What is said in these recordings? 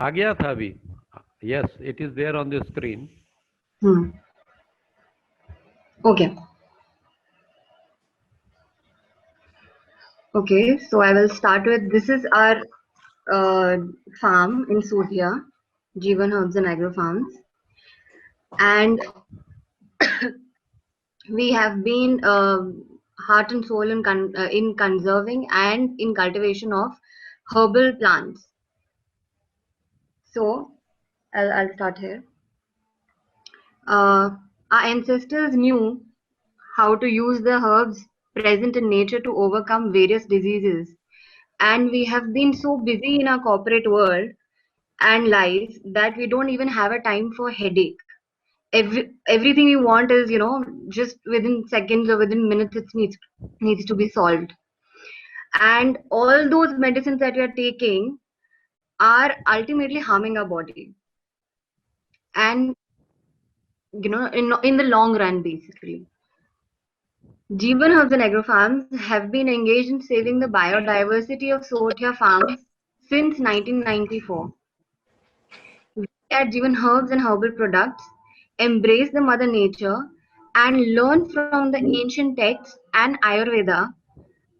आ गया था अभी. Yes, it is there on the screen. Okay. Okay, so I will start with, this is our farm in Sothia, Jeevan Herbs and Agro Farms. And we have been heart and soul in conserving and in cultivation of herbal plants. So I'll start here. Our ancestors knew how to use the herbs present in nature to overcome various diseases. And we have been so busy in our corporate world and life that we don't even have a time for headache. Everything we want is, just within seconds or within minutes, it needs to be solved. And all those medicines that we are taking are ultimately harming our body. And, in the long run, basically. Jeevan Herbs and Agro Farms have been engaged in saving the biodiversity of Sothia farms since 1994. We at Jeevan Herbs and Herbal Products embrace the Mother Nature and learn from the ancient texts and Ayurveda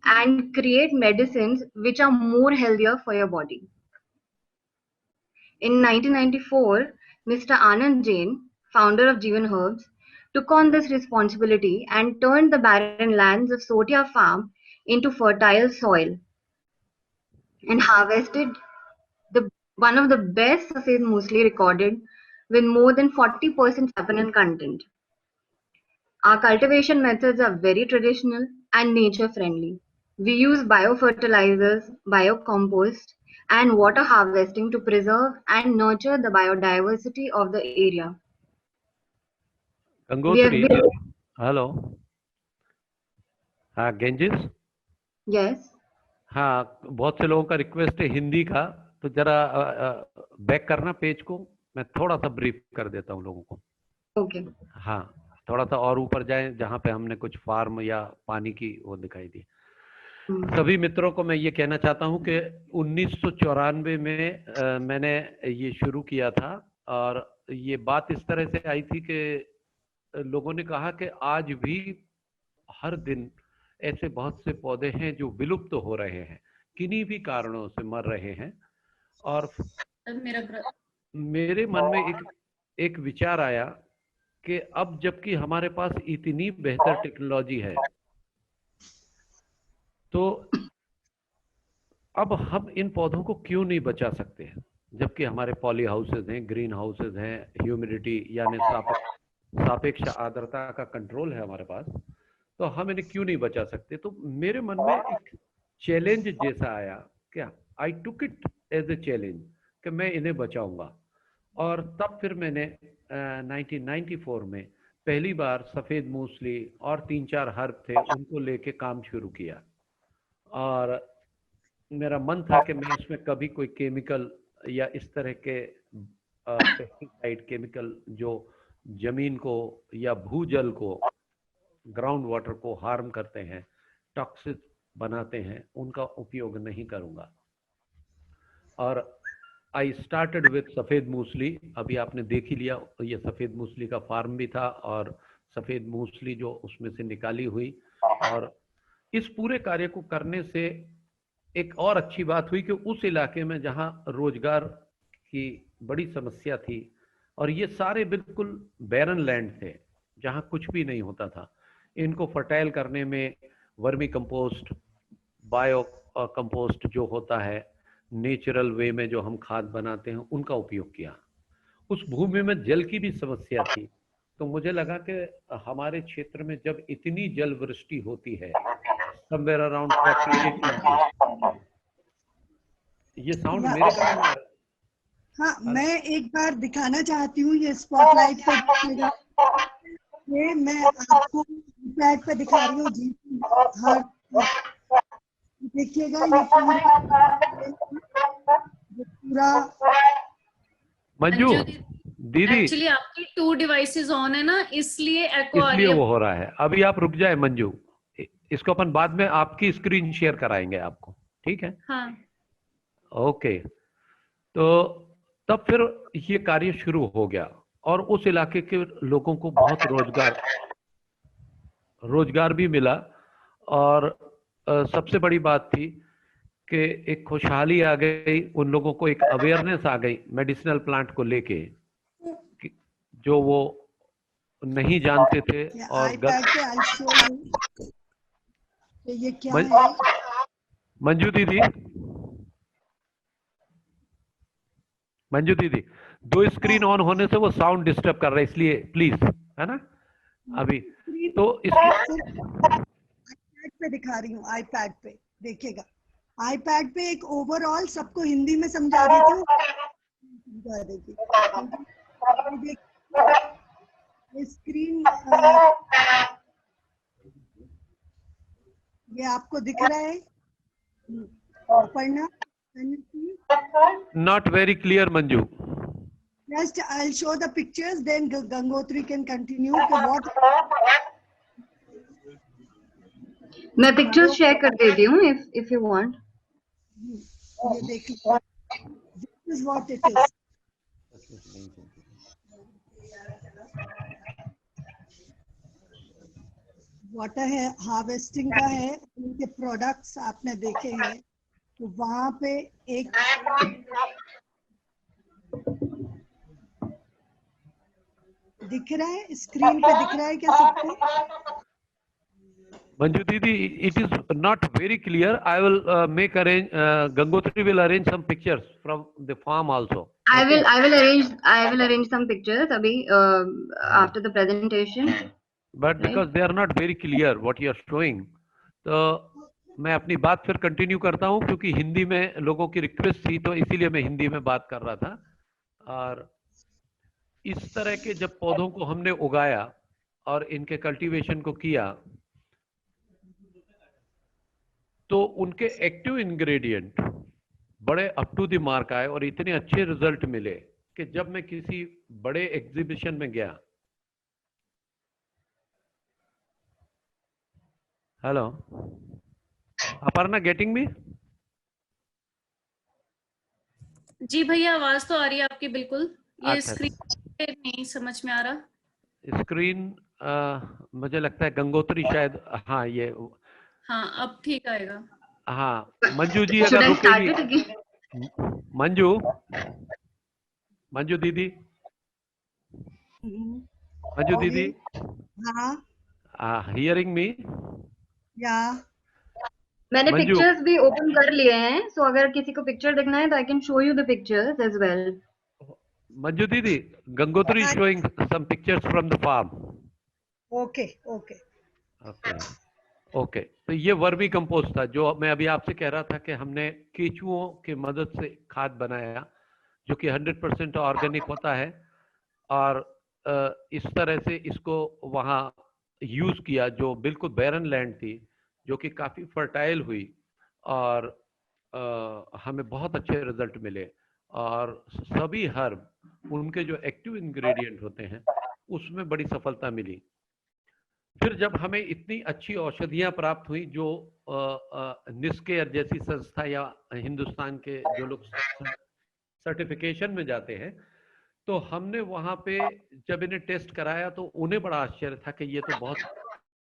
and create medicines which are more healthier for your body. In 1994, Mr. Anand Jain, founder of Jeevan Herbs, took on this responsibility and turned the barren lands of Sotia farm into fertile soil and harvested one of the best Safed Muesli recorded with more than 40% saponin content. Our cultivation methods are very traditional and nature friendly. We use biofertilizers, biocompost, and water harvesting to preserve and nurture the biodiversity of the area. Gangotri, hello. हाँ, Ganges. Yes. हाँ, बहुत से लोगों का request है हिंदी का, तो जरा बैक करना पेज को. मैं थोड़ा सा ब्रीफ कर देता हूँ लोगों को. ओके. हाँ, थोड़ा सा और ऊपर जाएं जहाँ पे हमने कुछ फार्म या पानी की वो दिखाई दी. सभी मित्रों को मैं ये कहना चाहता हूँ कि 1994 में मैंने ये शुरू किया था और ये बात इस तरह से आई थी कि लोगों ने कहा कि आज भी हर दिन ऐसे बहुत से पौधे हैं जो विलुप्त हो रहे हैं, किन्हीं भी कारणों से मर रहे हैं. और मेरे मन में एक विचार आया कि अब जबकि हमारे पास इतनी बेहतर टेक्नोलॉजी है, तो अब हम इन पौधों को क्यों नहीं बचा सकते हैं, जबकि हमारे पॉली हाउसेज हैं, ग्रीन हाउसेज हैं, ह्यूमिडिटी यानी सापेक्ष आर्द्रता का कंट्रोल है हमारे पास, तो हम इन्हें क्यों नहीं बचा सकते. तो मेरे मन में एक चैलेंज जैसा आया, क्या I took it as a challenge कि मैं इन्हें बचाऊंगा. और तब फिर मैंने 1994 में पहली बार सफ़ेद मूसली और 3-4 हर्ब थे, उनको लेके काम शुरू किया. और मेरा मन था कि मैं इसमें कभी कोई केमिकल या इस तरह के पेस्टिसाइड केमिकल जो जमीन को या भूजल को, ग्राउंड वाटर को हार्म करते हैं, टॉक्सिक बनाते हैं, उनका उपयोग नहीं करूंगा. और आई स्टार्टेड विथ सफ़ेद मूसली. अभी आपने देख ही लिया, ये सफ़ेद मूसली का फार्म भी था और सफ़ेद मूसली जो उसमें से निकाली हुई. और इस पूरे कार्य को करने से एक और अच्छी बात हुई कि उस इलाके में जहां रोजगार की बड़ी समस्या थी और ये सारे बिल्कुल बैरन लैंड थे जहां कुछ भी नहीं होता था, इनको फर्टाइल करने में वर्मी कंपोस्ट, बायो कंपोस्ट जो होता है, नेचुरल वे में जो हम खाद बनाते हैं, उनका उपयोग किया. उस भूमि में जल की भी समस्या थी, तो मुझे लगा कि हमारे क्षेत्र में जब इतनी जल वृष्टि होती है, somewhere around 48 inches. ये साउंड मेरे कान में आ रहा है. हाँ, मैं एक बार दिखाना चाहती हूँ, ये स्पॉटलाइट पे दिखेगा. ये मैं आपको फ्लैट पे दिखा रही हूँ जी. हाँ, देखिएगा ये पूरा. मंजू दीदी, एक्चुअली आपकी 2 डिवाइसेस ऑन है ना, इसलिए एको आ रही है. वो हो रहा है. अभी आप रुक जाए मंजू, इसको अपन बाद में आपकी स्क्रीन शेयर कराएंगे आपको, ठीक है? हाँ. ओके. तो तब फिर ये कार्य शुरू हो गया और उस इलाके के लोगों को बहुत रोजगार भी मिला। और सबसे बड़ी बात थी कि एक खुशहाली आ गई, उन लोगों को एक अवेयरनेस आ गई मेडिसिनल प्लांट को लेके जो वो नहीं जानते थे। और iPad पे I'll show you कि ये क्या है। मंजू दीदी, दो स्क्रीन ऑन होने से वो साउंड डिस्टर्ब कर रहा है, इसलिए प्लीज, है ना अभी। तो इसकी iPad पे दिखा रही हूँ, iPad पे देखिएगा। iPad पे एक ओवरऑल सबको हिंदी में समझा रही थी, समझा देगी। ये स्क्रीन ये आपको दिख रहा है पढ़ना? Not very clear Manju. Just I'll show the pictures, then Gangotri can continue. What? मैं पिक्चर्स शेयर कर देती हूँ if you want. ये देखिए, this is what it is. Water है, हार्वेस्टिंग का है, उनके प्रोडक्ट्स आपने देखे हैं। तो वहां पे एक दिख रहा है, स्क्रीन पे दिख रहा है क्या सबको? मंजू दीदी, it is not very clear. I will make arrange. Gangotri will arrange some pictures from the farm also. I will arrange some pictures abhi after the presentation. But because they are not very clear what you are showing, तो मैं अपनी बात फिर continue करता हूँ, क्योंकि हिंदी में लोगों की रिक्वेस्ट थी, तो इसीलिए मैं हिंदी में बात कर रहा था। और इस तरह के जब पौधों को हमने उगाया और इनके कल्टीवेशन को किया, तो उनके एक्टिव इंग्रेडिएंट बड़े अप टू द मार्क आए और इतने अच्छे रिजल्ट मिले कि जब मैं किसी बड़े एग्जीबिशन में गया। Hello Aparna, getting me? जी भैया, आवाज तो आ रही है आपकी बिल्कुल। ये अच्छा। स्क्रीन नहीं समझ में आ रहा। स्क्रीन मुझे लगता है गंगोत्री शायद, हाँ ये, हाँ अब ठीक आएगा। हाँ मंजू जी Should अगर I start रुकेगी। it again? मंजू दीदी, मंजू दीदी, हाँ, हियरिंग मी? या मैंने मंजू। पिक्चर्स भी ओपन कर लिए हैं, सो अगर किसी को पिक्चर देखना है तो I can show you the pictures as well. Manju दीदी, Gangotri showing some pictures from the farm. Okay okay okay. तो ये वर्मी कंपोस्ट था जो मैं अभी आपसे कह रहा था कि हमने केचुओं की मदद से खाद बनाया, जो कि 100% ऑर्गेनिक होता है। और इस तरह से इसको वहाँ यूज किया, जो बिल्कुल बैरन लैंड थी, जो कि काफी फर्टाइल हुई और हमें बहुत अच्छे रिजल्ट मिले। और सभी हर्ब, उनके जो एक्टिव इंग्रेडिएंट होते हैं, उसमें बड़ी सफलता मिली। फिर जब हमें इतनी अच्छी औषधियां प्राप्त हुई, जो निस्केयर जैसी संस्था या हिंदुस्तान के जो लोग सर्टिफिकेशन में जाते हैं, तो हमने वहां पे जब इन्हें टेस्ट कराया तो उन्हें बड़ा आश्चर्य था कि ये तो बहुत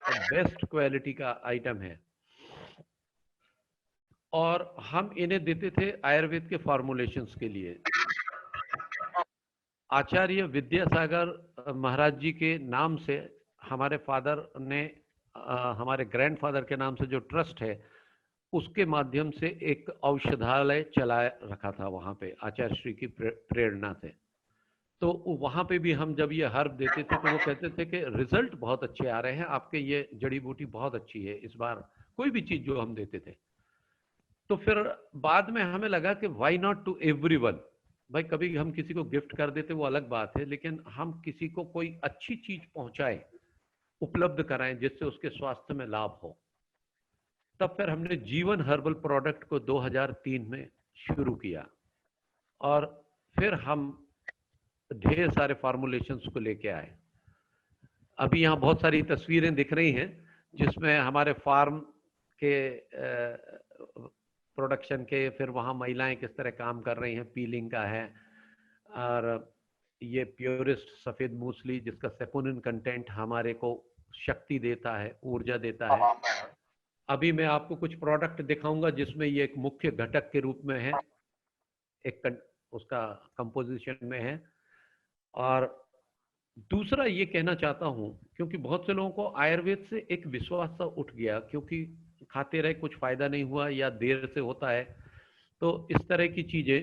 बेस्ट क्वालिटी का आइटम है। और हम इन्हें देते थे आयुर्वेद के फॉर्मुलेशंस के लिए। आचार्य विद्यासागर महाराज जी के नाम से हमारे फादर ने, हमारे ग्रैंडफादर के नाम से जो ट्रस्ट है, उसके माध्यम से एक औषधालय चला रखा था वहां पे, आचार्य श्री की प्रेरणा से। तो वहां पे भी हम जब ये हर्ब देते थे तो वो कहते थे कि रिजल्ट बहुत अच्छे आ रहे हैं आपके, ये जड़ी बूटी बहुत अच्छी है, इस बार कोई भी चीज जो हम देते थे। तो फिर बाद में हमें लगा कि व्हाई नॉट टू एवरीवन। भाई कभी हम किसी को गिफ्ट कर देते वो अलग बात है, लेकिन हम किसी को कोई अच्छी चीज पहुंचाएं, उपलब्ध कराएं, जिससे उसके स्वास्थ्य में लाभ हो। तब फिर हमने जीवन हर्बल प्रोडक्ट को 2003 में शुरू किया और फिर हम ढेर सारे फॉर्मुलेशंस को लेके आए। अभी यहाँ बहुत सारी तस्वीरें दिख रही हैं जिसमें हमारे फार्म के प्रोडक्शन के, फिर वहाँ महिलाएं किस तरह काम कर रही हैं, पीलिंग का है, और ये प्योरेस्ट सफेद मूसली जिसका सेपोनिन कंटेंट हमारे को शक्ति देता है, ऊर्जा देता है। अभी मैं आपको कुछ प्रोडक्ट दिखाऊंगा जिसमें ये एक मुख्य घटक के रूप में है, उसका कंपोजिशन में है। और दूसरा ये कहना चाहता हूं, क्योंकि बहुत से लोगों को आयुर्वेद से एक विश्वास सा उठ गया, क्योंकि खाते रहे कुछ फायदा नहीं हुआ या देर से होता है, तो इस तरह की चीजें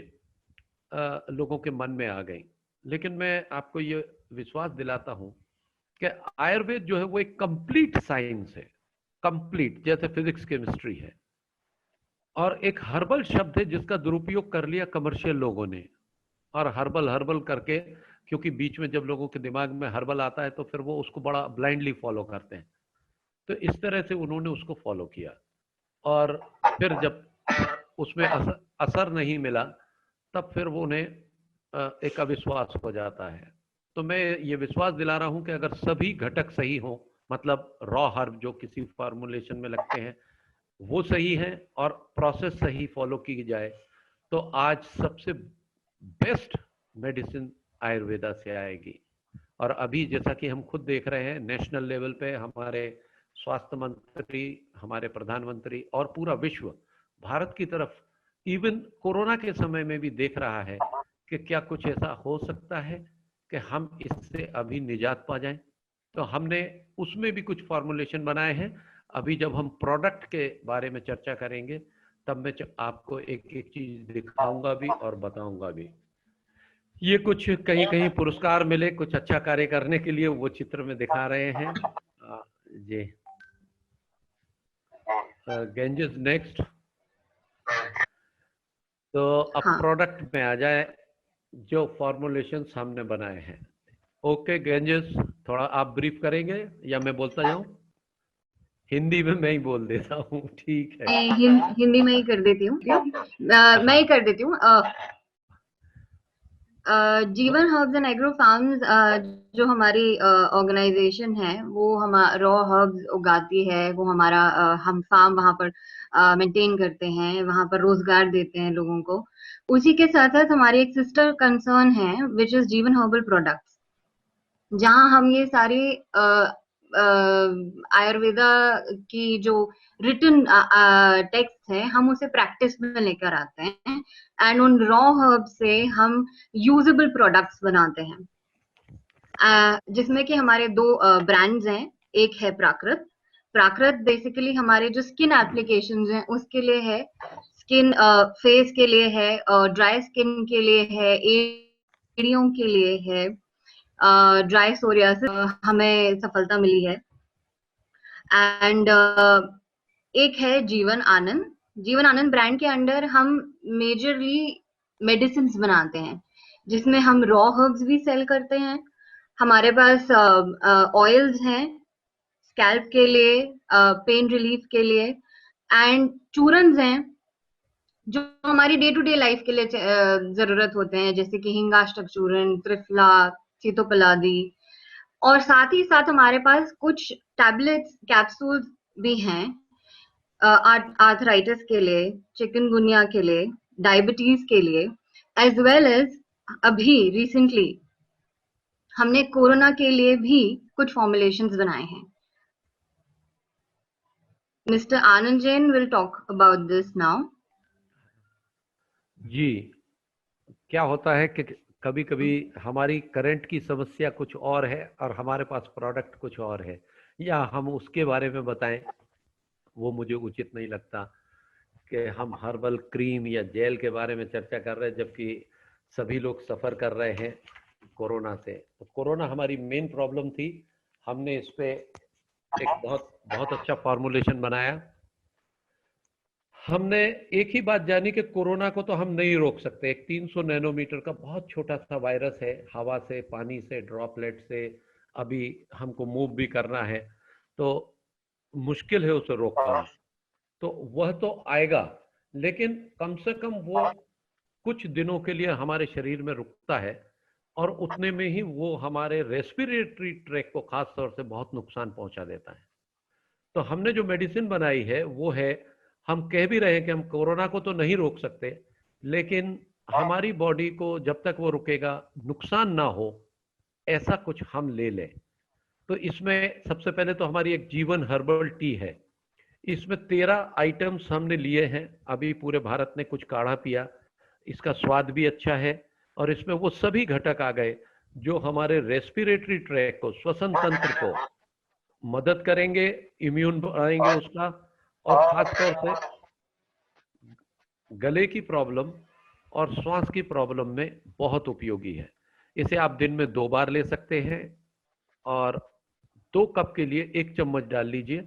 लोगों के मन में आ गई। लेकिन मैं आपको ये विश्वास दिलाता हूं कि आयुर्वेद जो है वो एक कंप्लीट साइंस है, कंप्लीट, जैसे फिजिक्स केमिस्ट्री है। और एक हर्बल शब्द है जिसका दुरुपयोग कर लिया कमर्शियल लोगों ने, और हर्बल हर्बल करके, क्योंकि बीच में जब लोगों के दिमाग में हर्बल आता है तो फिर वो उसको बड़ा ब्लाइंडली फॉलो करते हैं। तो इस तरह से उन्होंने उसको फॉलो किया, और फिर जब उसमें असर नहीं मिला तब फिर वो उन्हें एक अविश्वास हो जाता है। तो मैं ये विश्वास दिला रहा हूं कि अगर सभी घटक सही हों, मतलब रॉ हर्ब जो किसी फॉर्मुलेशन में लगते हैं वो सही है और प्रोसेस सही फॉलो की जाए, तो आज सबसे बेस्ट मेडिसिन आयुर्वेदा से आएगी। और अभी जैसा कि हम खुद देख रहे हैं, नेशनल लेवल पे हमारे स्वास्थ्य मंत्री, हमारे प्रधानमंत्री और पूरा विश्व भारत की तरफ इवन कोरोना के समय में भी देख रहा है कि क्या कुछ ऐसा हो सकता है कि हम इससे अभी निजात पा जाएं। तो हमने उसमें भी कुछ फॉर्मुलेशन बनाए हैं। अभी जब हम प्रोडक्ट के बारे में चर्चा करेंगे तब मैं आपको एक एक चीज दिखाऊंगा भी और बताऊंगा भी। ये कुछ कहीं कहीं पुरस्कार मिले कुछ अच्छा कार्य करने के लिए, वो चित्र में दिखा रहे हैं जी। Ganges next. तो अब हाँ। प्रोडक्ट में आ जाए जो फॉर्मुलेशंस हमने बनाए हैं। ओके गेंजेस, थोड़ा आप ब्रीफ करेंगे या मैं बोलता जाऊं? हिंदी में मैं ही बोल देता हूँ, ठीक है। हिंदी में ही कर देती हूँ। मैं ही कर देती हूँ। जीवन हर्ब्स एंड एग्रो फार्म्स जो हमारी ऑर्गेनाइजेशन है वो हम रॉ हर्ब्स उगाती है। वो हमारा हम फार्म वहां पर मेंटेन करते हैं, वहां पर रोजगार देते हैं लोगों को। उसी के साथ साथ हमारी एक सिस्टर कंसर्न है विच इज जीवन हर्बल प्रोडक्ट्स, जहां हम ये सारे आयुर्वेदा की जो रिटन टेक्स्ट है हम उसे प्रैक्टिस में लेकर आते हैं, एंड उन रॉ हर्ब से हम यूजेबल प्रोडक्ट्स बनाते हैं। जिसमें कि हमारे दो ब्रांड्स हैं। एक है प्राकृत। प्राकृत बेसिकली हमारे जो स्किन एप्लीकेशंस हैं उसके लिए है, स्किन फेस के लिए है, ड्राई स्किन के लिए है, एड़ियों के लिए है, ड्राई सोरियासिस हमें सफलता मिली है। एंड एक है जीवन आनंद। जीवन आनंद ब्रांड के अंडर हम मेजरली मेडिसिन बनाते हैं, जिसमें हम रॉ हर्ब्स भी सेल करते हैं। हमारे पास ऑयल्स हैं स्कैल्प के लिए, पेन रिलीफ के लिए, एंड चूरन्स हैं जो हमारी डे टू डे लाइफ के लिए जरूरत होते हैं, जैसे कि हिंगाष्टक चूर्ण, त्रिफला, सीतोपलादी। और साथ ही साथ हमारे पास कुछ टैबलेट्स, कैप्सूल्स भी हैं आर्थराइटिस के लिए, चिकनगुनिया के लिए, डायबिटीज के लिए, एज वेल एज अभी रिसेंटली हमने कोरोना के लिए भी कुछ फॉर्मुलेशंस बनाए हैं। Mister Anand Jain will talk about this now. जी, क्या होता है कि कभी कभी हमारी करंट की समस्या कुछ और है और हमारे पास प्रोडक्ट कुछ और है, या हम उसके बारे में बताएं, वो मुझे उचित नहीं लगता कि हम हर्बल क्रीम या जेल के बारे में चर्चा कर रहे हैं जबकि सभी लोग सफ़र कर रहे हैं कोरोना से। तो कोरोना हमारी मेन प्रॉब्लम थी। हमने इस पे एक बहुत अच्छा फॉर्मुलेशन बनाया। हमने एक ही बात जानी कि कोरोना को तो हम नहीं रोक सकते। एक 300 नैनोमीटर का बहुत छोटा सा वायरस है, हवा से, पानी से, ड्रॉपलेट से अभी हमको मूव भी करना है, तो मुश्किल है उसे रोक पाना। तो वह तो आएगा, लेकिन कम से कम वो कुछ दिनों के लिए हमारे शरीर में रुकता है, और उतने में ही वो हमारे रेस्पिरेटरी ट्रैक को खास तौर से बहुत नुकसान पहुंचा देता है। तो हमने जो मेडिसिन बनाई है वो है, हम कह भी रहे हैं कि हम कोरोना को तो नहीं रोक सकते, लेकिन हमारी बॉडी को जब तक वो रुकेगा, नुकसान ना हो, ऐसा कुछ हम ले लें। तो इसमें सबसे पहले तो हमारी एक जीवन हर्बल टी है। इसमें 13 आइटम्स हमने लिए हैं। अभी पूरे भारत ने कुछ काढ़ा पिया, इसका स्वाद भी अच्छा है, और इसमें वो सभी घटक आ गए जो हमारे रेस्पिरेटरी ट्रैक को, श्वसन तंत्र को मदद करेंगे, इम्यून बढ़ाएंगे उसका, और खासतौर से गले की प्रॉब्लम और श्वास की प्रॉब्लम में बहुत उपयोगी है। इसे आप दिन में 2 बार ले सकते हैं, और 2 कप के लिए 1 चम्मच डाल लीजिए।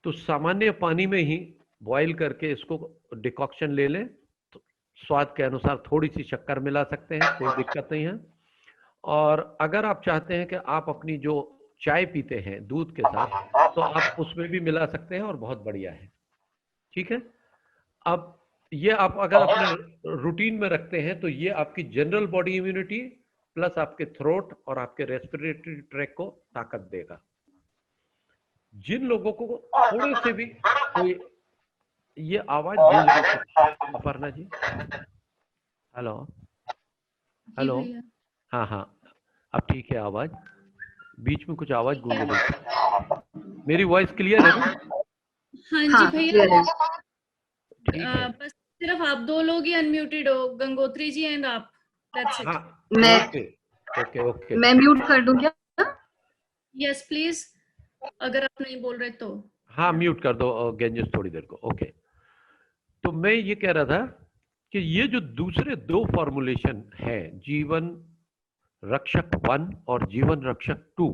तो सामान्य पानी में ही बॉईल करके इसको डिकॉक्शन ले लें। तो स्वाद के अनुसार थोड़ी सी शक्कर मिला सकते हैं, कोई दिक्कत नहीं है। और अगर आप चाहते हैं कि आप अपनी जो चाय पीते हैं दूध के साथ, तो आप उसमें भी मिला सकते हैं, और बहुत बढ़िया है। ठीक है। अब ये आप अगर अपने रूटीन में रखते हैं तो ये आपकी जनरल बॉडी इम्यूनिटी प्लस आपके थ्रोट और आपके रेस्पिरेटरी ट्रैक को ताकत देगा। जिन लोगों को थोड़े से भी कोई ये आवाज गूंज रही है, अपर्णा जी, हेलो हेलो, हाँ हाँ, अब ठीक है आवाज, बीच में कुछ आवाज गूंज रही है। मेरी वॉइस क्लियर है ना? हाँ जी हाँ, भैया, clear है। ठीक है। बस सिर्फ आप 2 लोग ही अनम्यूटेड हो, गंगोत्री जी एंड आप, दैट्स इट। हाँ, मैं ओके ओके ओके। मैं म्यूट कर दूं क्या? यस प्लीज, अगर आप नहीं बोल रहे तो। हाँ, म्यूट कर दो गेंजिस थोड़ी देर को। ओके, तो मैं ये कह रहा था कि ये जो दूसरे 2 फॉर्मुलेशन है, जीवन रक्षक 1 और जीवन रक्षक 2,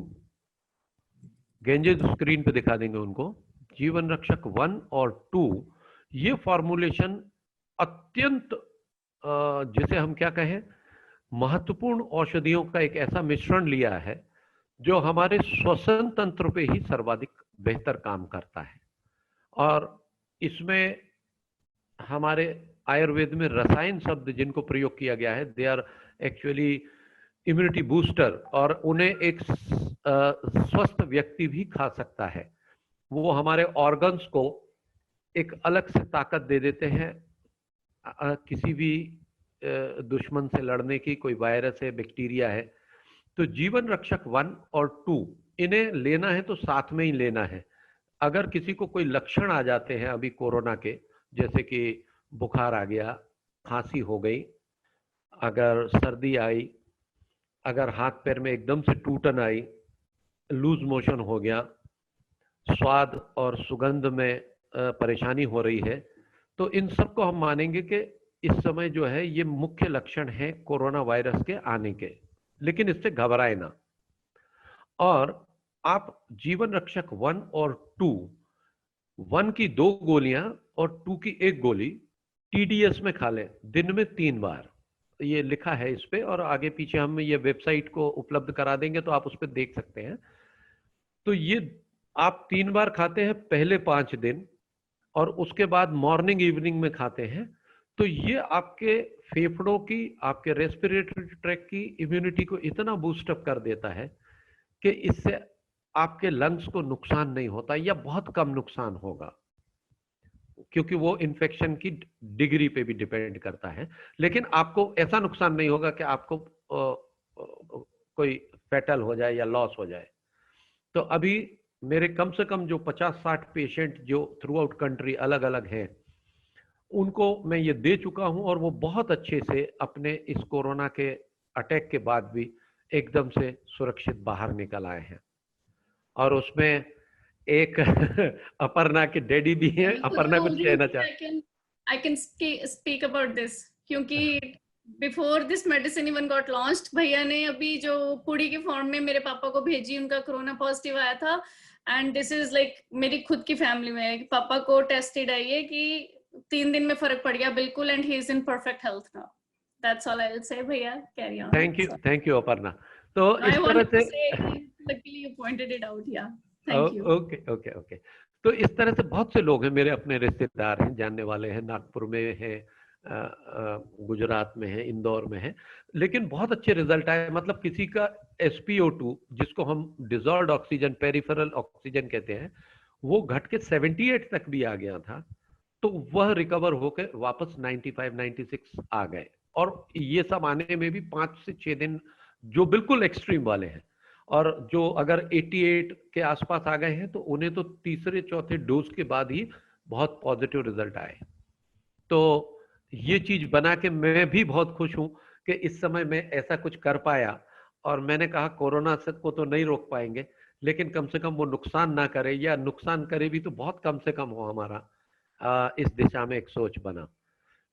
गेंजिस स्क्रीन पे दिखा देंगे उनको। जीवन रक्षक 1 और 2, ये फॉर्मुलेशन अत्यंत जिसे हम क्या कहें, महत्वपूर्ण औषधियों का एक ऐसा मिश्रण लिया है जो हमारे श्वसन तंत्र पे ही सर्वाधिक बेहतर काम करता है। और इसमें हमारे आयुर्वेद में रसायन शब्द जिनको प्रयोग किया गया है, they are actually immunity booster, और उन्हें एक स्वस्थ व्यक्ति भी खा सकता है। वो हमारे ऑर्गन्स को एक अलग से ताकत दे देते हैं, किसी भी दुश्मन से लड़ने की, कोई वायरस है, बैक्टीरिया है। तो जीवन रक्षक 1 और 2 इन्हें लेना है तो साथ में ही लेना है। अगर किसी को कोई लक्षण आ जाते हैं अभी कोरोना के, जैसे कि बुखार आ गया, खांसी हो गई, अगर सर्दी आई, अगर हाथ पैर में एकदम से टूटन आई, लूज मोशन हो गया, स्वाद और सुगंध में परेशानी हो रही है, तो इन सब को हम मानेंगे कि इस समय जो है ये मुख्य लक्षण है कोरोना वायरस के आने के। लेकिन इससे घबराए ना, और आप जीवन रक्षक 1 और 2, 1 की 2 गोलियां और 2 की 1 गोली TDS में खा लें, दिन में 3 बार। ये लिखा है इस पे, और आगे पीछे हम ये वेबसाइट को उपलब्ध करा देंगे तो आप उस पर देख सकते हैं। तो ये आप 3 बार खाते हैं पहले 5 दिन, और उसके बाद मॉर्निंग इवनिंग में खाते हैं। तो ये आपके फेफड़ों की, आपके रेस्पिरेटरी ट्रैक की इम्यूनिटी को इतना बूस्टअप कर देता है कि इससे आपके लंग्स को नुकसान नहीं होता, या बहुत कम नुकसान होगा, क्योंकि वो इन्फेक्शन की डिग्री पे भी डिपेंड करता है। लेकिन आपको ऐसा नुकसान नहीं होगा कि आपको कोई फैटल हो जाए या लॉस हो जाए। तो अभी मेरे कम से कम जो 50-60 पेशेंट जो थ्रू आउट कंट्री अलग अलग हैं, उनको मैं ये दे चुका हूं, और वो बहुत अच्छे से अपने इस कोरोना के अटैक के बाद भी एकदम से सुरक्षित बाहर निकल आए हैं। और उसमें एक अपर्णा के डैडी भी हैं। अपर्णा कुछ कहना चाहते? I can speak about this, क्योंकि before this medicine even got launched, भैया ने अभी जो पुड़ी के फॉर्म में मेरे पापा को भेजी, उनका कोरोना पॉजिटिव आया था। एंड दिस इज लाइक मेरी खुद की फैमिली में पापा को टेस्टेड आई है कि 3 दिन में फर्क पड़ गया बिल्कुल, and he is in perfect health now. That's all I will say. भैया carry on. Thank you Aparna. तो इस तरह से luckily you pointed it out. या थैंक यू। ओके। तो इस तरह से बहुत से लोग हैं, मेरे अपने रिश्तेदार हैं, जानने वाले हैं, नागपुर में हैं, गुजरात में है, इंदौर में है, लेकिन बहुत अच्छे रिजल्ट आए। मतलब किसी का SpO2, जिसको हम डिजॉल्व्ड ऑक्सीजन, पेरिफेरल ऑक्सीजन कहते हैं, वो घट के 78 तक भी आ गया था। तो वह रिकवर होकर वापस 95-96 आ गए, और ये सब आने में भी 5 से 6 दिन जो बिल्कुल एक्सट्रीम वाले हैं, और जो अगर 88 के आसपास आ गए हैं तो उन्हें तो तीसरे चौथे डोज के बाद ही बहुत पॉजिटिव रिजल्ट आए। तो ये चीज बना के मैं भी बहुत खुश हूं कि इस समय मैं ऐसा कुछ कर पाया। और मैंने कहा कोरोना से को तो नहीं रोक पाएंगे, लेकिन कम से कम वो नुकसान ना करे, या नुकसान करे भी तो बहुत कम से कम हो हमारा। इस दिशा में एक सोच बना।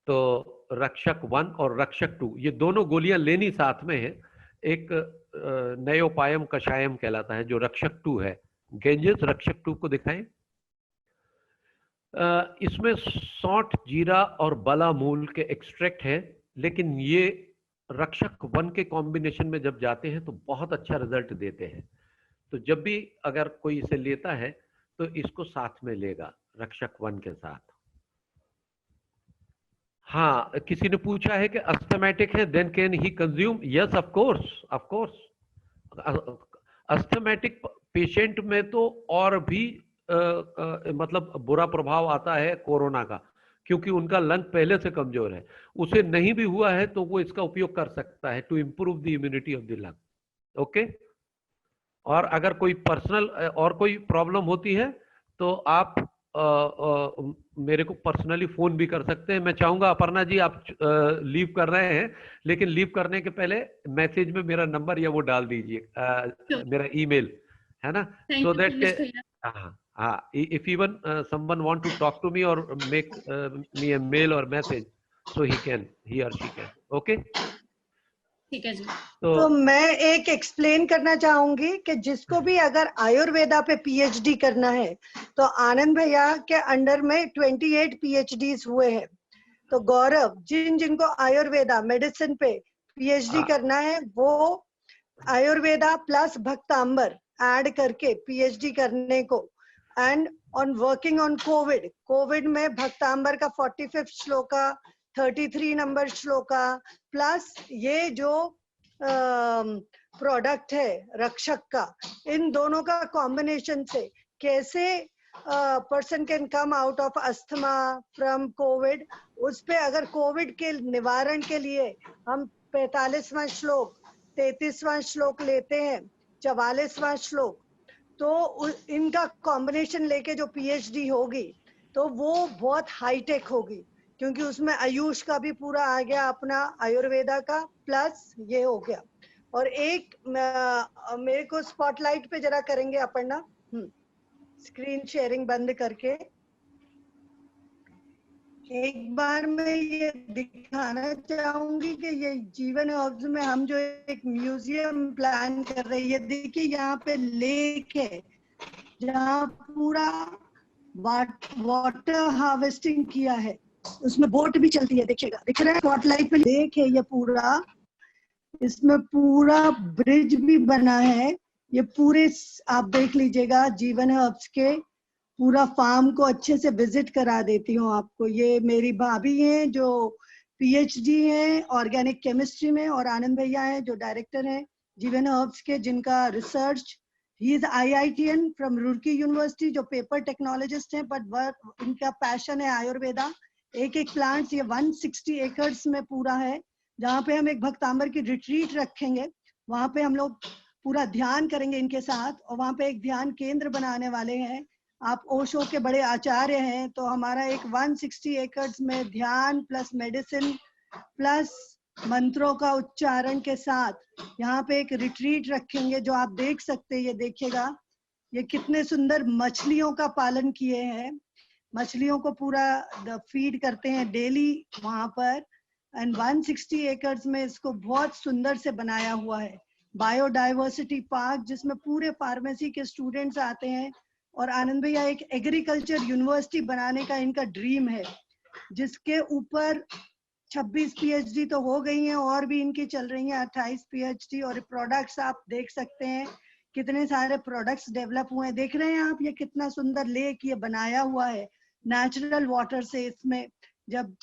तो रक्षक 1 और रक्षक 2 ये दोनों गोलियां लेनी साथ में है। एक नयोपायम कषायम कहलाता है जो रक्षक 2 है। गेंजेस रक्षक 2 को दिखाएं। इसमें सौंठ, जीरा और बला मूल के एक्सट्रैक्ट है, लेकिन ये रक्षक 1 के कॉम्बिनेशन में जब जाते हैं तो बहुत अच्छा रिजल्ट देते हैं। तो जब भी अगर कोई इसे लेता है तो इसको साथ में लेगा रक्षक 1 के साथ। हाँ, किसी ने पूछा है कि अस्थमेटिक है then can he consume? Yes, of course. Asthmatic patient में तो और भी मतलब बुरा प्रभाव आता है कोरोना का, क्योंकि उनका लंग पहले से कमजोर है। उसे नहीं भी हुआ है तो वो इसका उपयोग कर सकता है to improve the immunity of the lung. Okay. और अगर कोई पर्सनल और कोई प्रॉब्लम होती है तो आप मेरे को पर्सनली फोन भी कर सकते हैं। मैं चाहूंगा अपर्णा जी आप लीव कर रहे हैं, लेकिन लीव करने के पहले मैसेज में मेरा नंबर या वो डाल दीजिए, मेरा ईमेल है ना, सो दैट हाँ, if even someone want to talk to me or make me a mail or message, so he or she can, okay? ठीक है जी। तो मैं एक एक्सप्लेन करना चाहूंगी कि जिसको भी अगर आयुर्वेदा पे पीएचडी करना है तो आनंद भैया के अंडर में 28 पीएचडीज हुए हैं। तो गौरव, जिनको आयुर्वेदा मेडिसिन पे पीएचडी करना है वो आयुर्वेदा प्लस भक्तांबर ऐड करके पीएचडी करने को, and on working on Covid में भक्तांबर का 45 श्लोका, 33 नंबर श्लोका प्लस ये जो प्रोडक्ट है रक्षक का, इन दोनों का कॉम्बिनेशन से कैसे person can come out of asthma from Covid. उस पे अगर कोविड के निवारण के लिए हम 45वां श्लोक, 33वां श्लोक लेते हैं, 44वां श्लोक, तो इनका कॉम्बिनेशन लेके जो पीएचडी होगी तो वो बहुत हाईटेक होगी, क्योंकि उसमें आयुष का भी पूरा आ गया अपना, आयुर्वेदा का प्लस ये हो गया। और एक मेरे को स्पॉटलाइट पे जरा करेंगे अपर्णा, स्क्रीन शेयरिंग बंद करके एक बार मैं ये दिखाना चाहूंगी कि ये जीवन हर्ब्स में हम जो एक म्यूजियम प्लान कर रहे हैं, ये देखिए यहाँ पे लेक है जहाँ पूरा वाटर हार्वेस्टिंग किया है, उसमें बोट भी चलती है, देखिएगा, दिख रहा है स्पॉटलाइट पे लेक है ये पूरा, इसमें पूरा ब्रिज भी बना है। ये पूरे आप देख लीजिएगा जीवन हर्ब्स के पूरा फार्म को अच्छे से विजिट करा देती हूँ आपको। ये मेरी भाभी हैं जो पीएचडी हैं ऑर्गेनिक केमिस्ट्री में, और आनंद भैया हैं जो डायरेक्टर हैं जीवन हर्ब्स के, जिनका research he is IITian from Roorkee university, जो पेपर टेक्नोलॉजिस्ट हैं, बट इनका पैशन है आयुर्वेदा। एक प्लांट्स ये 160 एकर्स में पूरा है, जहाँ पे हम एक भक्तांबर की रिट्रीट रखेंगे, वहाँ पे हम लोग पूरा ध्यान करेंगे इनके साथ, और वहाँ पे एक ध्यान केंद्र बनाने वाले हैं। आप ओशो के बड़े आचार्य हैं, तो हमारा एक 160 एकर्स में ध्यान प्लस मेडिसिन प्लस मंत्रों का उच्चारण के साथ यहाँ पे एक रिट्रीट रखेंगे, जो आप देख सकते हैं। ये देखिएगा ये कितने सुंदर मछलियों का पालन किए हैं, मछलियों को पूरा फीड करते हैं डेली वहां पर, एंड 160 एकर्स में इसको बहुत सुंदर से बनाया हुआ है। बायोडाइवर्सिटी पार्क जिसमें पूरे फार्मेसी के स्टूडेंट्स आते हैं, और आनंद भैया एक एग्रीकल्चर यूनिवर्सिटी बनाने का इनका ड्रीम है, जिसके ऊपर 26 पीएचडी तो हो गई हैं, और भी इनकी चल रही हैं 28 पीएचडी। और प्रोडक्ट्स आप देख सकते हैं कितने सारे प्रोडक्ट्स डेवलप हुए हैं, देख रहे हैं आप, ये कितना सुंदर लेक ये बनाया हुआ है नेचुरल वाटर से। इसमें जब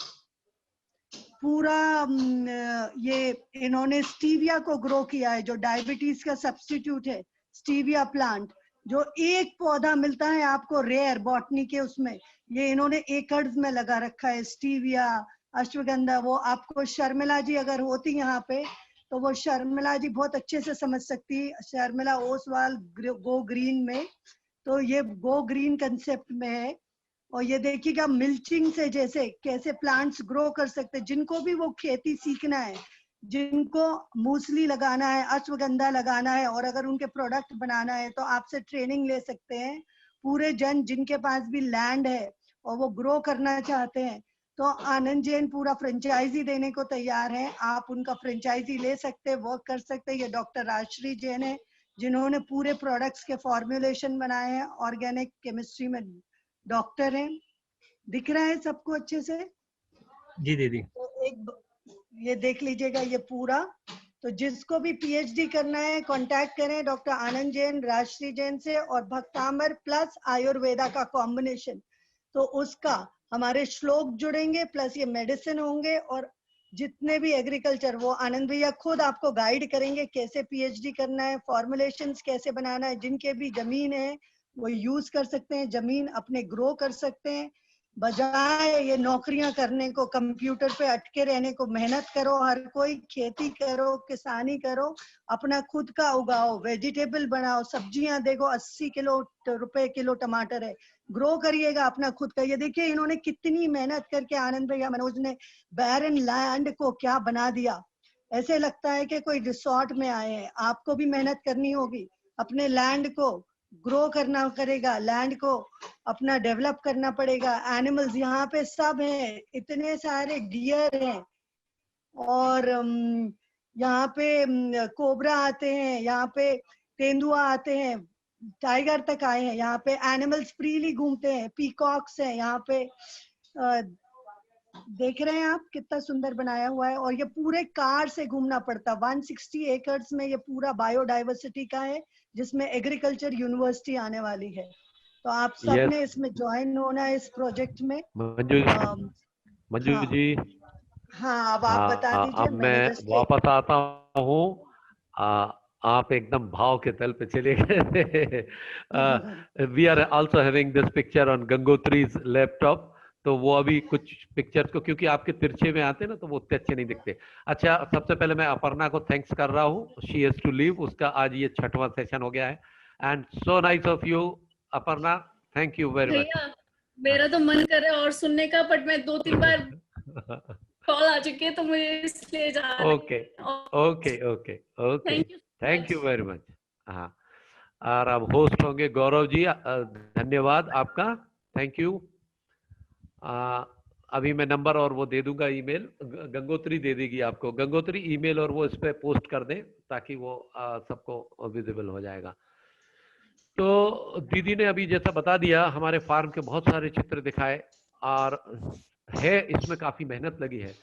पूरा ये इन्होंने स्टीविया को ग्रो किया है, जो डायबिटीज का सब्स्टिट्यूट है, स्टीविया प्लांट, जो एक पौधा मिलता है आपको रेयर बॉटनी के, उसमें ये इन्होंने एकर्स में लगा रखा है स्टीविया, अश्वगंधा, वो आपको शर्मिला जी अगर होती यहाँ पे तो वो शर्मिला जी बहुत अच्छे से समझ सकती, शर्मिला ओसवाल गो ग्रीन में, तो ये गो ग्रीन कंसेप्ट में है। और ये देखिएगा मिल्चिंग से जैसे कैसे प्लांट्स ग्रो कर सकते हैं, जिनको भी वो खेती सीखना है, जिनको मूसली लगाना है, अश्वगंधा लगाना है और अगर उनके प्रोडक्ट बनाना है तो आपसे ट्रेनिंग ले सकते हैं। पूरे जन जिनके पास भी लैंड है और वो ग्रो करना चाहते हैं तो आनंद जैन पूरा फ्रेंचाइजी देने को तैयार है। आप उनका फ्रेंचाइजी ले सकते हैं, वर्क कर सकते हैं। ये डॉक्टर राजश्री जैन है जिन्होंने पूरे प्रोडक्ट्स के फॉर्मुलेशन बनाए हैं, ऑर्गेनिक केमिस्ट्री में डॉक्टर हैं। दिख रहा है सबको अच्छे से? जी दीदी। तो एक ये देख लीजिएगा ये पूरा। तो जिसको भी पीएचडी करना है कांटेक्ट करें डॉक्टर आनंद जैन, राजश्री जैन से, और भक्तामर प्लस आयुर्वेदा का कॉम्बिनेशन। तो उसका हमारे श्लोक जुड़ेंगे प्लस ये मेडिसिन होंगे, और जितने भी एग्रीकल्चर वो आनंद भैया खुद आपको गाइड करेंगे कैसे पीएचडी करना है, फॉर्मुलेशंस कैसे बनाना है। जिनके भी जमीन है वो यूज कर सकते हैं, जमीन अपने ग्रो कर सकते हैं। बजाय ये नौकरियां करने को, कंप्यूटर पे अटके रहने को, मेहनत करो, हर कोई खेती करो, किसानी करो, अपना खुद का उगाओ, वेजिटेबल बनाओ, सब्जियां देखो 80 रुपए किलो टमाटर है, ग्रो करिएगा अपना खुद का। ये देखिए इन्होंने कितनी मेहनत करके, आनंद भैया मनोज ने बैरन लैंड को क्या बना दिया। ऐसे लगता है कि कोई रिसोर्ट में आए हैं। आपको भी मेहनत करनी होगी, अपने लैंड को ग्रो करना करेगा, लैंड को अपना डेवलप करना पड़ेगा। एनिमल्स यहाँ पे सब हैं, इतने सारे डियर हैं, और यहाँ पे कोबरा आते हैं, यहाँ पे तेंदुआ आते हैं, टाइगर तक आए हैं। यहाँ पे एनिमल्स फ्रीली घूमते हैं, पीकॉक्स हैं यहाँ पे। देख रहे हैं आप कितना सुंदर बनाया हुआ है। और ये पूरे कार से घूमना पड़ता। 160 एकर्स में ये पूरा बायोडाइवर्सिटी का है, जिसमें एग्रीकल्चर यूनिवर्सिटी आने वाली है। तो आप सब ने इसमें ज्वाइन होना है इस प्रोजेक्ट में। मंजू हाँ। जी, हाँ, अब आप बता दीजिए। अब मैं वापस आता हूँ। आप एकदम भाव के तल पे चले गए। We are also having this picture on Gangotri's laptop, तो वो अभी कुछ पिक्चर्स को, क्योंकि आपके तिरछे में आते ना तो वो उतने अच्छे नहीं दिखते। अच्छा, सबसे पहले मैं अपर्णा को थैंक्स कर रहा हूँ, शी हैज टू लीव, उसका आज ये 6वां सेशन हो गया है। And so nice of you Aparna, thank you very much. भैया मेरा तो मन कर रहा है और सुनने का, बट मैं 2-3 बार कॉल आ चुकी है तो मुझे इसलिए जा रही है। Okay thank you very much. हाँ, और अब होस्ट होंगे गौरव जी, धन्यवाद आपका, थैंक यू। अभी मैं नंबर और वो दे दूंगा, ईमेल गंगोत्री दे देगी आपको, गंगोत्री ईमेल और वो इस पे पोस्ट कर दें ताकि वो सबको विजिबल हो जाएगा। तो दीदी ने अभी जैसा बता दिया, हमारे फार्म के बहुत सारे चित्र दिखाए, और है इसमें काफी मेहनत लगी है।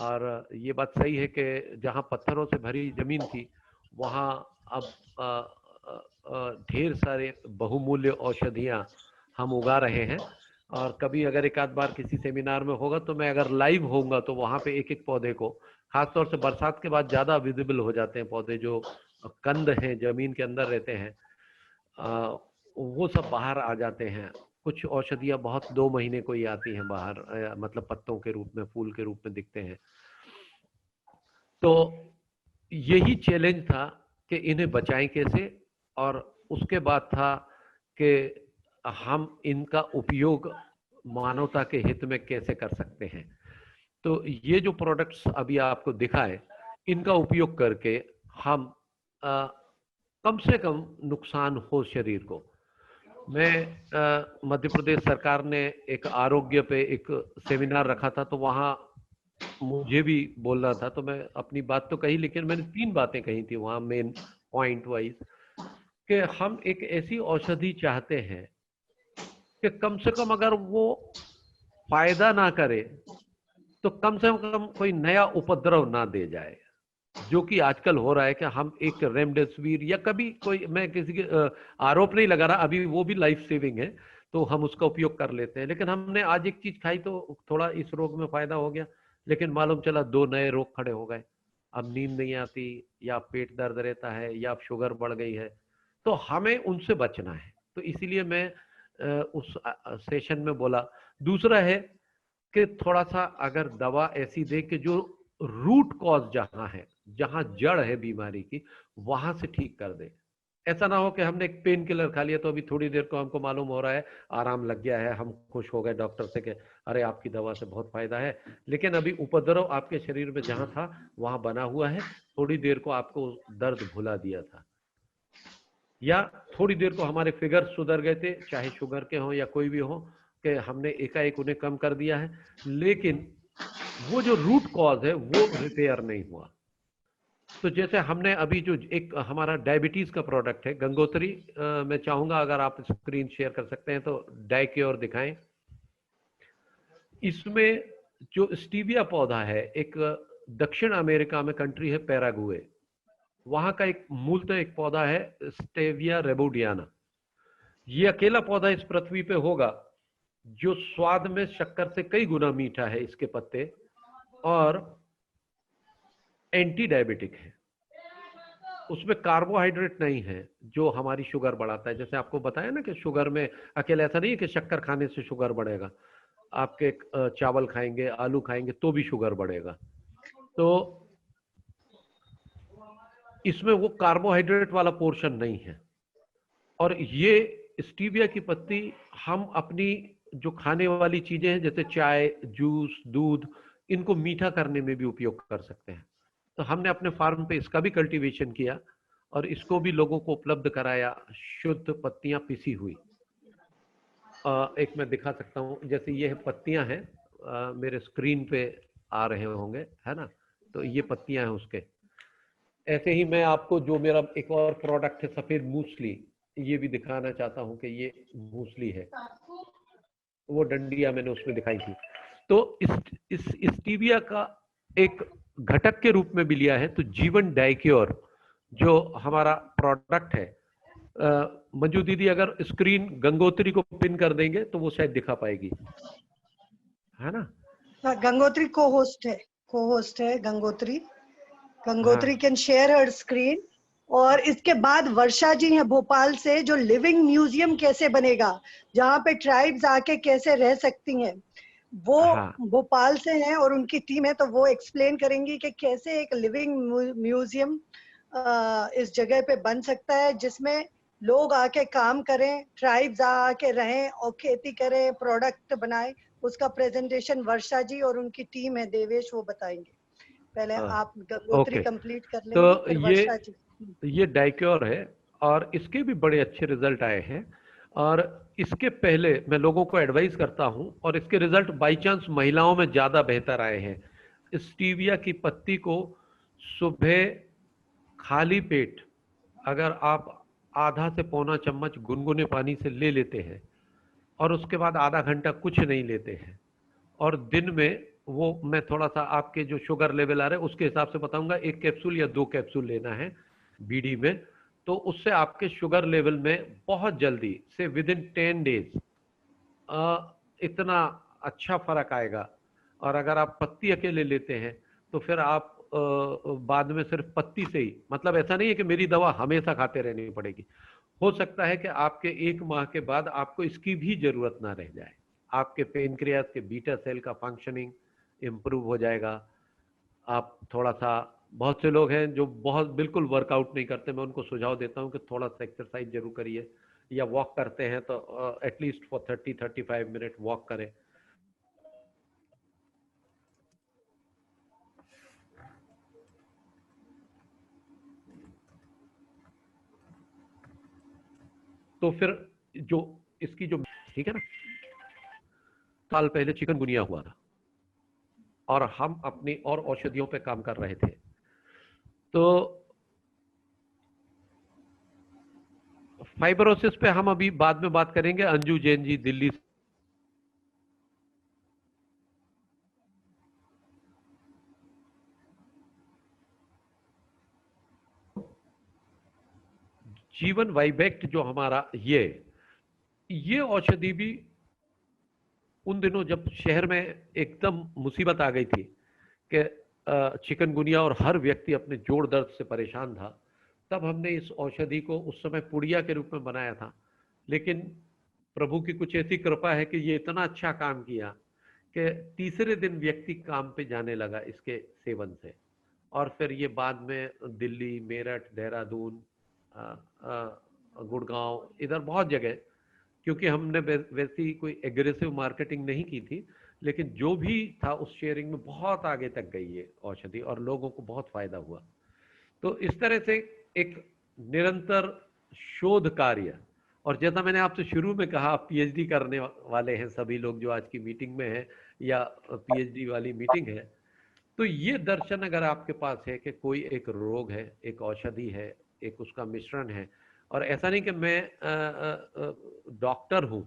और ये बात सही है कि जहाँ पत्थरों से भरी जमीन थी वहाँ अब ढेर सारे बहुमूल्य औषधियाँ हम उगा रहे हैं। और कभी अगर एक आध बार किसी सेमिनार में होगा तो मैं अगर लाइव होऊंगा तो वहाँ पे एक एक पौधे को, खासतौर से बरसात के बाद ज्यादा विजिबल हो जाते हैं पौधे, जो कंद हैं जमीन के अंदर रहते हैं, वो सब बाहर आ जाते हैं। कुछ औषधियाँ बहुत 2 महीने को ही आती हैं बाहर, मतलब पत्तों के रूप में, फूल के रूप में दिखते हैं। तो यही चैलेंज था कि इन्हें बचाएं कैसे, और उसके बाद था कि हम इनका उपयोग मानवता के हित में कैसे कर सकते हैं। तो ये जो प्रोडक्ट्स अभी आपको दिखाए, इनका उपयोग करके हम कम से कम नुकसान हो शरीर को। मैं मध्य प्रदेश सरकार ने एक आरोग्य पे एक सेमिनार रखा था, तो वहाँ मुझे भी बोलना था, तो मैं अपनी बात तो कही, लेकिन मैंने 3 बातें कही थी वहाँ मेन पॉइंट वाइज, कि हम एक ऐसी औषधि चाहते हैं कि कम से कम अगर वो फायदा ना करे तो कम से कम कोई नया उपद्रव ना दे जाए, जो कि आजकल हो रहा है कि हम एक रेमडेसिविर या कभी कोई, मैं किसी के आरोप नहीं लगा रहा, अभी वो भी लाइफ सेविंग है तो हम उसका उपयोग कर लेते हैं, लेकिन हमने आज एक चीज खाई तो थोड़ा इस रोग में फायदा हो गया, लेकिन मालूम चला 2 नए रोग खड़े हो गए। अब नींद नहीं आती, या पेट दर्द रहता है, या शुगर बढ़ गई है, तो हमें उनसे बचना है। तो इसीलिए मैं उस सेशन में बोला। दूसरा है कि थोड़ा सा अगर दवा ऐसी दे कि जो रूट कॉज जहां है, जहां जड़ है बीमारी की, वहां से ठीक कर दे। ऐसा ना हो कि हमने एक पेन किलर खा लिया तो अभी थोड़ी देर को हमको मालूम हो रहा है, आराम लग गया है, हम खुश हो गए डॉक्टर से कि अरे आपकी दवा से बहुत फायदा है, लेकिन अभी उपद्रव आपके शरीर में जहां था वहां बना हुआ है, थोड़ी देर को आपको दर्द भुला दिया था, या थोड़ी देर को हमारे फिगर सुधर गए थे, चाहे शुगर के हों या कोई भी हो, कि हमने एकाएक उन्हें कम कर दिया है, लेकिन वो जो रूट कॉज है वो रिपेयर नहीं हुआ। तो जैसे हमने अभी जो एक हमारा डायबिटीज का प्रोडक्ट है गंगोत्री, मैं चाहूंगा अगर आप स्क्रीन शेयर कर सकते हैं तो डाइक्योर दिखाएं। इसमें जो स्टीविया पौधा है, एक दक्षिण अमेरिका में कंट्री है पैरागुए, वहां का एक मूलतः एक पौधा है स्टेविया रेबोडियाना। ये अकेला पौधा इस पृथ्वी पे होगा जो स्वाद में शक्कर से कई गुना मीठा है इसके पत्ते, और एंटी डायबिटिक है। उसमें कार्बोहाइड्रेट नहीं है जो हमारी शुगर बढ़ाता है। जैसे आपको बताया ना कि शुगर में अकेले ऐसा नहीं है कि शक्कर खाने से शुगर बढ़ेगा, आपके चावल खाएंगे, आलू खाएंगे तो भी शुगर बढ़ेगा। तो इसमें वो कार्बोहाइड्रेट वाला पोर्शन नहीं है। और ये स्टीविया की पत्ती हम अपनी जो खाने वाली चीजें हैं जैसे चाय, जूस, दूध, इनको मीठा करने में भी उपयोग कर सकते हैं। तो हमने अपने फार्म पे इसका भी कल्टीवेशन किया और इसको भी लोगों को उपलब्ध कराया, शुद्ध पत्तियां पिसी हुई। एक मैं दिखा सकता हूँ, जैसे ये पत्तियां हैं, मेरे स्क्रीन पे आ रहे होंगे, है ना, तो ये पत्तियां हैं उसके। ऐसे ही मैं आपको जो मेरा एक और प्रोडक्ट है सफेद मूसली, ये भी दिखाना चाहता हूँ कि ये मूसली है, वो डंडिया मैंने उसमें दिखाई थी। तो इस स्टीविया का एक घटक के रूप में भी लिया है। तो जीवन डाइक्योर जो हमारा प्रोडक्ट है, मंजू दीदी अगर स्क्रीन गंगोत्री को पिन कर देंगे तो वो शायद दिखा पाएगी, है ना। गंगोत्री को-होस्ट है गंगोत्री। गंगोत्री हाँ। Can share her screen. और इसके बाद वर्षा जी हैं भोपाल से, जो लिविंग म्यूजियम कैसे बनेगा, जहाँ पे ट्राइब्स आके कैसे रह सकती हैं, वो हाँ। भोपाल से हैं और उनकी टीम है, तो वो एक्सप्लेन करेंगी कि कैसे एक लिविंग म्यूजियम इस जगह पे बन सकता है, जिसमें लोग आके काम करें, ट्राइब्स आके रहें और खेती करें, प्रोडक्ट बनाएं। उसका प्रेजेंटेशन वर्षा जी और उनकी टीम है देवेश, वो बताएंगे। पहले आप गंगोत्री ओके, कंप्लीट कर तो लेंगी, फिर वर्षा जी। ये डाइक्योर है और इसके भी बड़े अच्छे रिजल्ट आए हैं। और इसके पहले मैं लोगों को एडवाइस करता हूं, और इसके रिजल्ट बाई चांस महिलाओं में ज्यादा बेहतर आए हैं। स्टीविया की पत्ती को सुबह खाली पेट अगर आप आधा से पौना चम्मच गुनगुने पानी से ले लेते हैं और उसके बाद आधा घंटा कुछ नहीं लेते हैं, और दिन में वो, मैं थोड़ा सा आपके जो शुगर लेवल आ रहे हैं उसके हिसाब से बताऊंगा, 1 कैप्सूल या 2 कैप्सूल लेना है बीडी में, तो उससे आपके शुगर लेवल में बहुत जल्दी से विद इन 10 डेज इतना अच्छा फर्क आएगा। और अगर आप पत्ती अकेले लेते हैं तो फिर आप बाद में सिर्फ पत्ती से ही, मतलब ऐसा नहीं है कि मेरी दवा हमेशा खाते रहनी पड़ेगी, हो सकता है कि आपके 1 माह के बाद आपको इसकी भी जरूरत ना रह जाए, आपके पेनक्रियास के बीटा सेल का फंक्शनिंग इम्प्रूव हो जाएगा। आप थोड़ा सा, बहुत से लोग हैं जो बहुत बिल्कुल वर्कआउट नहीं करते, मैं उनको सुझाव देता हूं कि थोड़ा सा एक्सरसाइज जरूर करिए, या वॉक करते हैं तो एटलीस्ट फॉर 30-35 मिनट वॉक करें। तो फिर जो इसकी जो, ठीक है ना, साल पहले चिकनगुनिया हुआ था और हम अपनी और औषधियों पे काम कर रहे थे। तो फाइब्रोसिस पे हम अभी बाद में बात करेंगे। अंजू जैन जी दिल्ली से। जीवन वाइबेक्ट जो हमारा ये औषधि भी उन दिनों जब शहर में एकदम मुसीबत आ गई थी कि चिकनगुनिया और हर व्यक्ति अपने जोड़ दर्द से परेशान था, तब हमने इस औषधि को उस समय पुड़िया के रूप में बनाया था। लेकिन प्रभु की कुछ ऐसी कृपा है कि ये इतना अच्छा काम किया कि तीसरे दिन व्यक्ति काम पे जाने लगा इसके सेवन से, और फिर ये बाद में दिल्ली, मेरठ, देहरादून, गुड़गांव, इधर बहुत जगह, क्योंकि हमने वैसी कोई एग्रेसिव मार्केटिंग नहीं की थी, लेकिन जो भी था उस शेयरिंग में बहुत आगे तक गई ये औषधि और लोगों को बहुत फायदा हुआ। तो इस तरह से एक निरंतर शोध कार्य, और जैसा मैंने आपसे शुरू में कहा, आप पीएचडी करने वाले हैं सभी लोग जो आज की मीटिंग में हैं या पीएचडी वाली मीटिंग है, तो ये दर्शन अगर आपके पास है कि कोई एक रोग है, एक औषधि है, एक उसका मिश्रण है, और ऐसा नहीं कि मैं डॉक्टर हूं,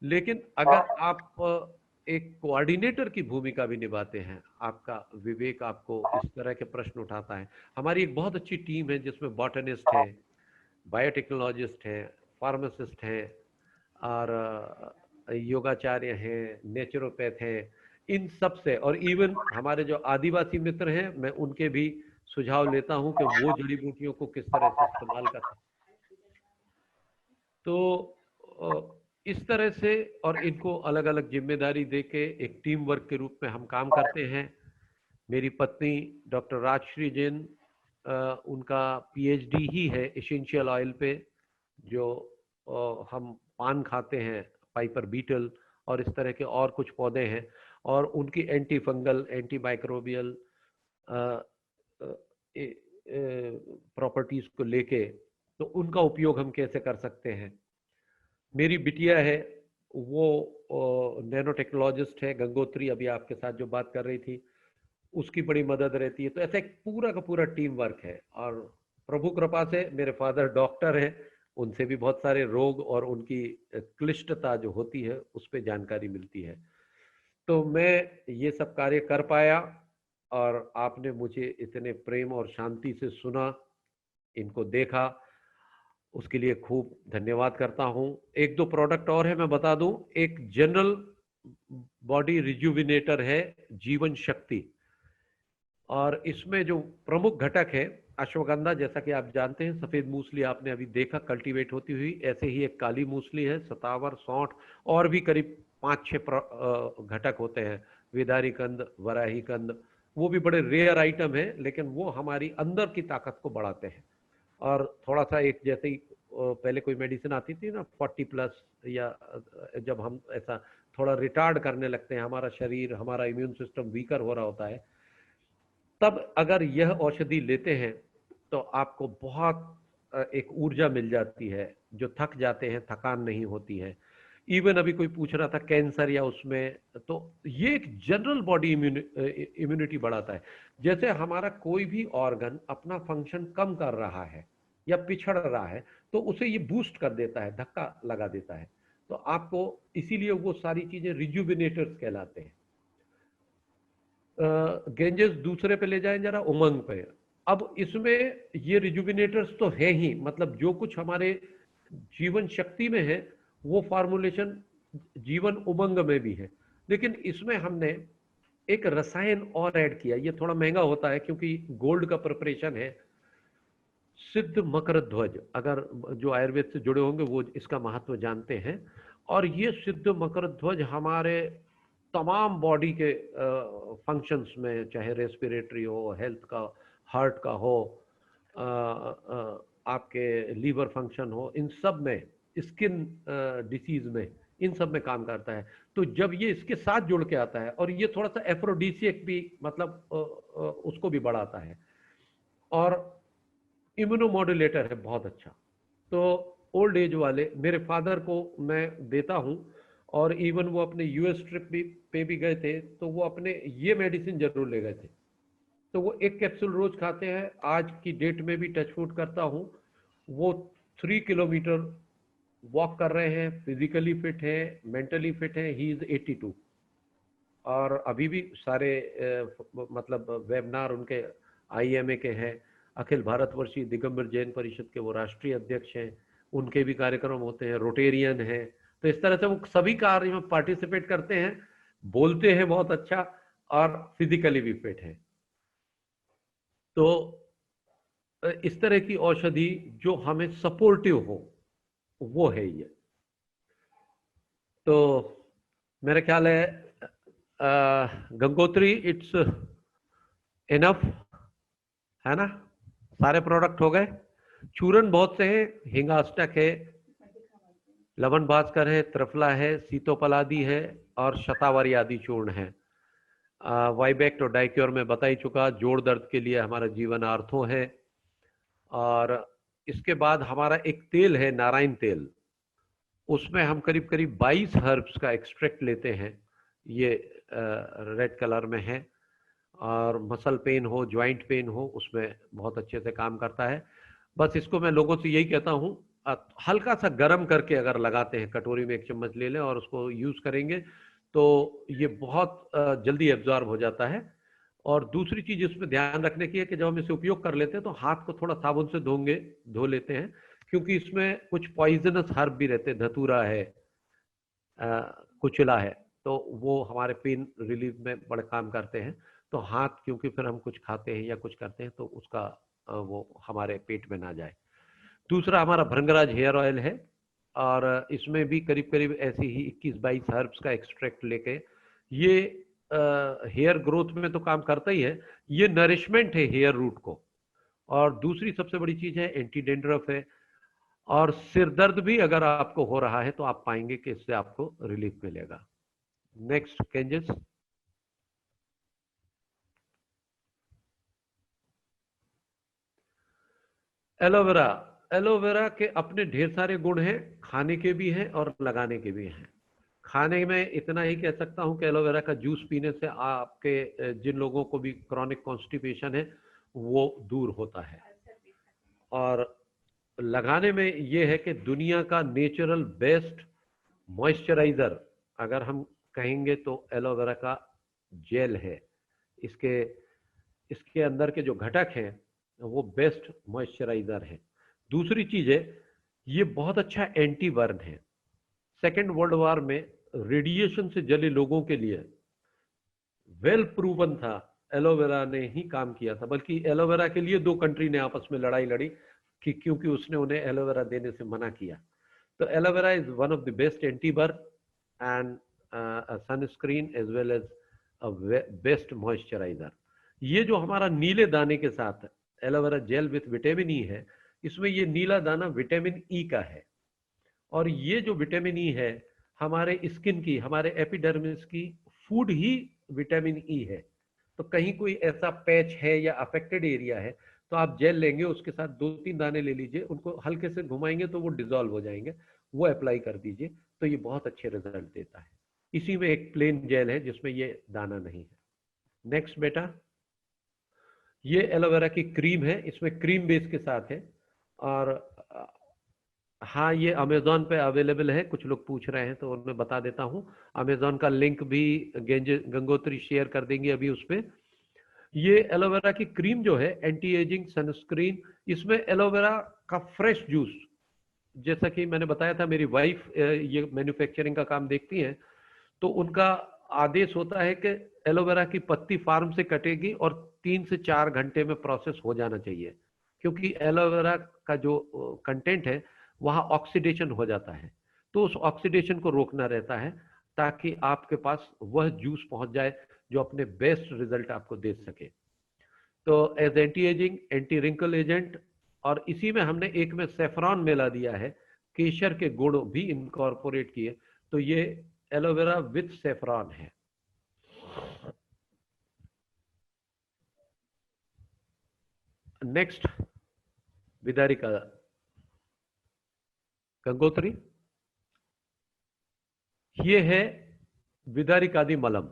लेकिन अगर आप एक कोऑर्डिनेटर की भूमिका भी निभाते हैं, आपका विवेक आपको इस तरह के प्रश्न उठाता है। हमारी एक बहुत अच्छी टीम है जिसमें बॉटनिस्ट है, बायोटेक्नोलॉजिस्ट है, फार्मासिस्ट है, और योगाचार्य हैं, नेचुरोपैथ हैं, इन सब से, और इवन हमारे जो आदिवासी मित्र हैं, मैं उनके भी सुझाव लेता हूं कि वो जड़ी बूटियों को किस तरह से इस्तेमाल करते हैं। तो इस तरह से, और इनको अलग अलग जिम्मेदारी देके एक टीम वर्क के रूप में हम काम करते हैं। मेरी पत्नी डॉक्टर राजश्री जैन, उनका पीएचडी ही है एसेंशियल ऑयल पे, जो हम पान खाते हैं, पाइपर बीटल और इस तरह के और कुछ पौधे हैं, और उनकी anti fungal, anti microbial properties को लेके, तो उनका उपयोग हम कैसे कर सकते हैं। मेरी बिटिया है, वो नैनो टेक्नोलॉजिस्ट है, गंगोत्री, अभी आपके साथ जो बात कर रही थी, उसकी बड़ी मदद रहती है। तो ऐसा एक पूरा का पूरा टीम वर्क है, और प्रभु कृपा से मेरे फादर डॉक्टर हैं, उनसे भी बहुत सारे रोग और उनकी क्लिष्टता जो होती है उस पर जानकारी मिलती है। तो मैं ये सब कार्य कर पाया, और आपने मुझे इतने प्रेम और शांति से सुना, इनको देखा, उसके लिए खूब धन्यवाद करता हूं। एक दो प्रोडक्ट और है, मैं बता दूं। एक जनरल बॉडी रिजुविनेटर है, जीवन शक्ति, और इसमें जो प्रमुख घटक है अश्वगंधा, जैसा कि आप जानते हैं, सफेद मूसली आपने अभी देखा कल्टीवेट होती हुई, ऐसे ही एक काली मूसली है, सतावर, सौंठ, और भी करीब 5-6 घटक होते हैं, विदारी कंद, वराही कंद, वो भी बड़े रेयर आइटम है, लेकिन वो हमारी अंदर की ताकत को बढ़ाते हैं। और थोड़ा सा एक, जैसे ही पहले कोई मेडिसिन आती थी ना 40+, या जब हम ऐसा थोड़ा रिटार्ड करने लगते हैं, हमारा शरीर, हमारा इम्यून सिस्टम वीकर हो रहा होता है, तब अगर यह औषधि लेते हैं तो आपको बहुत एक ऊर्जा मिल जाती है, जो थक जाते हैं थकान नहीं होती है। इवन अभी कोई पूछ रहा था कैंसर या उसमें, तो ये एक जनरल बॉडी इम्यूनिटी बढ़ाता है। जैसे हमारा कोई भी ऑर्गन अपना फंक्शन कम कर रहा है या पिछड़ रहा है, तो उसे ये बूस्ट कर देता है, धक्का लगा देता है। तो आपको इसीलिए वो सारी चीजें रिजुविनेटर्स कहलाते हैं। गेंजेस दूसरे पे ले जाएं जरा, उमंग पे। अब इसमें ये रिजुविनेटर्स तो है ही, मतलब जो कुछ हमारे जीवन शक्ति में है वो फॉर्मुलेशन जीवन उमंग में भी है, लेकिन इसमें हमने एक रसायन और ऐड किया। ये थोड़ा महंगा होता है क्योंकि गोल्ड का प्रिपरेशन है, सिद्ध मकर ध्वज। अगर जो आयुर्वेद से जुड़े होंगे वो इसका महत्व जानते हैं। और ये सिद्ध मकर ध्वज हमारे तमाम बॉडी के फंक्शंस में, चाहे रेस्पिरेटरी हो, हेल्थ का, हार्ट का हो, आपके लीवर फंक्शन हो, इन सब में, स्किन डिसीज में, इन सब में काम करता है। तो जब ये इसके साथ जुड़ के आता है, और ये थोड़ा सा एफ्रोडीसियक भी, मतलब उसको भी बढ़ाता है, और इम्यूनोमॉड्यूलेटर है बहुत अच्छा। तो ओल्ड एज वाले, मेरे फादर को मैं देता हूं, और इवन वो अपने यूएस ट्रिप पे भी गए थे, तो वो अपने ये मेडिसिन जरूर ले गए थे। तो वो एक कैप्सूल रोज खाते हैं। आज की डेट में भी टच वुड करता हूं, वो 3 किलोमीटर वॉक कर रहे हैं, फिजिकली फिट है, मेंटली फिट है। ही इज 82, और अभी भी सारे मतलब वेबिनार उनके आईएमए के हैं, अखिल भारतवर्षीय दिगंबर जैन परिषद के वो राष्ट्रीय अध्यक्ष हैं, उनके भी कार्यक्रम होते हैं, रोटेरियन है। तो इस तरह से वो सभी कार्य में पार्टिसिपेट करते हैं, बोलते हैं बहुत अच्छा, और फिजिकली भी फिट है। तो इस तरह की औषधि जो हमें सपोर्टिव हो, वो है ये। तो मेरा ख्याल है गंगोत्री, इट्स इनफ, है ना? सारे प्रोडक्ट हो गए। चूरन बहुत से हैं, हिंगास्टक है, लवन भास्कर है, त्रिफला है, सीतोपलादी है और शतावरी आदि चूर्ण है। वाइबेक्ट और डाइक्योर में बता ही चुका। जोड़ दर्द के लिए हमारा जीवन आर्थो है। और इसके बाद हमारा एक तेल है, नारायण तेल। उसमें हम करीब करीब 22 हर्ब्स का एक्सट्रैक्ट लेते हैं। ये रेड कलर में है। और मसल पेन हो, ज्वाइंट पेन हो, उसमें बहुत अच्छे से काम करता है। बस इसको मैं लोगों से यही कहता हूँ, हल्का सा गर्म करके अगर लगाते हैं, कटोरी में 1 चम्मच ले लें और उसको यूज करेंगे तो ये बहुत जल्दी एब्जॉर्ब हो जाता है। और दूसरी चीज इसमें ध्यान रखने की है कि जब हम इसे उपयोग कर लेते हैं तो हाथ को थोड़ा साबुन से धो लेते हैं, क्योंकि इसमें कुछ पॉइजनस हर्ब भी रहते हैं। धतूरा है, कुचला है, तो वो हमारे पेन रिलीफ में बड़े काम करते हैं। तो हाथ, क्योंकि फिर हम कुछ खाते हैं या कुछ करते हैं तो उसका वो हमारे पेट में ना जाए। दूसरा हमारा भृंगराज हेयर ऑयल है, और इसमें भी करीब करीब ऐसे ही 21-22 हर्ब्स का एक्सट्रैक्ट लेके, ये हेयर ग्रोथ में तो काम करता ही है, ये नरिशमेंट है हेयर रूट को। और दूसरी सबसे बड़ी चीज है, एंटी डेंड्रफ है। और सिर दर्द भी अगर आपको हो रहा है तो आप पाएंगे कि इससे आपको रिलीफ मिलेगा। नेक्स्ट केंजेस। एलोवेरा। एलोवेरा के अपने ढेर सारे गुण हैं, खाने के भी हैं और लगाने के भी हैं। खाने में इतना ही कह सकता हूं कि एलोवेरा का जूस पीने से आपके जिन लोगों को भी क्रॉनिक कॉन्स्टिपेशन है वो दूर होता है। और लगाने में ये है कि दुनिया का नेचुरल बेस्ट मॉइस्चराइजर अगर हम कहेंगे तो एलोवेरा का जेल है। इसके इसके अंदर के जो घटक हैं वो बेस्ट मॉइस्चराइजर है। दूसरी चीज है, ये बहुत अच्छा एंटी बर्न है। सेकेंड वर्ल्ड वॉर में रेडिएशन से जले लोगों के लिए वेल प्रूवन था, एलोवेरा ने ही काम किया था। बल्कि एलोवेरा के लिए 2 कंट्री ने आपस में लड़ाई लड़ी कि क्योंकि उसने उन्हें एलोवेरा देने से मना किया। तो aloe vera is one of the best anti burn and sunscreen as well as best moisturiser. ये जो हमारा नीले दाने के साथ aloe vera gel with vitamin E है, इसमें ये नीला दाना विटामिन ई का है। और ये जो विटामिन ई है हमारे स्किन की, हमारे एपिडर्मिस की फूड ही विटामिन ई है। तो कहीं कोई ऐसा पैच है या अफेक्टेड एरिया है तो आप जेल लेंगे, उसके साथ 2-3 दाने ले लीजिए, उनको हल्के से घुमाएंगे तो वो डिसॉल्व हो जाएंगे, वो अप्लाई कर दीजिए, तो ये बहुत अच्छे रिजल्ट देता है। इसी में एक प्लेन जेल है जिसमें ये दाना नहीं है। नेक्स्ट बेटा, ये एलोवेरा की क्रीम है, इसमें क्रीम बेस के साथ है। और हाँ, ये अमेजोन पे अवेलेबल है। कुछ लोग पूछ रहे हैं तो उन्हें बता देता हूँ। अमेजोन का लिंक भी गंगोत्री शेयर कर देंगे अभी उस पे। ये एलोवेरा की क्रीम जो है, एंटी एजिंग सनस्क्रीन, इसमें एलोवेरा का फ्रेश जूस, जैसा कि मैंने बताया था मेरी वाइफ ये मैन्युफैक्चरिंग का काम देखती हैं, तो उनका आदेश होता है कि एलोवेरा की पत्ती फार्म से कटेगी और 3 से 4 घंटे में प्रोसेस हो जाना चाहिए, क्योंकि एलोवेरा का जो कंटेंट है वहाँ ऑक्सीडेशन हो जाता है। तो उस ऑक्सीडेशन को रोकना रहता है ताकि आपके पास वह जूस पहुंच जाए जो अपने बेस्ट रिजल्ट आपको दे सके। तो as anti ageing, anti wrinkle agent, और इसी में हमने एक में सेफ्रॉन मिला दिया है, केशर के गुण भी इनकॉर्पोरेट किए, तो ये एलोवेरा विथ सेफ्रॉन है। नेक्स्ट, विदारिका गंगोत्री। ये है विदारिकादि मलम।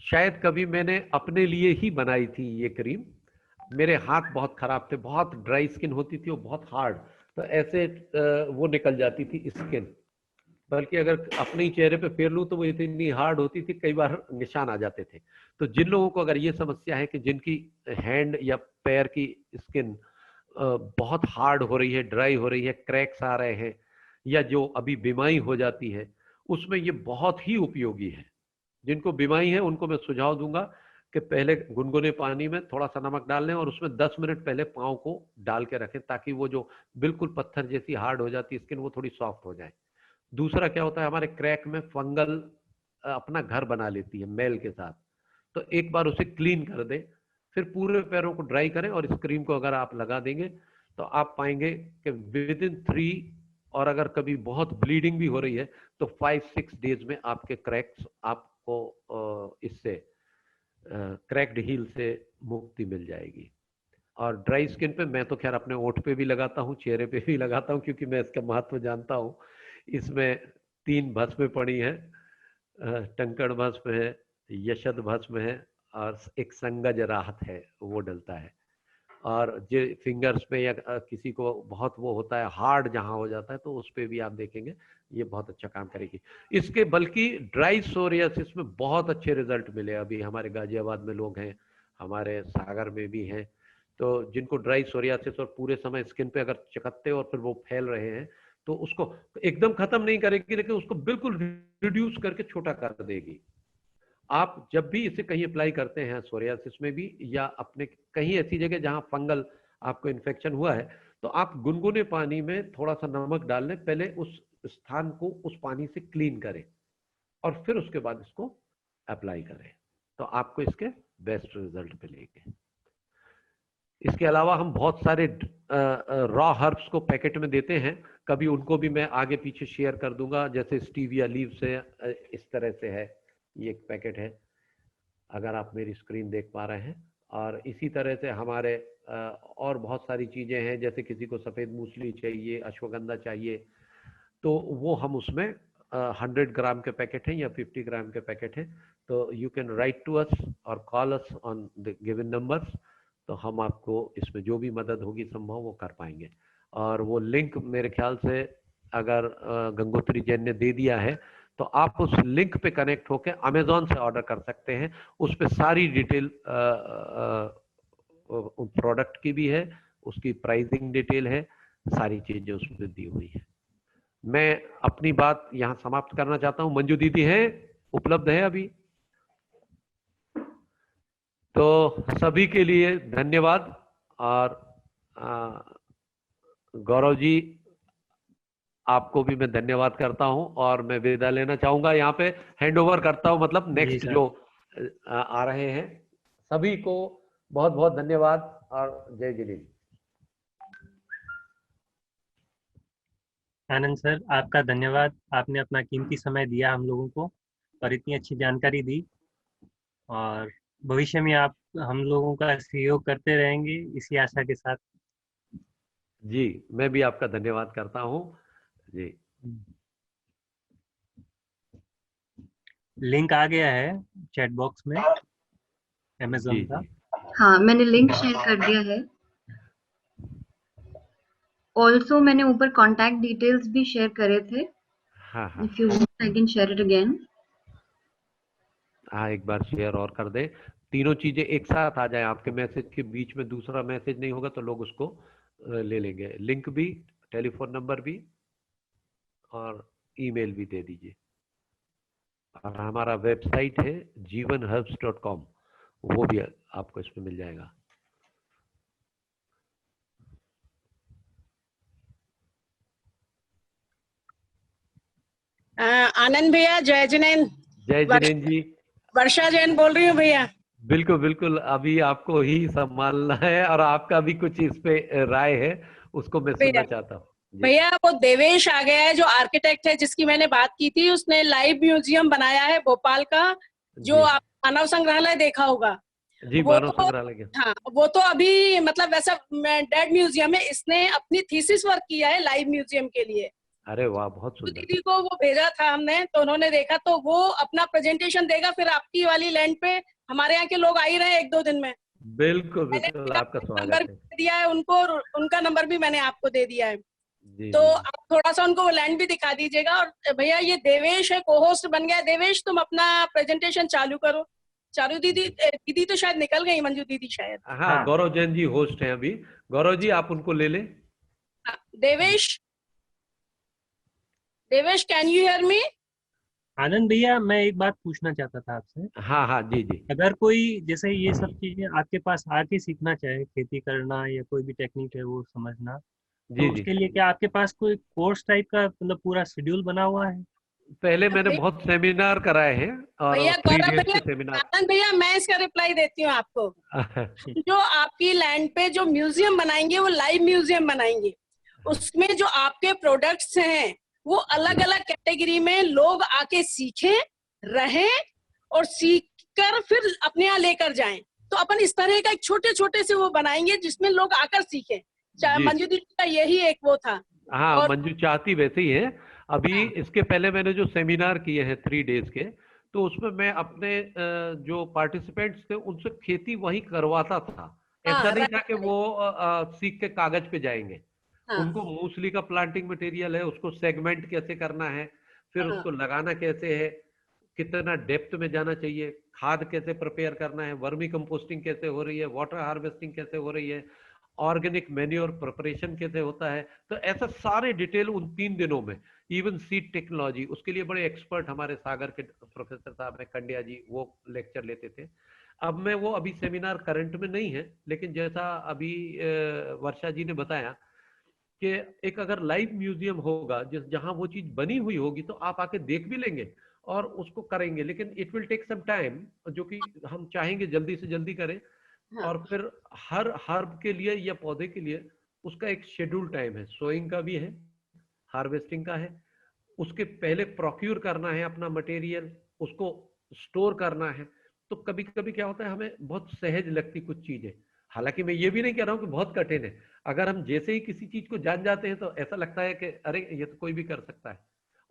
शायद कभी मैंने अपने लिए ही बनाई थी ये क्रीम। मेरे हाथ बहुत खराब थे, बहुत ड्राई स्किन होती थी और बहुत हार्ड, तो ऐसे वो निकल जाती थी स्किन। बल्कि अगर अपने ही चेहरे पे फेर लूं तो वो इतनी हार्ड होती थी, कई बार निशान आ जाते थे। तो जिन लोगों को अगर ये समस्या है कि जिनकी हैंड या पैर की स्किन बहुत हार्ड हो रही है, ड्राई हो रही है, क्रैक्स आ रहे हैं, या जो अभी बीमारी हो जाती है, उसमें ये बहुत ही उपयोगी है। जिनको बीमारी है उनको मैं सुझाव दूंगा कि पहले गुनगुने पानी में थोड़ा सा नमक डाल लें और उसमें 10 मिनट पहले पाँव को डाल के रखें, ताकि वो जो बिल्कुल पत्थर जैसी हार्ड हो जाती है स्किन, वो थोड़ी सॉफ्ट हो जाए। दूसरा क्या होता है, हमारे क्रैक में फंगल अपना घर बना लेती है मैल के साथ। तो एक बार उसे क्लीन कर दे, फिर पूरे पैरों को ड्राई करें और इस क्रीम को अगर आप लगा देंगे तो आप पाएंगे कि विद इन 3, और अगर कभी बहुत ब्लीडिंग भी हो रही है तो 5-6 डेज में आपके क्रैक्स, आपको इससे क्रैक्ड हील से मुक्ति मिल जाएगी। और ड्राई स्किन पे मैं तो खैर अपने ओठ पे भी लगाता हूँ, चेहरे पे भी लगाता हूँ, क्योंकि मैं इसका महत्व जानता हूँ। इसमें 3 भस्में पड़ी हैं, टंकण भस्म है, यशद भस्म है, और एक संगज राहत है, वो डलता है। और जो फिंगर्स पे या किसी को बहुत वो होता है हार्ड जहां हो जाता है, तो उस पे भी आप देखेंगे ये बहुत अच्छा काम करेगी। इसके बल्कि ड्राई सोरियासिस में बहुत अच्छे रिजल्ट मिले। अभी हमारे गाजियाबाद में लोग हैं, हमारे सागर में भी हैं, तो जिनको ड्राई सोरियासिस और पूरे समय स्किन पे अगर चकत्ते और फिर वो फैल रहे हैं, तो उसको एकदम खत्म नहीं करेगी, लेकिन उसको बिल्कुल रिड्यूस करके छोटा कर देगी। आप जब भी इसे कहीं अप्लाई करते हैं, सोरियासिस में भी या अपने कहीं ऐसी जगह जहां फंगल आपको इन्फेक्शन हुआ है, तो आप गुनगुने पानी में थोड़ा सा नमक डाल लें, पहले उस स्थान को उस पानी से क्लीन करें और फिर उसके बाद इसको अप्लाई करें, तो आपको इसके बेस्ट रिजल्ट मिलेंगे। इसके अलावा हम बहुत सारे रॉ हर्ब्स को पैकेट में देते हैं, कभी उनको भी मैं आगे पीछे शेयर कर दूंगा। जैसे स्टीविया लीव्स है, इस तरह से है, ये एक पैकेट है, अगर आप मेरी स्क्रीन देख पा रहे हैं। और इसी तरह से हमारे और बहुत सारी चीजें हैं, जैसे किसी को सफेद मूसली चाहिए, अश्वगंधा चाहिए, तो वो हम उसमें 100 ग्राम के पैकेट हैं या 50 ग्राम के पैकेट हैं। तो you can write to us और call us on the given numbers, तो हम आपको इसमें जो भी मदद होगी संभव वो कर पाएंगे। और वो लिंक मेरे ख्याल से अगर गंगोत्री जैन ने दे दिया है, तो आप उस लिंक पे कनेक्ट होकर अमेजोन से ऑर्डर कर सकते हैं। उस पे सारी डिटेल प्रोडक्ट की भी है, उसकी प्राइसिंग डिटेल है, सारी चीजें उसमें दी हुई है। मैं अपनी बात यहाँ समाप्त करना चाहता हूँ। मंजू दीदी है, उपलब्ध है अभी? तो सभी के लिए धन्यवाद। और गौरव जी, आपको भी मैं धन्यवाद करता हूं और मैं विदा लेना चाहूंगा। यहाँ पे हैंड ओवर करता हूं, मतलब नेक्स्ट जो आ रहे हैं सभी को बहुत बहुत धन्यवाद और जय जिनेन्द्र। आनंद सर, आपका धन्यवाद। आपने अपना कीमती समय दिया हम लोगों को और इतनी अच्छी जानकारी दी, और भविष्य में आप हम लोगों का सहयोग करते रहेंगे, इसी आशा के साथ। जी, मैं भी आपका धन्यवाद करता हूं जी। लिंक आ गया है चैट बॉक्स में अमेज़न का। हाँ, मैंने लिंक शेयर कर दिया है। ऑल्सो मैंने ऊपर कॉन्टैक्ट डिटेल्स भी शेयर करे थे। हाँ हाँ, if you want I can share it again. हाँ, एक बार शेयर और कर दे। तीनों चीजें एक साथ आ जाए, आपके मैसेज के बीच में दूसरा मैसेज नहीं होगा तो लोग उसको ले लेंगे। लिंक भी, टेलीफोन नंबर भी और ईमेल भी दे दीजिए। और हमारा वेबसाइट है jivanherbs.com, वो भी आपको इसमें मिल जाएगा। आनंद भैया, जय जिनेन्द्र। जय जिनेन्द्र जी। वर्षा जैन बोल रही हूँ भैया। बिल्कुल बिल्कुल, अभी आपको ही संभालना है और आपका भी कुछ इस पे राय है, उसको मैं सुनना चाहता हूँ। भैया, वो देवेश आ गया है जो आर्किटेक्ट है, जिसकी मैंने बात की थी। उसने लाइव म्यूजियम बनाया है भोपाल का, जो आप मानव संग्रहालय देखा होगा। जी, मानव संग्रहालय। हाँ, वो तो अभी मतलब वैसा डेड म्यूजियम है। इसने अपनी थीसिस वर्क किया है लाइव म्यूजियम के लिए। अरे वाह, बहुत सुंदर। दीदी को वो भेजा था हमने, तो उन्होंने देखा, तो वो अपना प्रेजेंटेशन देगा। फिर आपकी वाली लैंड पे हमारे यहाँ के लोग आ ही रहे हैं 1-2 दिन में। बिल्कुल बिल्कुल, आपका स्वागत है। नंबर दिया है उनको, उनका नंबर भी मैंने आपको दे दिया है। तो जी। आप थोड़ा सा उनको वो लैंड भी दिखा दीजिएगा। और भैया, ये देवेश है, को-होस्ट बन गया। देवेश, तुम अपना प्रेजेंटेशन चालू करो। चालू दीदी, दीदी तो शायद निकल गई, मंजू दीदी शायद। हाँ, गौरव जैन जी होस्ट हैं अभी। गौरव जी, आप उनको ले लें। Devesh, Devesh, can you hear me? Anand भैया, मैं एक बात पूछना चाहता था आपसे। हाँ हाँ, जी जी। अगर कोई जैसे ये सब चीजें आपके पास आके सीखना चाहे, खेती करना या कोई भी टेक्निक है वो समझना, तो उसके लिए क्या आपके पास कोई कोर्स टाइप का मतलब पूरा शेड्यूल बना हुआ है? पहले मैंने भैया- बहुत सेमिनार कराए हैं और भैया 3 गौरव days भैया, के सेमिनार। आनंद भैया, मैं इसका रिप्लाई देती हूँ आपको। जो आपकी लैंड पे जो म्यूजियम बनाएंगे वो लाइव म्यूजियम बनाएंगे। उसमें जो आपके प्रोडक्ट्स हैं वो अलग अलग कैटेगरी में लोग आके सीखें, रहें और सीख कर फिर अपने यहाँ लेकर जाएं। तो अपन इस तरह का एक छोटे छोटे से वो बनाएंगे जिसमें लोग आकर सीखें। जी। मंजू दीदी का यही एक वो था। हाँ, और- मंजू चाहती वैसे ही है। अभी इसके पहले मैंने जो सेमिनार किए हैं 3 days के, तो उसमें मैं अपने जो पार्टिसिपेंट्स थे उनसे खेती वही करवाता था। ऐसा हाँ, नहीं था कि right, वो सीख के कागज पे जाएंगे। हाँ, उनको मूसली का प्लांटिंग मटेरियल है, उसको सेगमेंट कैसे करना है, फिर हाँ। उसको लगाना कैसे है, कितना डेप्थ में जाना चाहिए, खाद कैसे प्रिपेयर करना है, वर्मी कंपोस्टिंग कैसे हो रही है, वाटर हार्वेस्टिंग कैसे हो रही है, ऑर्गेनिक मैन्योर प्रिपरेशन कैसे होता है। तो ऐसा सारे डिटेल उन 3 दिनों में, इवन सीड टेक्नोलॉजी, उसके लिए बड़े एक्सपर्ट हमारे सागर के प्रोफेसर साहब हैं कंडिया जी, वो लेक्चर लेते थे। अब मैं वो अभी सेमिनार करंट में नहीं है, लेकिन जैसा अभी वर्षा जी ने बताया कि एक अगर लाइव म्यूजियम होगा जहां वो चीज बनी हुई होगी तो आप आके देख भी लेंगे और उसको करेंगे, लेकिन it will take some time, जो कि हम चाहेंगे जल्दी से जल्दी करें। हाँ। और फिर हर हर्ब के लिए या पौधे के लिए उसका एक शेड्यूल टाइम है, सोइंग का भी है, हार्वेस्टिंग का है, उसके पहले प्रोक्यूर करना है अपना मटेरियल, उसको स्टोर करना है। तो कभी कभी क्या होता है, हमें बहुत सहज लगती कुछ चीजें, हालांकि मैं ये भी नहीं कह रहा हूँ कि बहुत कठिन है। अगर हम जैसे ही किसी चीज को जान जाते हैं तो ऐसा लगता है कि अरे ये तो कोई भी कर सकता है,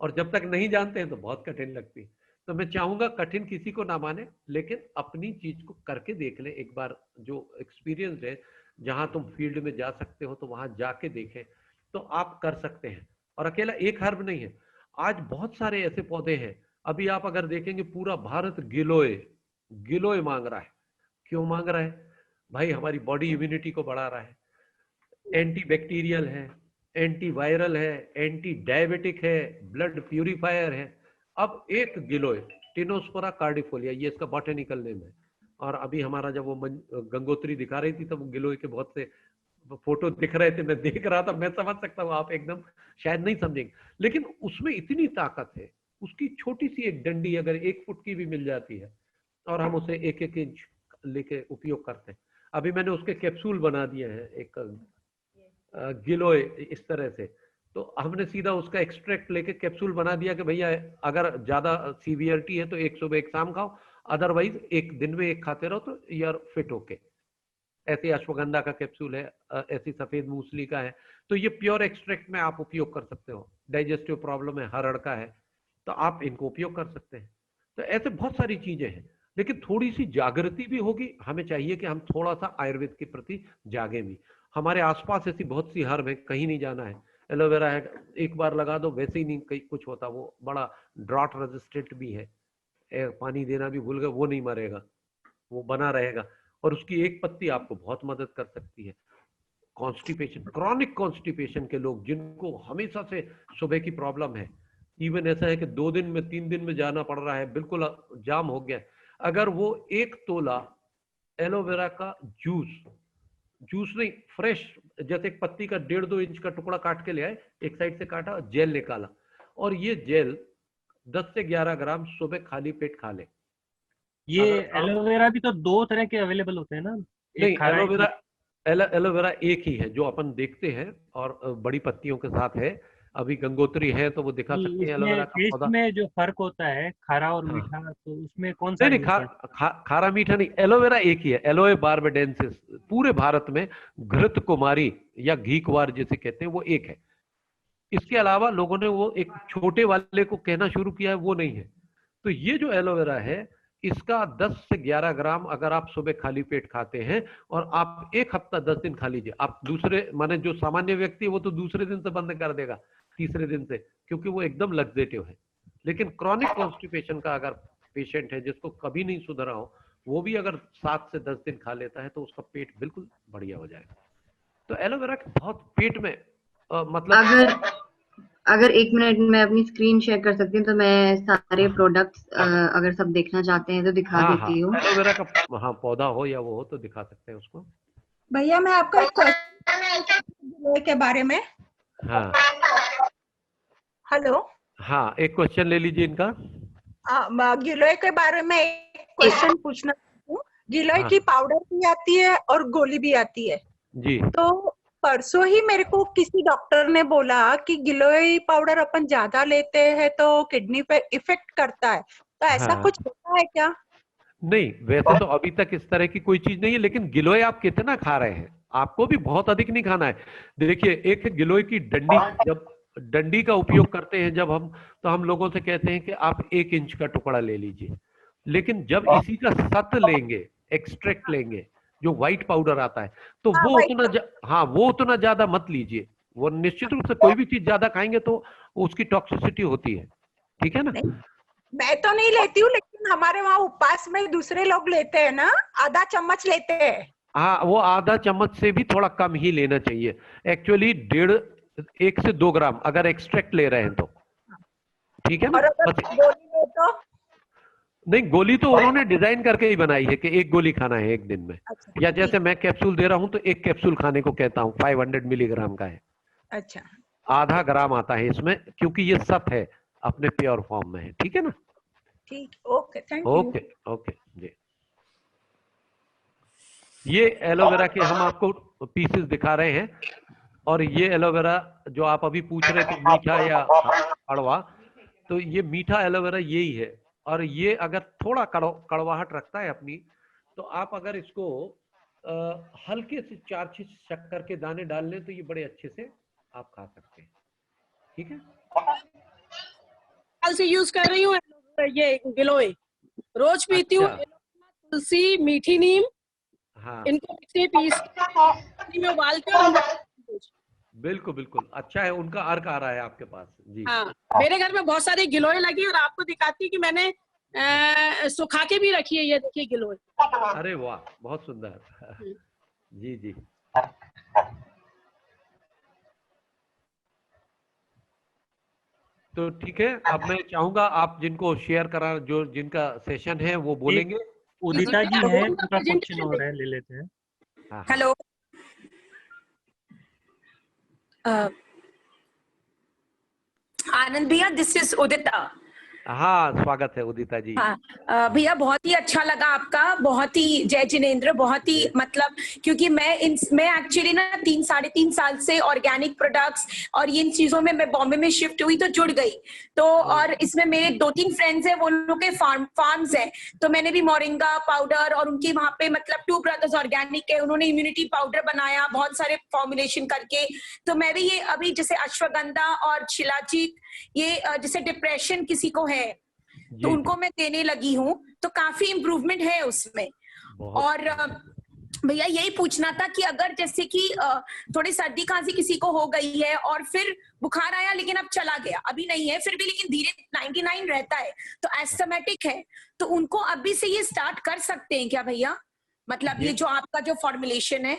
और जब तक नहीं जानते हैं तो बहुत कठिन लगती है। तो मैं चाहूंगा कठिन किसी को ना माने, लेकिन अपनी चीज को करके देख ले एक बार। जो एक्सपीरियंस है, जहां तुम फील्ड में जा सकते हो तो वहां जाके देखें, तो आप कर सकते हैं। और अकेला एक हर्ब नहीं है, आज बहुत सारे ऐसे पौधे हैं। अभी आप अगर देखेंगे पूरा भारत गिलोय गिलोय मांग रहा है। क्यों मांग रहा है भाई? हमारी बॉडी इम्यूनिटी को बढ़ा रहा है, एंटी बैक्टीरियल है, एंटी वायरल है, एंटी डायबिटिक है, ब्लड प्यूरिफायर है। अब एक गिलोय, टिनोस्पोरा कार्डिफोलिया, ये इसका बॉटेनिकल नेम है। और अभी हमारा जब वो गंगोत्री दिखा रही थी तब वो गिलोय के बहुत से फोटो दिख रहे थे, मैं देख रहा था। मैं समझ सकता हूँ आप एकदम शायद नहीं समझेंगे, लेकिन उसमें इतनी ताकत है। उसकी छोटी सी एक डंडी अगर 1 फुट की भी मिल जाती है और हम उसे 1-1 इंच लेके उपयोग करते हैं। अभी मैंने उसके कैप्सूल बना दिए हैं, एक गिलोय इस तरह से। तो हमने सीधा उसका एक्सट्रैक्ट लेके कैप्सूल बना दिया कि भैया अगर ज्यादा सीवियरिटी है तो एक सुबह एक शाम खाओ, अदरवाइज एक दिन में एक खाते रहो तो यू आर फिट ओके। ऐसे अश्वगंधा का कैप्सूल है, ऐसी सफेद मूसली का है। तो ये प्योर एक्सट्रैक्ट में आप उपयोग कर सकते हो। डाइजेस्टिव प्रॉब्लम है, हरड़ का है, तो आप इनको उपयोग कर सकते हैं। तो ऐसे बहुत सारी चीजें हैं, लेकिन थोड़ी सी जागृति भी होगी। हमें चाहिए कि हम थोड़ा सा आयुर्वेद के प्रति जागे भी। हमारे आसपास ऐसी बहुत सी हर्ब है, कहीं नहीं जाना है। एलोवेरा है, एक बार लगा दो वैसे ही नहीं कहीं कुछ होता, वो बड़ा ड्रॉट रेजिस्टेंट भी है। पानी देना भी भूल गए, वो नहीं मरेगा, वो बना रहेगा। और उसकी एक पत्ती आपको बहुत मदद कर सकती है। कॉन्स्टिपेशन, क्रॉनिक कॉन्स्टिपेशन के लोग जिनको हमेशा से सुबह की प्रॉब्लम है, इवन ऐसा है कि 2 दिन में 3 दिन में जाना पड़ रहा है, बिल्कुल जाम हो गया, अगर वो 1 तोला एलोवेरा का जूस नहीं, फ्रेश, जैसे एक पत्ती का 1.5-2 इंच का टुकड़ा काट के ले आए, एक साइड से काटा, जेल निकाला, और ये जेल 10 से 11 ग्राम सुबह खाली पेट खा ले। ये एलोवेरा भी तो 2 तरह के अवेलेबल होते हैं ना? नहीं, एलोवेरा एक ही है जो अपन देखते हैं, और बड़ी पत्तियों के साथ है। अभी गंगोत्री है तो वो दिखा सकते हैं एलोवेरा का टेस्ट पौधा। में जो फर्क होता है खारा और मीठा, तो उसमें कौन सा? नहीं, खारा मीठा नहीं, एलोवेरा एक ही है, एलोए बार्बाडेंसिस। पूरे भारत में घृत कुमारी या घी कुमार जिसे कहते हैं वो एक है। इसके अलावा लोगों ने वो एक छोटे वाले को कहना शुरू किया है, वो नहीं है। तो ये जो एलोवेरा है, इसका 10 से 11 ग्राम अगर आप सुबह खाली पेट खाते हैं और आप 1 हफ्ता 10 दिन खा लीजिए, आप दूसरे, माने जो सामान्य व्यक्ति है वो तो दूसरे दिन से बंद कर देगा, तीसरे दिन से, क्योंकि वो एकदम लग्जेटिव है। लेकिन क्रॉनिक कॉन्स्टिपेशन का अगर पेशेंट है जिसको कभी नहीं सुधरा हो, वो भी अगर 7 से 10 दिन खा लेता है तो उसका पेट बिल्कुल बढ़िया हो जाएगा। तो एलोवेरा के बहुत पेट में मतलब अगर 1 मिनट में अपनी स्क्रीन शेयर कर सकती हूँ तो मैं सारे प्रोडक्ट्स अगर सब देखना चाहते हैं तो दिखा देती हूँ। एलोवेरा का पौधा हो या वो हो तो दिखा सकते हैं उसको। भैया मैं आपका एक क्वेश्चन के बारे में। हाँ, हेलो, हाँ, एक क्वेश्चन ले लीजिए इनका। गिलोय के बारे में एक क्वेश्चन पूछना हूँ। गिलोय हाँ की पाउडर भी आती है और गोली भी आती है। जी। तो परसों ही मेरे को किसी डॉक्टर ने बोला कि गिलोय पाउडर अपन ज्यादा लेते हैं तो किडनी पे इफेक्ट करता है। तो ऐसा हाँ कुछ होता है क्या? नहीं, वैसे तो अभी तक इस तरह की कोई चीज नहीं है, लेकिन गिलोय आप कितना खा रहे हैं, आपको भी बहुत अधिक नहीं खाना है। देखिए, एक गिलोय की डंडी, जब डंडी का उपयोग करते हैं जब हम, तो हम लोगों से कहते हैं कि आप 1 इंच का टुकड़ा ले लीजिए। लेकिन जब इसी का सत लेंगे, एक्सट्रैक्ट लेंगे, जो व्हाइट पाउडर आता है, तो हाँ, वो वही उतना हाँ, वो उतना ज्यादा मत लीजिए। वो निश्चित रूप से कोई भी चीज ज्यादा खाएंगे तो उसकी टॉक्सिसिटी होती है, ठीक है ना। नहीं, मैं तो नहीं लेती हूँ, लेकिन हमारे वहाँ उपवास में दूसरे लोग लेते हैं ना, आधा चम्मच लेते हैं। हाँ, वो आधा चम्मच से भी थोड़ा कम ही लेना चाहिए। एक्चुअली 1.5 से 2 ग्राम अगर एक्सट्रैक्ट ले रहे हैं तो, ठीक है ना। और अगर बस, गोली ले तो? नहीं, गोली तो उन्होंने डिजाइन करके ही बनाई है कि 1 गोली खाना है 1 दिन में। अच्छा, या ठीक। जैसे मैं कैप्सूल दे रहा हूं तो 1 कैप्सूल खाने को कहता हूं, 500 मिलीग्राम का है। अच्छा, आधा ग्राम आता है इसमें, क्योंकि ये सत है, अपने प्योर फॉर्म में है, ठीक है ना। ठीक। Okay, thank you. Okay okay जी। ये एलोवेरा के हम आपको पीसेस दिखा रहे हैं, और ये एलोवेरा जो आप अभी पूछ रहे थे, मीठा या कड़वा, तो ये मीठा एलोवेरा यही है। और ये अगर थोड़ा कड़वाहट रखता है अपनी, तो आप अगर इसको हल्के से 4-6 शक्कर के दाने डाल लें तो ये बड़े अच्छे से आप खा सकते हैं, ठीक है। साल से यूज कर रही हूँ ये गिलोय, रोज पीती हूँ। अच्छा, तुलसी, मीठी नीम, हाँ इनको मिक्सी पीस में उबाल के और बिल्कुल बिल्कुल, अच्छा है, उनका अर्क आ रहा है आपके पास जी। हाँ, मेरे घर में बहुत सारे गिलोय लगी, और आपको दिखाती कि मैंने सुखा के भी रखी है। ये देखिए गिलोय। अरे वाह, बहुत सुंदर जी जी। तो ठीक है, अब मैं चाहूंगा आप जिनको शेयर करा, जो जिनका सेशन है वो बोलेंगे। उदिता जी हैं, उनका क्वेश्चन प्रेजेंटेशन हो रहा है, ले लेते हैं। हाँ हाँ। हेलो, आनंद भैया, दिस इज उदिता। हाँ, स्वागत है उदिता जी। हाँ भैया, बहुत ही अच्छा लगा आपका, बहुत ही जय जिनेंद्र, बहुत ही मतलब, क्योंकि मैं एक्चुअली ना 3-3.5 साल से ऑर्गेनिक प्रोडक्ट्स और इन चीजों में मैं बॉम्बे में शिफ्ट हुई तो जुड़ गई। तो और इसमें मेरे 2-3 फ्रेंड्स हैं, वो लोग के फार्म्स हैं, तो मैंने भी मोरिंगा पाउडर, और उनके वहां पे मतलब 2 ब्रदर्स ऑर्गेनिक है, उन्होंने इम्यूनिटी पाउडर बनाया बहुत सारे फॉर्मुलेशन करके। तो मैं भी ये अभी जैसे अश्वगंधा और शिलाजीत, ये जैसे डिप्रेशन किसी को है तो उनको मैं देने लगी हूँ, तो काफी इम्प्रूवमेंट है उसमें। और भैया यही पूछना था कि अगर जैसे कि थोड़ी सर्दी खांसी किसी को हो गई है और फिर बुखार आया लेकिन अब चला गया, अभी नहीं है फिर भी, लेकिन धीरे 99 रहता है, तो एस्थमेटिक है, तो उनको अभी से ये स्टार्ट कर सकते हैं क्या भैया? मतलब ये जो आपका जो फॉर्मुलेशन है।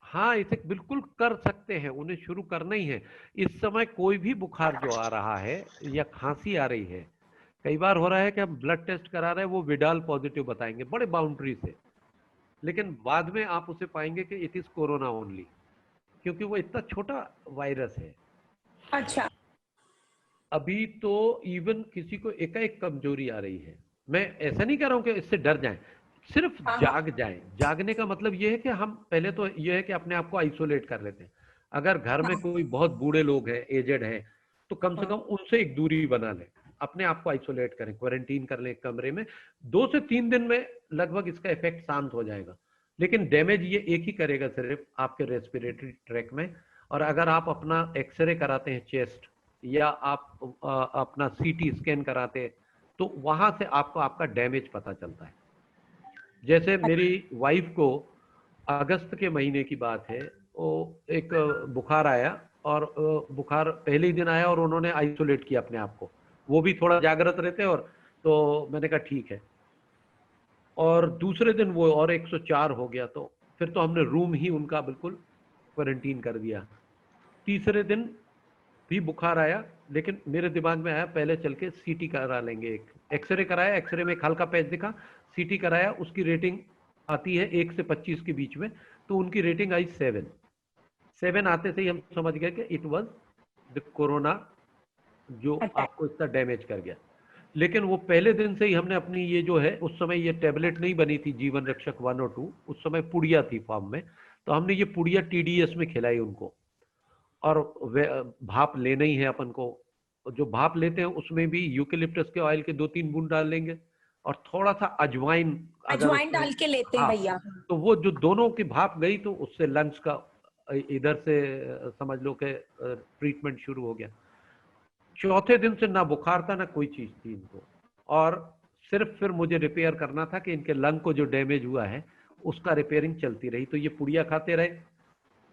हाँ, इसे बिल्कुल कर सकते हैं, उन्हें शुरू करना ही है। इस समय कोई भी बुखार जो आ रहा है या खांसी आ रही है, कई बार हो रहा है कि हम ब्लड टेस्ट करा रहे हैं, वो विडाल पॉजिटिव बताएंगे बड़े बाउंड्री से, लेकिन बाद में आप उसे पाएंगे कि इट इज कोरोना ओनली, क्योंकि वो इतना छोटा वायरस है। अच्छा। अभी तो इवन किसी को एकाएक कमजोरी आ रही है, मैं ऐसा नहीं कह रहा हूं कि इससे डर जाएं, सिर्फ जाग जाएं। जागने का मतलब ये है कि हम पहले तो ये है कि अपने आप को आइसोलेट कर लेते हैं। अगर घर में कोई बहुत बूढ़े लोग हैं, एजेड हैं, तो कम से कम उनसे एक दूरी बना लें, अपने आप को आइसोलेट करें, क्वारंटीन कर लें कमरे में। 2 से 3 दिन में लगभग इसका इफेक्ट शांत हो जाएगा, लेकिन डैमेज ये एक ही करेगा, सिर्फ आपके रेस्पिरेटरी ट्रैक में। और अगर आप अपना एक्सरे कराते हैं चेस्ट, या आप अपना सीटी स्कैन कराते हैं, तो वहां से आपको आपका डैमेज पता चलता है। जैसे मेरी वाइफ को अगस्त के महीने की बात है, वो एक बुखार आया, और बुखार पहले ही दिन आया और उन्होंने आइसोलेट किया अपने आप को, वो भी थोड़ा जागृत रहते, और तो मैंने कहा ठीक है। और दूसरे दिन वो और 104 हो गया, तो फिर तो हमने रूम ही उनका बिल्कुल क्वारंटीन कर दिया। तीसरे दिन भी बुखार आया, लेकिन मेरे दिमाग में आया पहले चल के सीटी करा लेंगे। एक एक्सरे कराया, एक्सरे में एक हल्का पैच दिखा, सीटी कराया, उसकी रेटिंग आती है 1 से 25 के बीच में, तो उनकी रेटिंग आई 7 आते से ही हम समझ गए कि इट वाज द कोरोना जो आपको इतना डैमेज कर गया। लेकिन वो पहले दिन से ही हमने अपनी ये जो है, उस समय ये टेबलेट नहीं बनी थी जीवन रक्षक 1 और 2, उस समय पुड़िया थी फार्म में, तो हमने ये पुड़िया TDS में खिलाई उनको। और भाप लेना ही है अपन को, जो भाप लेते हैं उसमें भी यूकेलिप्टस के ऑयल के 2-3 बूंद डाल लेंगे और थोड़ा सा अजवाइन डाल के लेते हैं भैया। तो वो जो दोनों की भाप गई तो उससे लंग्स का इधर से समझ लो कि ट्रीटमेंट शुरू हो गया। चौथे दिन से ना बुखार था ना कोई चीज थी इनको, और सिर्फ फिर मुझे रिपेयर करना था कि इनके लंग को जो डैमेज हुआ है उसका रिपेयरिंग चलती रही। तो ये पुड़िया खाते रहे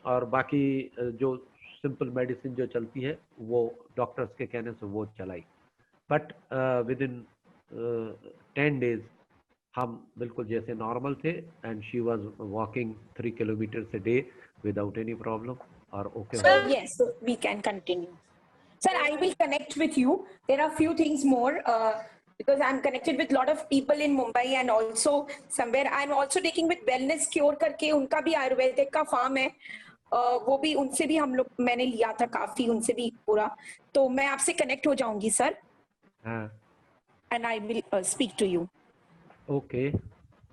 और बाकी जो सिंपल मेडिसिन जो चलती है वो डॉक्टर्स के कहने से वो चलाई। बट विद इन 10 days हम बिल्कुल जैसे नॉर्मल थे, and she was walking 3 kilometers a day without any problem और okay. Sir, yes, so we can continue. Sir, I will connect with you. There are few things more because I'm connected with lot of people in Mumbai and also somewhere I'm also taking with Wellness Cure करके, उनका भी आयुर्वेदिक का farm है, वो भी उनसे भी हम लोग मैंने लिया था काफी, उनसे भी पूरा। तो मैं आपसे कनेक्ट हो जाऊंगी सर। हाँ। And I will speak to you. Okay.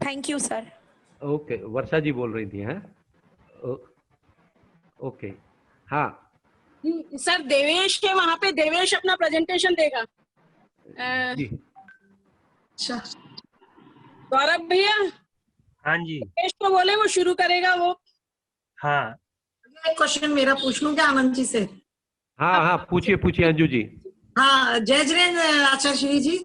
Thank you sir. Okay, Varsha ji बोल रही थी हैं? ओके, हाँ सर देवेश के वहाँ पे, देवेश अपना प्रेजेंटेशन देगा। जी। अच्छा गौरव भैया। हाँ जी। देवेश को बोले वो शुरू करेगा वो। हाँ, एक क्वेश्चन मेरा पूछ लूं क्या आनंद जी से? हाँ हाँ पूछिए अंजू जी। हाँ, जय जिनेंद्र आचार्य जी।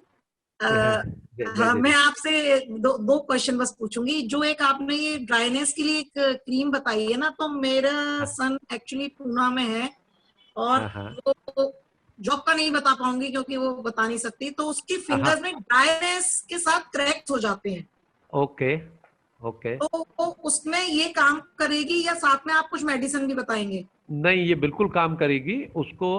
हाँ, मैं आपसे दो क्वेश्चन बस पूछूंगी। जो एक आपने ये ड्राइनेस के लिए एक क्रीम बताई है ना, तो मेरा सन एक्चुअली पूना में है और वो जॉब का नहीं बता पाऊंगी क्योंकि वो बता नहीं सकती, तो उसकी फिंगर्स में ड्राइनेस के साथ क्रैक्स हो जाते हैं। Okay okay. तो उसमें ये काम करेगी या साथ में आप कुछ मेडिसिन भी बताएंगे? नहीं, ये बिल्कुल काम करेगी। उसको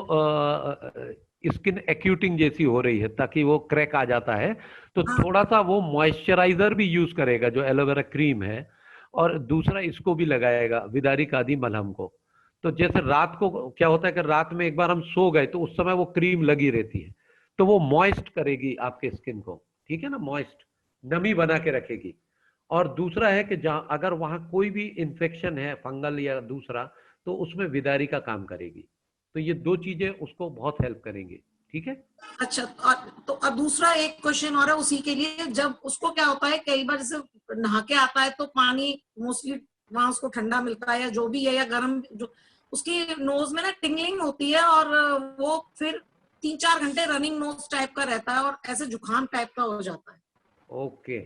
स्किन एक्यूटिंग जैसी हो रही है, ताकि वो क्रैक आ जाता है तो थोड़ा सा वो मॉइस्चराइजर भी यूज करेगा जो एलोवेरा क्रीम है, और दूसरा इसको भी लगाएगा विदारिक आदि मलहम को। तो जैसे रात को क्या होता है कि रात में एक बार हम सो गए तो उस समय वो क्रीम लगी रहती है, तो वो मॉइस्ट करेगी आपके स्किन को, ठीक है ना, मॉइस्ट नमी बना के रखेगी। और दूसरा है कि जहाँ अगर वहां कोई भी इन्फेक्शन है फंगल या दूसरा, तो उसमें विदारी का काम करेगी। तो ये 2 चीजें उसको बहुत हेल्प करेंगी, ठीक है। अच्छा, तो अब दूसरा एक क्वेश्चन और है उसी के लिए। जब उसको क्या होता है, कई बार जैसे नहा के आता है तो पानी मोस्टली वहां उसको ठंडा मिलता है या जो भी है, या गर्म, जो उसकी नोज में ना टिंगलिंग होती है और वो फिर 3-4 घंटे रनिंग नोज टाइप का रहता है और ऐसे जुकाम टाइप का हो जाता है। ओके,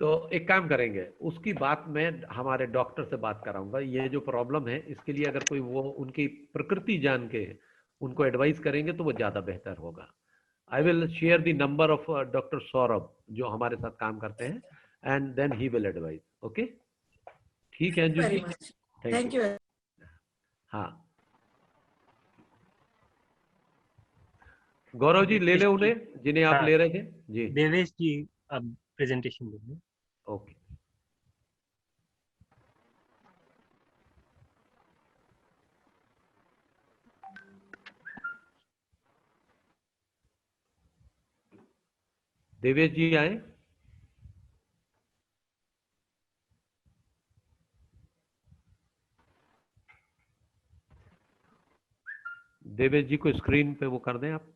तो एक काम करेंगे, उसकी बात मैं हमारे डॉक्टर से बात कराऊंगा। ये जो प्रॉब्लम है इसके लिए अगर कोई वो उनकी प्रकृति जान के उनको एडवाइस करेंगे तो वो ज्यादा बेहतर होगा। I will share the number of doctor Saurabh जो हमारे साथ काम करते हैं, and then he will advise. Okay, ठीक है अंजू जी, थैंक यू। हाँ गौरव जी ले ले उन्हें जिन्हें आप ले रहे थे जी। देवेश जी अब प्रेजेंटेशन देंगे। ओके, देवेश जी आए। देवेश जी को स्क्रीन पे वो कर दें आप।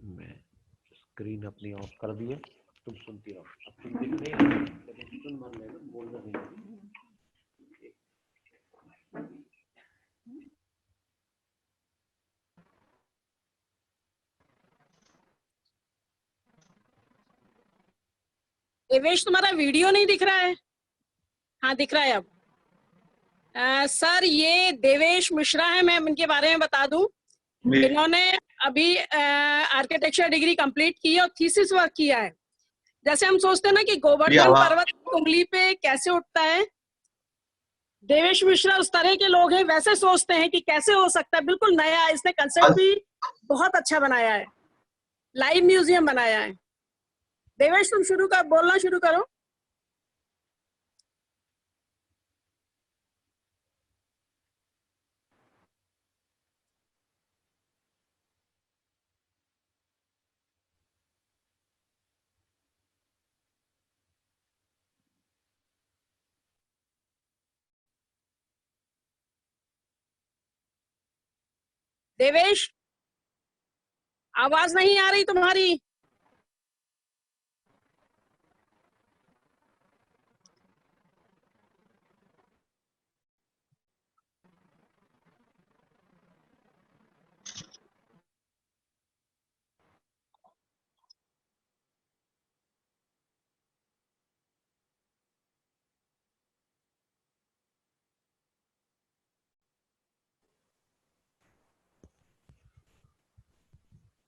मैं स्क्रीन अपनी ऑफ कर दी है, तुम सुनती रहो। अब तुम दिख नहीं आ रही, लेकिन सुन मान लेना, बोलना नहीं। देवेश तुम्हारा वीडियो नहीं दिख रहा है? हाँ दिख रहा है अब। सर ये देवेश मिश्रा है, मैं इनके बारे में बता दूं। इन्होंने अभी आर्किटेक्चर डिग्री कंप्लीट की है और थीसिस वर्क किया है। जैसे हम सोचते हैं ना कि गोवर्धन पर्वत उंगली पे कैसे उठता है, देवेश मिश्रा उस तरह के लोग हैं, वैसे सोचते हैं कि कैसे हो सकता है, बिल्कुल नया। इसने कंसेप्ट भी बहुत अच्छा बनाया है, लाइव म्यूजियम बनाया है। देवेश तुम बोलना शुरू करो। देवेश आवाज नहीं आ रही तुम्हारी।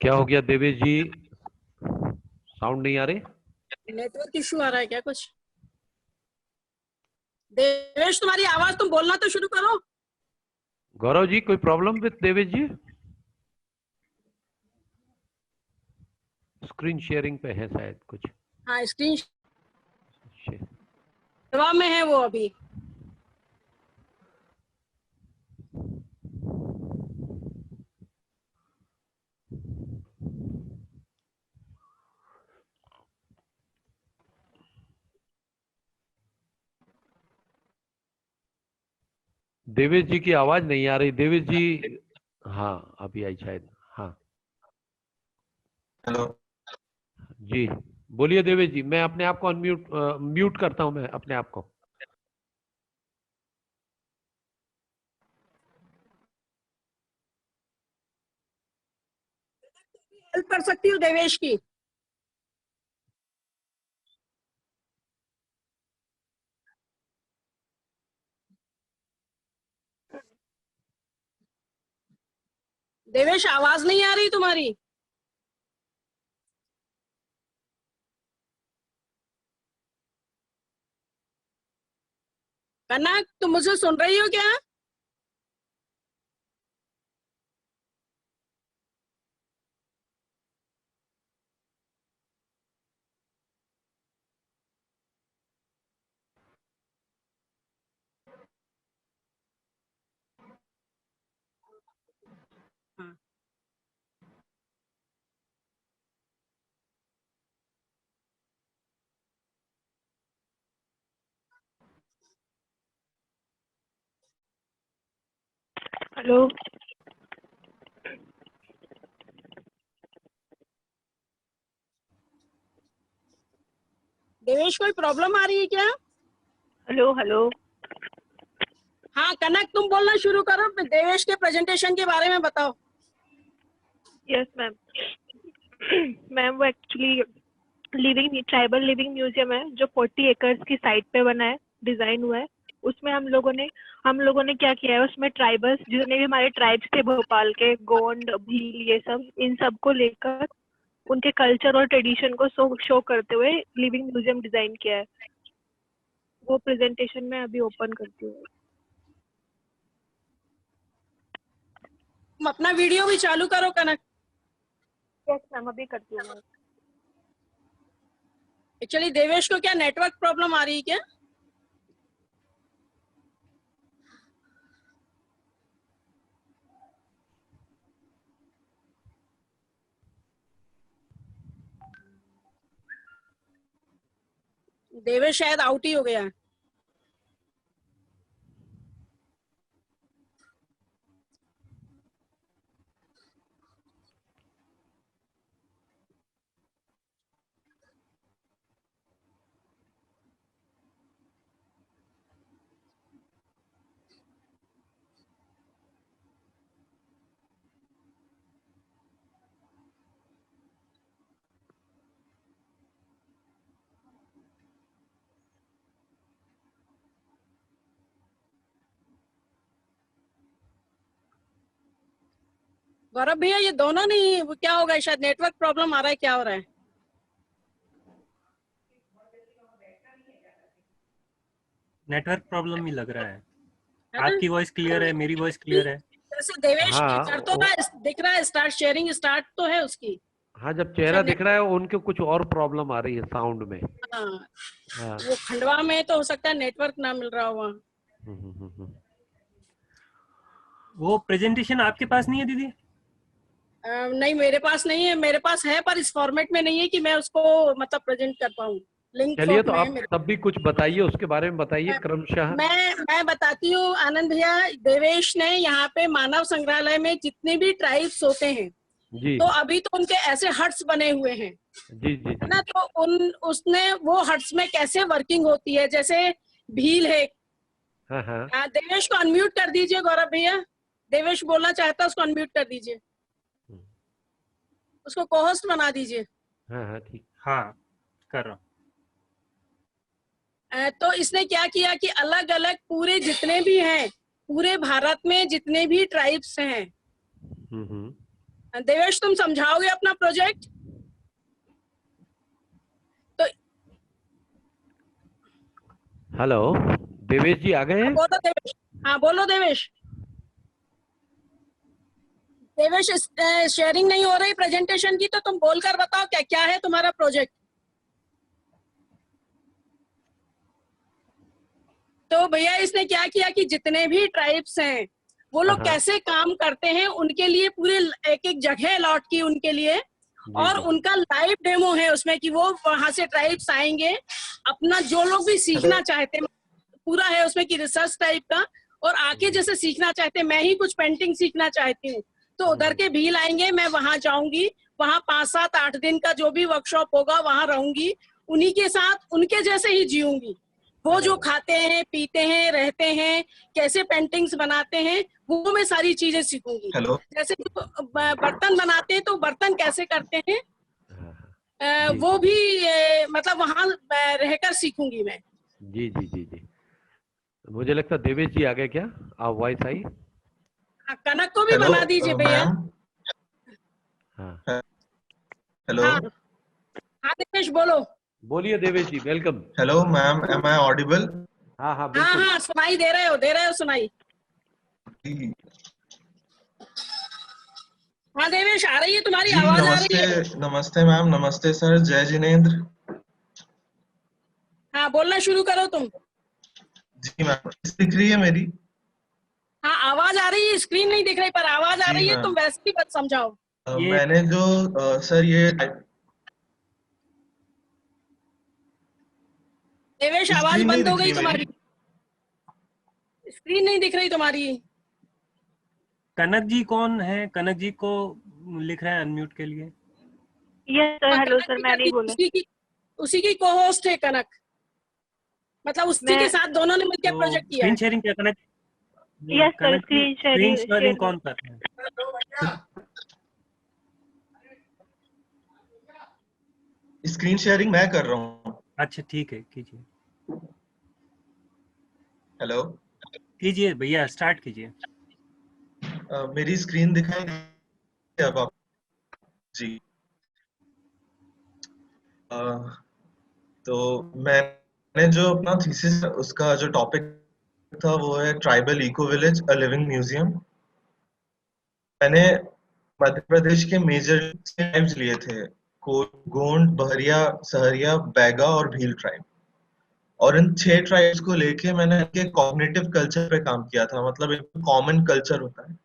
क्या हो गया देवेश जी, साउंड नहीं आ रही? नेटवर्क इशू आ रहा है क्या कुछ? देवेश तुम्हारी आवाज, तुम बोलना तो शुरू करो। गौरव जी कोई problem with Devesh ji? Screen sharing पे है शायद कुछ। हाँ स्क्रीन सेवा में है वो अभी। देवेश जी की आवाज नहीं आ रही। देवेश जी, हाँ अभी आई शायद। हाँ हेलो जी बोलिए देवेश जी। मैं अपने आप को म्यूट करता हूं, मैं अपने आप को। हेल्प कर सकती हूँ देवेश की। देवेश आवाज नहीं आ रही तुम्हारी। कनक तुम मुझे सुन रही हो क्या? हाँ। हेलो देवेश कोई प्रॉब्लम आ रही है क्या? हेलो हेलो हाँ कनक तुम बोलना शुरू करो, देवेश के प्रेजेंटेशन के बारे में बताओ। Yes ma'am. मैम वो एक्चुअली ट्राइबल लिविंग म्यूजियम है जो 40 एकर्स की साइट पे बना है, डिजाइन हुआ है। उसमें हम लोगों ने क्या किया है, उसमें ट्राइबल्स जितने भी हमारे ट्राइब्स थे, भोपाल के गोंड, भील, ये सब, इन सब को लेकर उनके कल्चर और ट्रेडिशन को शो करते हुए लिविंग म्यूजियम डिजाइन किया है। वो प्रेजेंटेशन में अभी ओपन करती हूँ। तुम अपना वीडियो भी चालू करो कनक। यस मैम अभी करती हूँ। एक्चुअली देवेश को क्या नेटवर्क प्रॉब्लम आ रही है क्या? देवेश शायद आउट ही हो गया है। गौरव भैया ये दोनों नहीं, वो क्या होगा, शायद नेटवर्क प्रॉब्लम आ रहा है, क्या हो रहा है? नेटवर्क प्रॉब्लम ही लग रहा है। है ना? आपकी वॉइस क्लियर है, मेरी वॉइस क्लियर है। जैसे देवेश हाँ, कर तो रहा है, दिख रहा है, स्टार्ट शेयरिंग स्टार्ट तो है उसकी। हाँ, जब चेहरा शायद दिख रहा है उनके कुछ और प्रॉब्लम आ रही है साउंड में। हाँ, हाँ। वो खंडवा में तो हो सकता है नेटवर्क ना मिल रहा हो वहाँ। वो प्रेजेंटेशन आपके पास नहीं है दीदी? नहीं, मेरे पास नहीं है, मेरे पास है पर इस फॉर्मेट में नहीं है कि मैं उसको मतलब प्रेजेंट कर पाऊँ। लिंक चलिए, तो में है आप मेरे। तब भी कुछ बताइए, उसके बारे में बताइए क्रमशः। मैं बताती हूँ आनंद भैया। देवेश ने यहाँ पे मानव संग्रहालय में जितने भी ट्राइब्स होते हैं, जी तो अभी तो उनके ऐसे हट्स बने हुए हैं, जी जी है ना? तो उसने वो हट्स में कैसे वर्किंग होती है, जैसे भील है। हाँ हाँ देवेश को अनम्यूट कर दीजिए गौरव भैया। देवेश बोलना चाहता है, उसको अनम्यूट कर दीजिए, उसको कोहोस्ट बना दीजिए। हाँ ठीक। हाँ, कर रहा हूँ। तो इसने क्या किया कि अलग अलग पूरे जितने भी हैं, पूरे भारत में जितने भी ट्राइब्स हैं, देवेश तुम समझाओगे अपना प्रोजेक्ट? तो हेलो, देवेश जी आ गए हैं? बोलो देवेश। हाँ बोलो देवेश। देवेश, शेयरिंग नहीं हो रही प्रेजेंटेशन की, तो तुम बोलकर बताओ क्या क्या है तुम्हारा प्रोजेक्ट। तो भैया इसने क्या किया कि जितने भी ट्राइब्स हैं वो लोग कैसे काम करते हैं, उनके लिए पूरे एक एक जगह अलॉट की उनके लिए, और उनका लाइव डेमो है उसमें कि वो वहां से ट्राइब्स आएंगे, अपना जो लोग भी सीखना चाहते हैं, पूरा है उसमें कि रिसर्च टाइप का, और आके जैसे सीखना चाहते हैं, मैं ही कुछ पेंटिंग सीखना चाहती हूँ तो उधर के भील आएंगे, मैं वहां जाऊंगी, वहां 5, 7, 8 दिन का जो भी वर्कशॉप होगा वहां रहूंगी, उन्हीं के साथ उनके जैसे ही जीऊंगी। वो जो खाते हैं, पीते हैं, रहते हैं, कैसे पेंटिंग्स बनाते हैं, वो मैं सारी चीजें सीखूंगी। जैसे बर्तन बनाते हैं तो बर्तन कैसे करते हैं, वो भी मतलब वहां रहकर सीखूंगी मैं। जी जी जी जी। मुझे लगता है देवेश जी आ गए क्या? आप वॉइस आई? कनक को भी बना दीजिए भैया। हाँ हेलो। हाँ देवेश बोलो। बोलिए Devesh ji, welcome. Hello ma'am, am I audible? हाँ हाँ हाँ बिल्कुल। हाँ, सुनाई दे रहे हो सुनाई। हाँ देवेश, आ रही है तुम्हारी जी आवाज, आ नमस्ते। रही है। नमस्ते मैम, नमस्ते सर, जय जिनेंद्र। हाँ बोलना शुरू करो तुम। जी मैम, दिख रही है मेरी? हाँ आवाज आ रही है, स्क्रीन नहीं दिख रही पर आवाज आ जी रही है, मैम। तुम वैसे ही बस समझाओ। मैंने जो सर ये देवेश आवाज स्क्रीन नहीं बंद हो दिख गई रही तुम्हारी, मेरी। स्क्रीन नहीं दिख रही तुम्हारी। कनक जी कौन है? कनक जी को लिख रहा है अनम्यूट के लिए। यस सर, हेलो सर, मैं नहीं बोला। उसी की को होस्ट है कनक, मतलब उसी के साथ दोनों ने मिलकर तो प्रोजेक्ट किया स्क्रीन है। शेयरिंग क्या कनक? यस सर, कनक जी, स्क्रीन शेयर शेयरिंग कौन कर रहा है? स्क्रीन शेयरिंग मैं कर रहा हूँ। अच्छा ठीक है, कीजिए। हेलो, कीजिए भैया, स्टार्ट कीजिए। मेरी स्क्रीन दिखाई दे रही है अब आप? जी। तो मैंने जो अपना थीसिस, उसका जो टॉपिक था वो है tribal eco village a living museum. मैंने मध्य प्रदेश के मेजर ट्राइब्स लिए थे, गोंड, बहरिया, सहरिया, बैगा और भील ट्राइब। और इन 6 ट्राइब्स को लेके मैंने इनके कॉग्निटिव कल्चर पे काम किया था, मतलब एक कॉमन कल्चर होता है।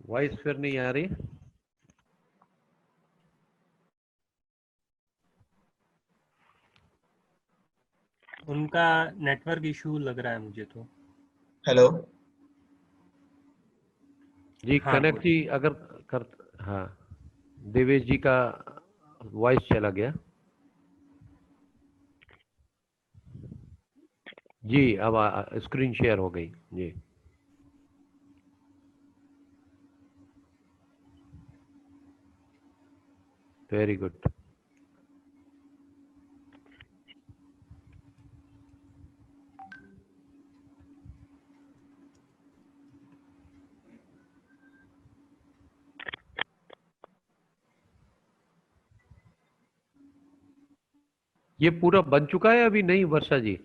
वॉइस फिर नहीं आ रही। उनका नेटवर्क इशू लग रहा है मुझे तो। हेलो जी हाँ, कनक बोलिए। जी अगर कर, हाँ देवेश जी का वॉइस चला गया। जी अब स्क्रीन शेयर हो गई जी। Very good. ये पूरा बन चुका है अभी नहीं वर्षा जी?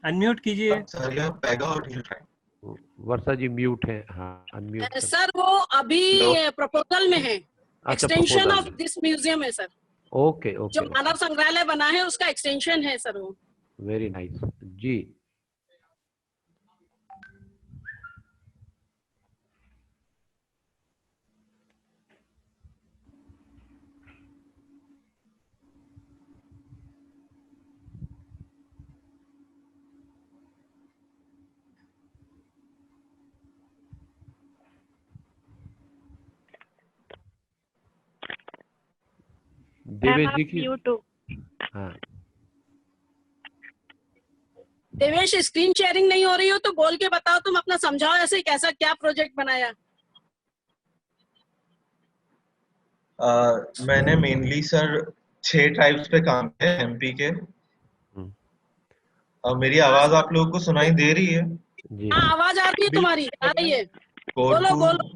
अनम्यूट कीजिए। सहरिया बैगा और हील ट्राइब। वर्षा जी म्यूट है, हाँ अनम्यूट कर। सर वो अभी प्रपोजल में है, अच्छा एक्सटेंशन प्रपोजल ऑफ में, दिस म्यूजियम है सर। ओके जो ओके, मानव संग्रहालय बना है उसका एक्सटेंशन है सर वो। वेरी नाइस जी। मैम देवेश आप जी की, म्यूट हो। हाँ देवेश स्क्रीन शेयरिंग नहीं हो रही हो तो बोल के बताओ, तुम अपना समझाओ ऐसे कैसा क्या प्रोजेक्ट बनाया। मैंने मेनली सर 6 ट्राइब्स पे काम किया है एमपी के। मेरी आवाज आप लोगों को सुनाई दे रही है? जी हाँ आवाज आ रही है, तुम्हारी आ रही है, बोलो कोरकू, बोलो।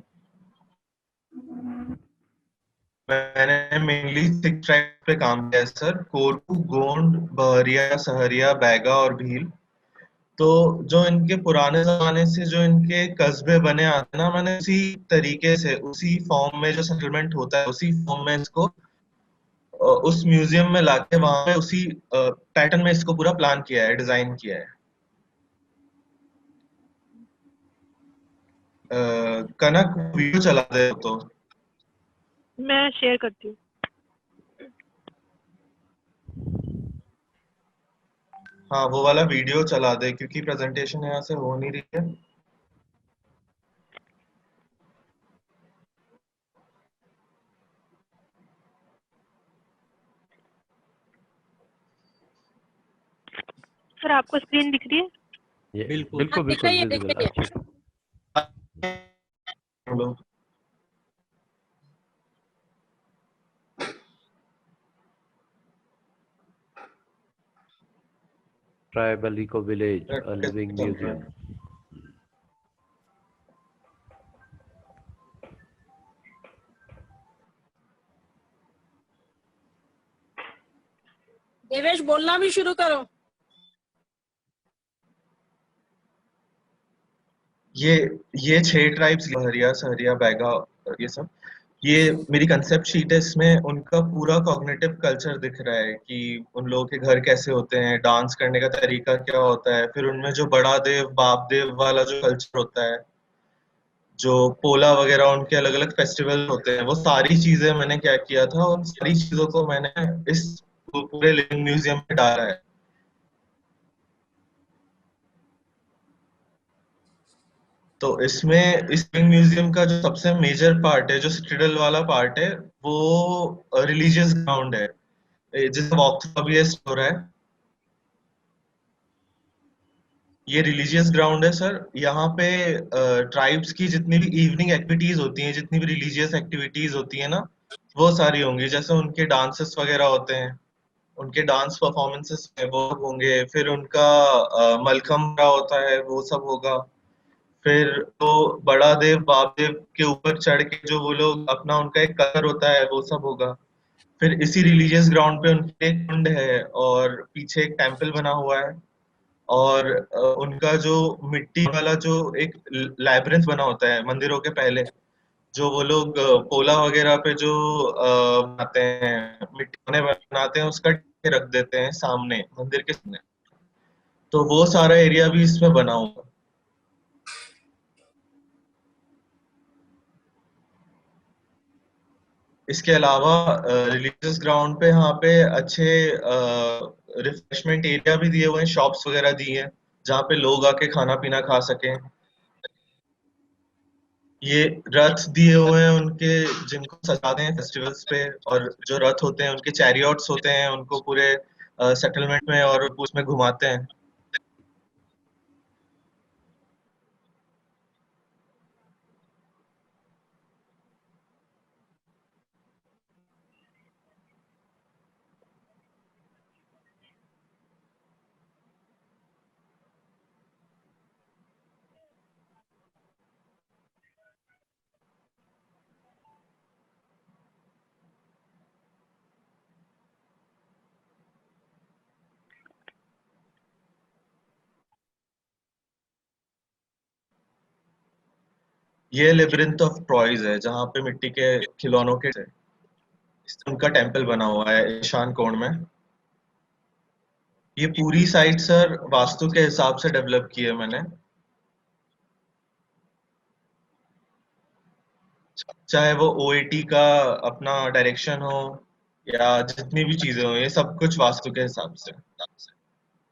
मैंने मेनली 6 ट्राइब्स पे काम किया है सर, कोरकू, गोंड, बहरिया, सहरिया, बैगा और भील। तो जो इनके पुराने जमाने से जो इनके कस्बे बने आते हैं ना, मैंने उसी तरीके से उसी फॉर्म में जो सेटलमेंट होता है उसी फॉर्म में इसको उस म्यूजियम में लाके वहां पे उसी पैटर्न में इसको पूरा प्लान किया है, डिजाइन किया है। कनक वीडियो चला दे तो। मैं शेयर करती हूँ। हाँ वो वाला वीडियो चला दे क्योंकि प्रेजेंटेशन यहाँ से हो नहीं रही है। सर आपको स्क्रीन दिख रही है? ये बिल्कुल। बिल्कुल दिख रही बिल्कुल है, दिख विजिबल रही है। अच्छे। Hello. Tribal eco village a living चल रहा म्यूजियम। है। देवेश बोलना भी शुरू करो। ये ये 6 ट्राइब्स, लहरिया, सहरिया, बैगा, ये सब, ये मेरी कंसेप्ट शीट है। इसमें उनका पूरा कॉग्निटिव कल्चर दिख रहा है कि उन लोगों के घर कैसे होते हैं, डांस करने का तरीका क्या होता है, फिर उनमें जो बड़ा देव बाप देव वाला जो कल्चर होता है, जो पोला वगैरह उनके अलग अलग फेस्टिवल होते हैं, वो सारी चीजें मैंने क्या किया था, उन सारी चीजों को मैंने इस पूरे लिविंग म्यूजियम में डाला है। तो इसमें इस लिविंग म्यूजियम का जो सबसे मेजर पार्ट है, जो सिटाडेल वाला पार्ट है, वो रिलीजियस ग्राउंड है, जिसका वॉक थ्रू अभी हो रहा है। ये रिलीजियस ग्राउंड है सर। यहाँ पे ट्राइब्स की जितनी भी इवनिंग एक्टिविटीज होती हैं, जितनी भी रिलीजियस एक्टिविटीज होती है ना, वो सारी होंगी। जैसे उनके डांसेस वगैरह होते हैं, उनके डांस परफॉर्मेंसेस वो होंगे, फिर उनका मलखम्ब होता है वो सब होगा। फिर तो बड़ा देव बाप देव के ऊपर चढ़ के जो वो लोग अपना उनका एक कलर होता है वो सब होगा। फिर इसी रिलीजियस ग्राउंड पे उनके एक कुंड है और पीछे एक टेम्पल बना हुआ है। और उनका जो मिट्टी वाला जो एक लैब्रिंथ बना होता है मंदिरों के पहले, जो वो लोग पोला वगैरह पे जो बनाते हैं, मिट्टी बनाते हैं, उसका रख देते हैं सामने मंदिर के सामने। तो वो सारा एरिया भी इसमें बना हुआ है। इसके अलावा रिलीजियस ग्राउंड पे यहाँ पे अच्छे रिफ्रेशमेंट एरिया भी दिए हुए हैं, शॉप्स वगैरह दी हैं जहाँ पे लोग आके खाना पीना खा सकें। ये रथ दिए हुए हैं उनके, जिनको सजाते हैं फेस्टिवल्स पे, और जो रथ होते हैं उनके चैरियट्स होते हैं, उनको पूरे सेटलमेंट में और उसमें घुमाते हैं। ये लेबिरिंथ ऑफ ट्रॉयज है जहाँ पे मिट्टी के खिलौनों के उनका टेम्पल बना हुआ है ईशान कोण में। ये पूरी साइट सर वास्तु के हिसाब से डेवलप की है मैंने, चाहे वो ओएटी का अपना डायरेक्शन हो या जितनी भी चीजें हो, ये सब कुछ वास्तु के हिसाब से।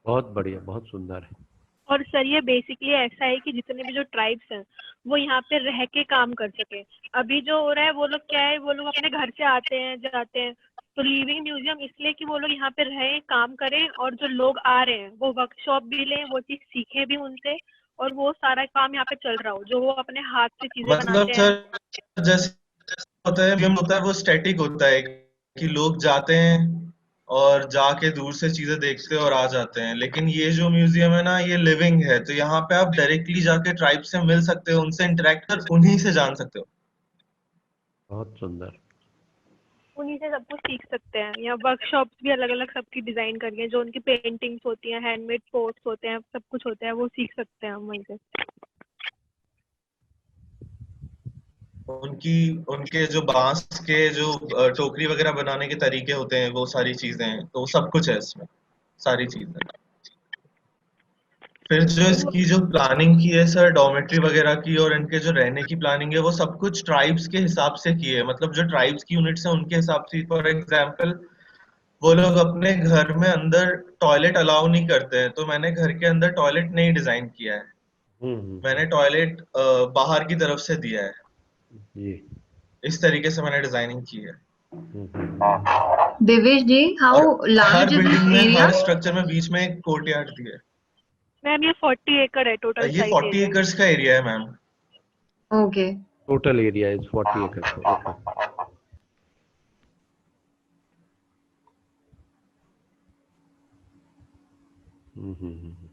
बहुत बढ़िया, बहुत सुंदर है। और सर ये बेसिकली ऐसा है कि जितने भी जो ट्राइब्स हैं वो यहाँ पे रह के काम कर सके। अभी जो हो रहा है वो लोग क्या है, वो लोग अपने घर से आते हैं जाते हैं, तो लिविंग म्यूजियम इसलिए कि वो लोग यहाँ पे रहें काम करें, और जो लोग आ रहे हैं वो वर्कशॉप भी लें, वो चीज सीखें भी उनसे, और वो सारा काम यहाँ पे चल रहा हो जो वो अपने हाथ से चीजें मतलब बनाते हैं। सर जैसे होता है वो स्टैटिक होता है कि लोग जाते हैं और जाके दूर से चीजें देखते हैं और आ जाते हैं, लेकिन ये जो म्यूजियम है ना ये लिविंग है, तो यहाँ पे आप डायरेक्टली जाके ट्राइब से मिल सकते हो, उनसे इंटरेक्ट कर उन्हीं से जान सकते हो। बहुत सुंदर। उन्हीं से सब कुछ सीख सकते हैं। यहाँ वर्कशॉप्स भी अलग अलग सबकी डिजाइन करके, जो उनकी पेंटिंग्स होती हैं, हैंडमेड पोर्ट्स होते हैं, सब कुछ होता है, वो सीख सकते हैं हम वहीं से। उनके जो बांस के जो टोकरी वगैरह बनाने के तरीके होते हैं, वो सारी चीजें, तो सब कुछ है इसमें, सारी चीजें। फिर जो इसकी जो प्लानिंग की है सर डॉर्मेट्री वगैरह की, और इनके जो रहने की प्लानिंग है, वो सब कुछ ट्राइब्स के हिसाब से की है, मतलब जो ट्राइब्स की यूनिट्स है उनके हिसाब से। फॉर एग्जांपल वो लोग अपने घर में अंदर टॉयलेट अलाउ नहीं करते हैं, तो मैंने घर के अंदर टॉयलेट नहीं डिजाइन किया है, मैंने टॉयलेट बाहर की तरफ से दिया है। जी इस तरीके से मैंने डिजाइनिंग की है। Devesh ji, how her large is this building में, area? हर स्ट्रक्चर में बीच में एक कोर्टयार्ड दिया है। मैम ये 40 एकड़ है टोटल ये 40 एकर्स का एरिया है ma'am. Okay. Total area is 40 acres. Okay.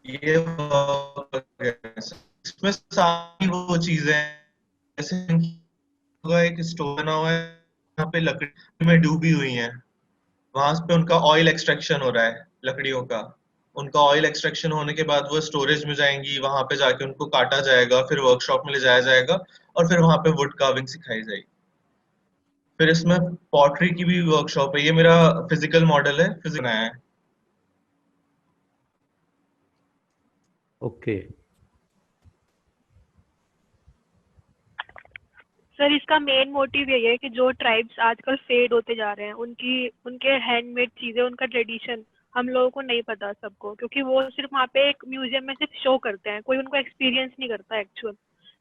ये इसमें सारी वो चीजें, जैसे एक स्टोर बना हुआ है यहाँ पे लकड़ी में डूबी हुई है, वहां पे उनका ऑयल एक्सट्रैक्शन हो रहा है लकड़ियों का। उनका ऑयल एक्सट्रैक्शन होने के बाद वो स्टोरेज में जाएंगी, वहां पे जाके उनको काटा जाएगा, फिर वर्कशॉप में ले जाया जाएगा और फिर वहां पे वुड कार्विंग सिखाई जाएगी। फिर इसमें पॉटरी की भी वर्कशॉप है। ये मेरा फिजिकल मॉडल है, फिजिक्स बनाया है। ओके। सर इसका मेन मोटिव यही है कि जो ट्राइब्स आजकल फेड होते जा रहे हैं, उनके हैंडमेड चीजें, उनका ट्रेडिशन हम लोगों को नहीं पता सबको, क्योंकि वो सिर्फ वहाँ पे एक म्यूजियम में सिर्फ शो करते हैं, कोई उनको एक्सपीरियंस नहीं करता एक्चुअल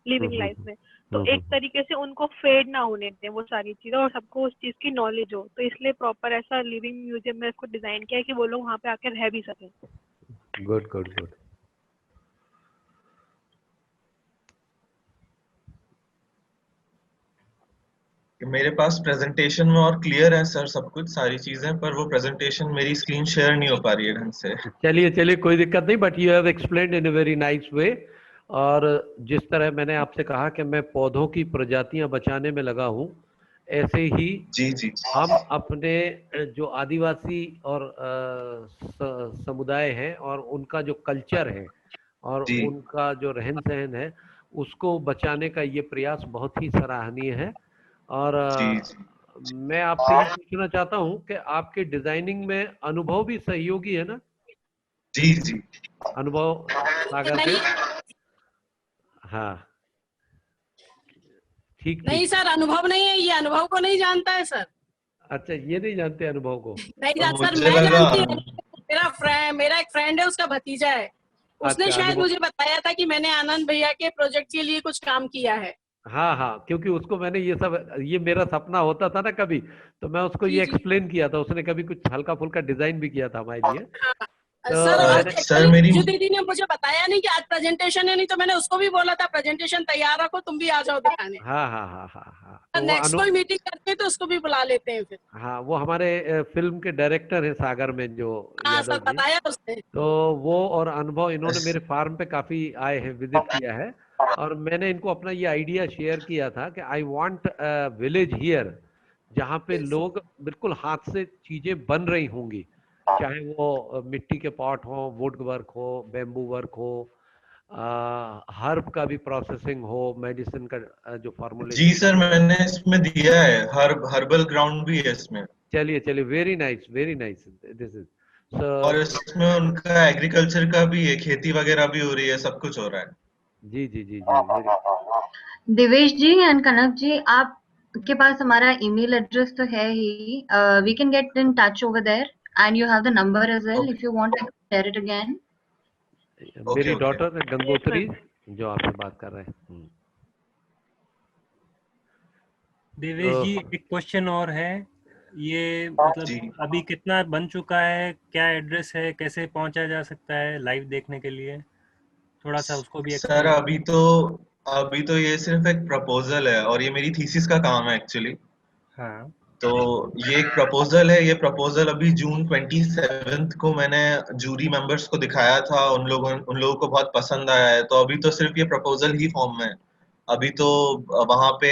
लिविंग लाइफ में। तो एक तरीके से उनको फेड ना होने दें वो सारी चीजें, और सबको उस चीज की नॉलेज हो, तो इसलिए प्रॉपर ऐसा लिविंग म्यूजियम में इसको डिजाइन किया है कि वो लोग वहाँ पे आकर रह भी सकें। Good good good. मेरे पास प्रेजेंटेशन में और क्लियर है सर सब कुछ, सारी चीजें, पर वो प्रेजेंटेशन मेरी स्क्रीन शेयर नहीं हो पा रही है ढंग से। चलिए चलिए, कोई दिक्कत नहीं, but you have explained in a very nice way. और जिस तरह मैंने आपसे कहा कि मैं पौधों की प्रजातियां बचाने में लगा हूं, ऐसे ही जी हम अपने जो आदिवासी और समुदाय हैं और उनका जो कल्चर है और उनका जो रहन सहन है, उसको बचाने का ये प्रयास बहुत ही सराहनीय है। और मैं आपसे ये पूछना चाहता हूँ कि आपके डिजाइनिंग में अनुभव भी सहयोगी है ना? जी अनुभव सागर से। हाँ ठीक। नहीं सर, अनुभव नहीं है, ये अनुभव को नहीं जानता है सर। अच्छा, ये नहीं जानते अनुभव को? नहीं जानता सर, मैं जानती हूँ। मेरा एक फ्रेंड है, उसका भतीजा है, उसने शायद मुझे बताया था कि मैंने आनंद भैया के प्रोजेक्ट के लिए कुछ काम किया है। हाँ, क्योंकि उसको मैंने ये मेरा सपना होता था ना कभी, तो मैं उसको ये एक्सप्लेन किया था, उसने कभी कुछ हल्का फुल्का डिजाइन भी किया था हमारे लिए। सर मेरी दीदी ने मुझे बताया नहीं कि आज प्रेजेंटेशन है, नहीं तो मैंने उसको भी बोला था प्रेजेंटेशन तैयार रखो, तुम भी आ जाओ दिखाने। हाँ। तो नेक्स्ट कोई मीटिंग करते हैं तो उसको भी बुला लेते हैं फिर। हाँ, वो हमारे फिल्म के डायरेक्टर हैं सागर में, जो सर बताया उसने। तो वो और अनुभव, इन्होंने मेरे फार्म पे काफी आए हैं, विजिट किया है, और मैंने इनको अपना ये आइडिया शेयर किया था कि आई वांट विलेज हियर, जहाँ पे लोग बिल्कुल हाथ से चीजें बन रही होंगी, चाहे वो मिट्टी के पॉट हो, वुड वर्क हो, बेम्बू वर्क हो, हर्ब का भी प्रोसेसिंग हो, मेडिसिन का जो फॉर्मुलेशन। जी सर, मैंने इसमें दिया है, हर्बल ग्राउंड भी है इसमें। चलिए चलिए, very nice, very nice. This is और इसमें उनका एग्रीकल्चर का भी है, खेती वगैरह भी हो रही है, सब कुछ हो रहा है। जी जी जी जी। दिवेश जी एंड कनक जी, आपके पास हमारा ईमेल एड्रेस तो है ही, we can get in touch over there and you have the number as well if you want to share it again. मेरी डॉटर गंगोत्री जो आपसे बात कर रहे हैं। देवेश जी, एक क्वेश्चन और है, ये मतलब अभी कितना बन चुका है, क्या एड्रेस है, कैसे पहुंचा जा सकता है लाइव देखने के लिए, थोड़ा सा उसको भी सर अभी तो ये सिर्फ एक प्रपोजल है और ये मेरी थीसिस का काम है एक्चुअली। हाँ। तो ये एक प्रपोजल है, ये प्रपोजल अभी जून 27 को मैंने जूरी मेंबर्स को दिखाया था, उन लोगों को बहुत पसंद आया है। तो अभी तो सिर्फ ये प्रपोजल ही फॉर्म में है। अभी तो वहां पे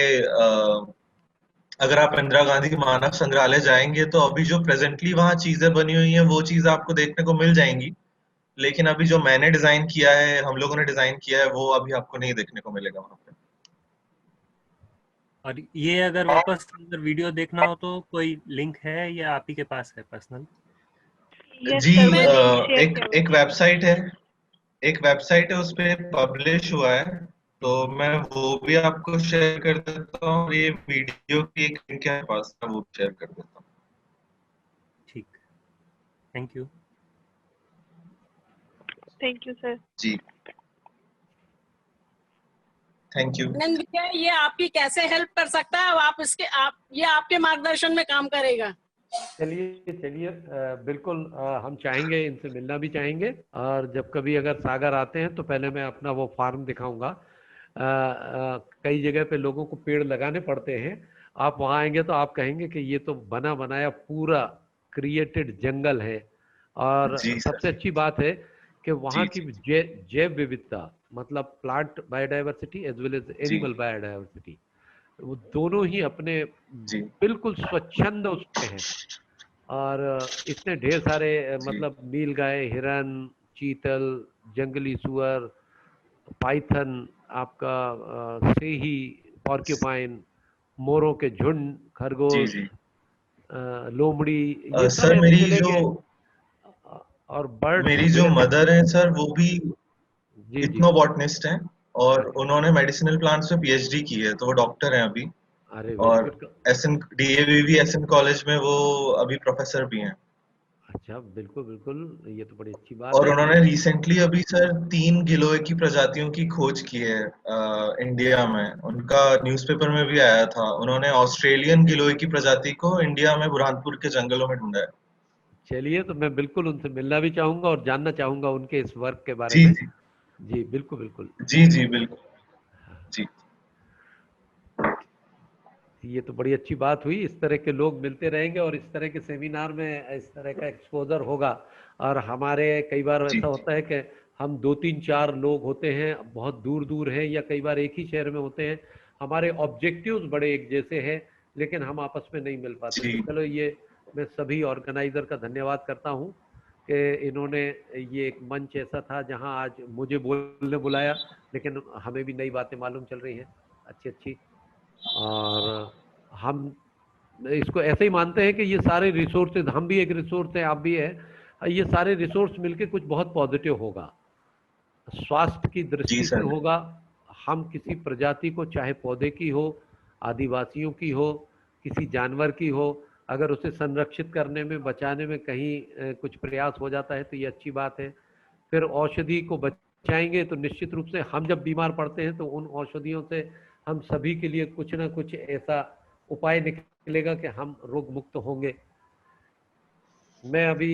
अगर आप इंदिरा गांधी मानव संग्रहालय जाएंगे तो अभी जो प्रेजेंटली वहां चीजें बनी हुई हैं वो चीजें आपको देखने को मिल जाएंगी, लेकिन अभी जो मैंने डिजाइन किया है, हम लोगों ने डिजाइन किया है, वो अभी आपको नहीं देखने को मिलेगा वहां पे। और ये अगर वापस अगर वीडियो देखना हो तो कोई लिंक है या आप ही के पास है पर्सनल? जी एक वेबसाइट है, उस पे पब्लिश हुआ है, तो मैं वो भी आपको शेयर कर देता हूँ। ये वीडियो की एक लिंक है पास, मैं वो शेयर कर देता हूँ। ठीक, thank you. Thank you sir. जी थैंक यू। आनंद भैया, ये आपकी कैसे हेल्प कर सकता है? ये आपके मार्गदर्शन में काम करेगा। चलिए चलिए, बिल्कुल हम चाहेंगे, इनसे मिलना भी चाहेंगे, और जब कभी अगर सागर आते हैं तो पहले मैं अपना वो फार्म दिखाऊंगा। कई जगह पे लोगों को पेड़ लगाने पड़ते हैं, आप वहाँ आएंगे तो आप कहेंगे कि ये तो बना बनाया पूरा क्रिएटेड जंगल है। और सबसे अच्छी बात है कि वहाँ की जैव विविधता, मतलब plant biodiversity as well as animal biodiversity, वो दोनों ही अपने बिल्कुल स्वच्छंद उसमें हैं। और इतने ढेर सारे मतलब नीलगाय, हिरन, चीतल, जंगली सुअर, पाइथन, आपका सेही, पॉर्क्यूपाइन, मोरों के झुंड, खरगोश, लोमड़ी, ये सर और बर्ड, मेरी जो मदर है सर, वो भी इथनोबॉटनिस्ट हैं और उन्होंने मेडिसिनल प्लांट्स में पीएचडी की है, तो वो डॉक्टर हैं अभी। और DAVV SN कॉलेज में वो अभी प्रोफेसर भी हैं। अच्छा, बिल्कुल बिल्कुल, ये तो बड़ी अच्छी बात और है। उन्होंने रिसेंटली अभी सर 3 गिलोय की प्रजातियों की खोज की है इंडिया में। उनका न्यूज़पेपर में भी आया था। उन्होंने ऑस्ट्रेलियन गिलोय की प्रजाति को इंडिया में बुरहानपुर के जंगलों में ढूंढा है। चलिए, तो मैं बिल्कुल उनसे मिलना भी चाहूंगा और जानना चाहूंगा उनके इस वर्क के बारे में। जी बिल्कुल बिल्कुल। जी बिल्कुल जी। ये तो बड़ी अच्छी बात हुई, इस तरह के लोग मिलते रहेंगे और इस तरह के सेमिनार में इस तरह का एक्सपोजर होगा। और हमारे कई बार ऐसा होता है कि हम 2-3-4 लोग होते हैं, बहुत दूर दूर हैं, या कई बार एक ही शहर में होते हैं, हमारे ऑब्जेक्टिव्स बड़े एक जैसे हैं, लेकिन हम आपस में नहीं मिल पाते। तो चलो, ये मैं सभी ऑर्गेनाइजर का धन्यवाद करता हूँ कि इन्होंने ये एक मंच ऐसा था जहाँ आज मुझे बोलने बुलाया, लेकिन हमें भी नई बातें मालूम चल रही हैं, अच्छी अच्छी। और हम इसको ऐसे ही मानते हैं कि ये सारे रिसोर्सेज, हम भी एक रिसोर्स हैं, आप भी है, ये सारे रिसोर्स मिलके कुछ बहुत पॉजिटिव होगा, स्वास्थ्य की दृष्टि से होगा। हम किसी प्रजाति को, चाहे पौधे की हो, आदिवासियों की हो, किसी जानवर की हो, अगर उसे संरक्षित करने में, बचाने में कहीं कुछ प्रयास हो जाता है तो ये अच्छी बात है। फिर औषधि को बचाएंगे तो निश्चित रूप से हम जब बीमार पड़ते हैं तो उन औषधियों से हम सभी के लिए कुछ ना कुछ ऐसा उपाय निकलेगा कि हम रोग मुक्त होंगे। मैं अभी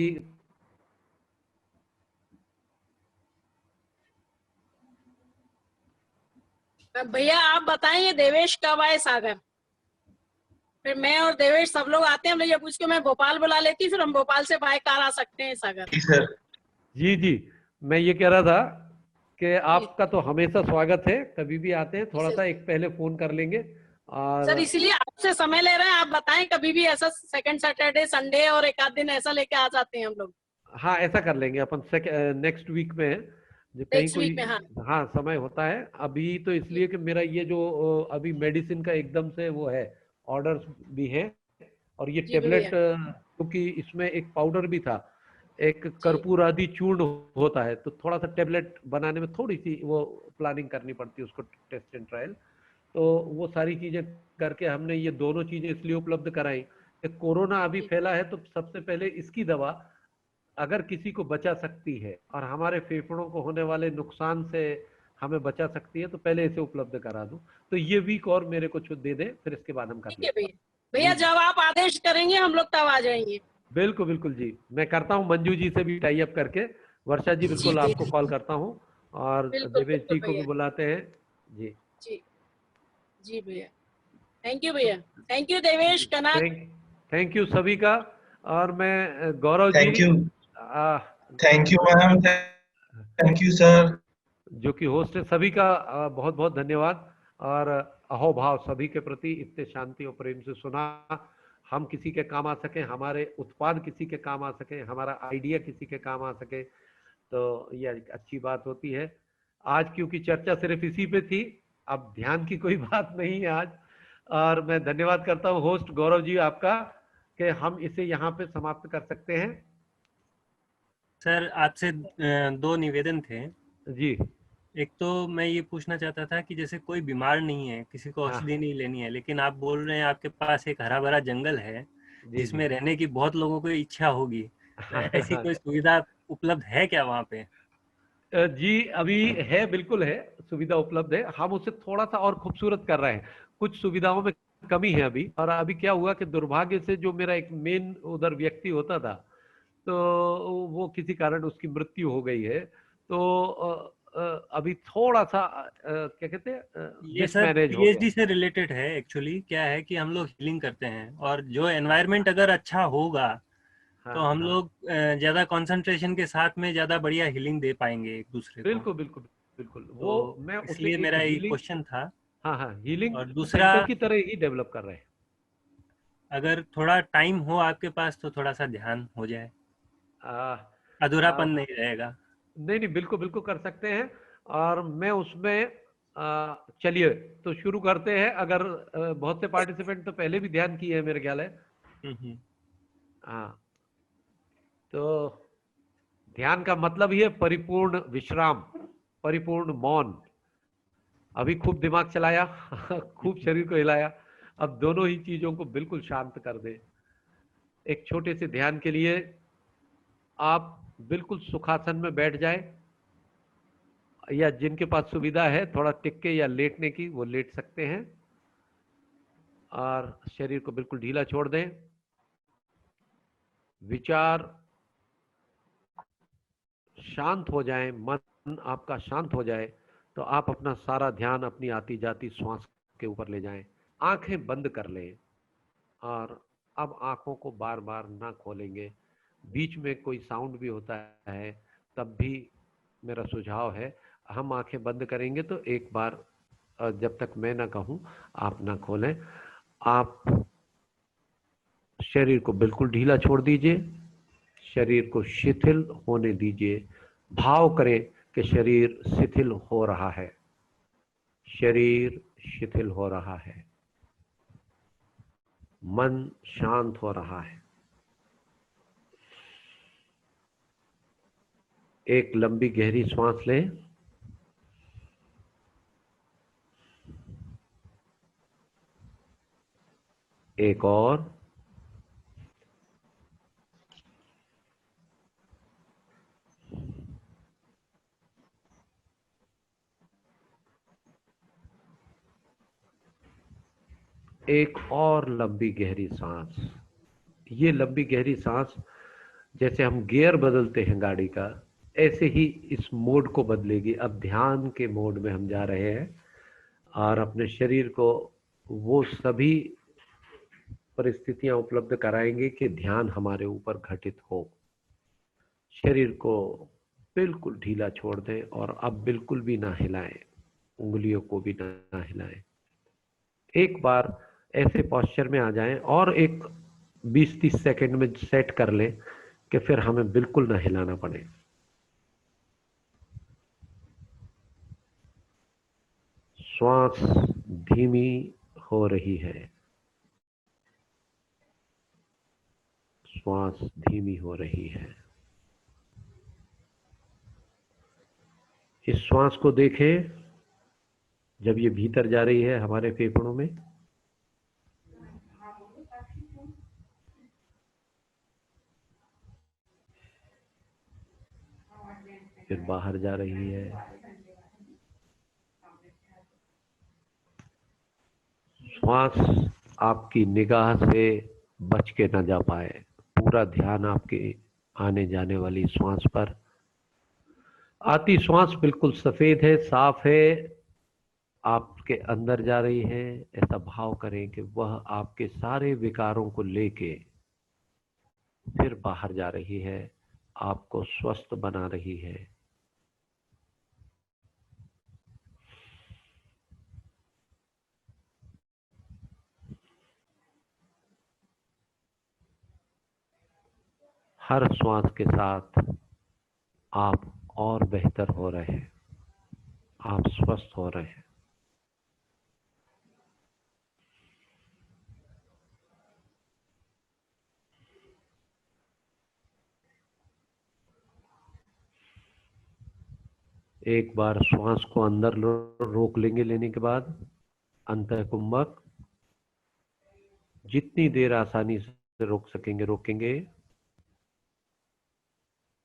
भैया आप बताएं, देवेश कब आए सागर? फिर मैं और देवेश सब लोग आते हैं। हम ये पूछ के मैं भोपाल बुला लेती, फिर हम भोपाल से बाय कार आ सकते हैं सागर। जी, मैं ये कह रहा था कि आपका तो हमेशा स्वागत है, कभी भी आते हैं, थोड़ा सा एक पहले फोन कर लेंगे। और सर इसलिए से समय ले रहे हैं, आप बताएं कभी भी ऐसा सेकंड सैटरडे संडे और एक आध दिन ऐसा लेके आ जाते हैं हम लोग। हाँ ऐसा कर लेंगे अपन नेक्स्ट वीक में, जो कहीं नेक्स्ट कोई वीक में, हाँ हाँ समय होता है। अभी तो इसलिए कि मेरा ये जो अभी मेडिसिन का एकदम से वो है, ऑर्डर्स भी है, और ये जी टेबलेट भैया। क्योंकि इसमें एक पाउडर भी था, एक कर्पूर आदि चूर्ण होता है, तो थोड़ा सा टेबलेट बनाने में थोड़ी सी वो प्लानिंग करनी पड़ती है उसको, टेस्ट एंड ट्रायल। तो वो सारी चीजें करके हमने ये दोनों चीजें इसलिए उपलब्ध कराई कि कोरोना अभी फैला है, तो सबसे पहले इसकी दवा अगर किसी को बचा सकती है और हमारे फेफड़ों को होने वाले नुकसान से हमें बचा सकती है, तो पहले इसे उपलब्ध करा दूं। तो ये वीक और मेरे को छूट दे दे, फिर इसके बाद हम कर ठीक है लेंगे। भैया, जब आप आदेश करेंगे हम लोग तब आ जाएंगे। बिल्कुल बिल्कुल जी, मैं करता हूँ मंजू जी से भी टाई अप करके। वर्षा जी बिल्कुल आपको कॉल करता हूँ, और बिल्कुल देवेश जी को भी भैया। बुलाते हैं जी। जी जी भैया, थैंक यू भैया, thank you Devesh Kanak. Thank you सभी का। और मैं गौरव थैंक जी, you, thank you ma'am, thank you sir, जो कि होस्ट है, सभी का बहुत बहुत धन्यवाद। और अहोभाव सभी के प्रति इतने शांति और प्रेम से सुना, हम किसी के काम आ सके, हमारे उत्पाद किसी के काम आ सके, हमारा आइडिया किसी के काम आ सके, तो ये एक अच्छी बात होती है। आज क्योंकि चर्चा सिर्फ इसी पे थी, अब ध्यान की कोई बात नहीं है आज। और मैं धन्यवाद करता हूँ होस्ट गौरव जी आपका, कि हम इसे यहाँ पे समाप्त कर सकते हैं। सर आपसे दो निवेदन थे जी। एक तो मैं ये पूछना चाहता था कि जैसे कोई बीमार नहीं है, किसी को औषधि नहीं लेनी है, लेकिन आप बोल रहे हैं आपके पास एक हरा भरा जंगल है जिसमें रहने की बहुत लोगों को इच्छा होगी, तो ऐसी कोई सुविधा उपलब्ध है क्या वहाँ पे? जी अभी है, बिल्कुल है, सुविधा उपलब्ध है। हम उसे थोड़ा सा और खूबसूरत कर रहे हैं, कुछ सुविधाओं में कमी है अभी। और अभी क्या हुआ कि दुर्भाग्य से जो मेरा एक मेन उधर व्यक्ति होता था, तो वो किसी कारण उसकी मृत्यु हो गई है। तो अभी थोड़ा सा क्या कहते हैं, ये सर मिसमैनेज हो गया। पीएचडी से रिलेटेड है। एक्चुअली क्या है कि हम लोग हीलिंग करते हैं, और जो एनवायरनमेंट अगर अच्छा होगा तो हम लोग ज्यादा कंसंट्रेशन के साथ में ज्यादा बढ़िया हीलिंग दे पाएंगे एक दूसरे को। बिल्कुल बिल्कुल बिल्कुल, वो तो मैं उसे इसलिए एक मेरा ये हीलिंग, क्वेश्चन था। हाँ हाँ, हीलिंग और दूसरा, सेंटर की तरह ही डेवलप कर रहे हैं। अगर थोड़ा टाइम हो आपके पास तो थोड़ा सा ध्यान हो जाए, अधूरापन नहीं रहेगा। नहीं नहीं, बिल्कुल बिल्कुल कर सकते हैं। और मैं उसमें चलिए तो शुरू करते हैं। अगर बहुत से पार्टिसिपेंट तो पहले भी ध्यान किए हैं मेरे ख्याल है। हाँ, तो ध्यान का मतलब ही है परिपूर्ण विश्राम, परिपूर्ण मौन। अभी खूब दिमाग चलाया खूब शरीर को हिलाया, अब दोनों ही चीजों को बिल्कुल शांत कर दे। एक छोटे से ध्यान के लिए आप बिल्कुल सुखासन में बैठ जाए, या जिनके पास सुविधा है थोड़ा टिक के या लेटने की, वो लेट सकते हैं। और शरीर को बिल्कुल ढीला छोड़ दें। विचार शांत हो जाए, मन आपका शांत हो जाए, तो आप अपना सारा ध्यान अपनी आती जाती श्वास के ऊपर ले जाएं। आंखें बंद कर लें, और अब आंखों को बार बार ना खोलेंगे। बीच में कोई साउंड भी होता है तब भी मेरा सुझाव है, हम आंखें बंद करेंगे तो एक बार, जब तक मैं ना कहूं आप ना खोलें। आप शरीर को बिल्कुल ढीला छोड़ दीजिए, शरीर को शिथिल होने दीजिए। भाव करें कि शरीर शिथिल हो रहा है, शरीर शिथिल हो रहा है, मन शांत हो रहा है। एक लंबी गहरी सांस लें, एक और, एक और लंबी गहरी सांस। ये लंबी गहरी सांस, जैसे हम गियर बदलते हैं गाड़ी का, ऐसे ही इस मोड को बदलेगी। अब ध्यान के मोड में हम जा रहे हैं, और अपने शरीर को वो सभी परिस्थितियां उपलब्ध कराएंगे कि ध्यान हमारे ऊपर घटित हो। शरीर को बिल्कुल ढीला छोड़ दें, और अब बिल्कुल भी ना हिलाएं, उंगलियों को भी ना हिलाएं। एक बार ऐसे पॉस्चर में आ जाएं और एक 20-30 सेकंड में सेट कर लें कि फिर हमें बिल्कुल ना हिलाना पड़े। श्वास धीमी हो रही है, श्वास धीमी हो रही है। इस श्वास को देखें जब ये भीतर जा रही है हमारे फेफड़ों में, फिर बाहर जा रही है, श्वास आपकी निगाह से बच के ना जा पाए, पूरा ध्यान आपके आने जाने वाली श्वास पर। आती श्वास बिल्कुल सफेद है, साफ है, आपके अंदर जा रही है। ऐसा भाव करें कि वह आपके सारे विकारों को लेके फिर बाहर जा रही है, आपको स्वस्थ बना रही है। हर श्वास के साथ आप और बेहतर हो रहे हैं, आप स्वस्थ हो रहे हैं। एक बार श्वास को अंदर रोक लेंगे, लेने के बाद अंतःकुंभक जितनी देर आसानी से रोक सकेंगे रोकेंगे,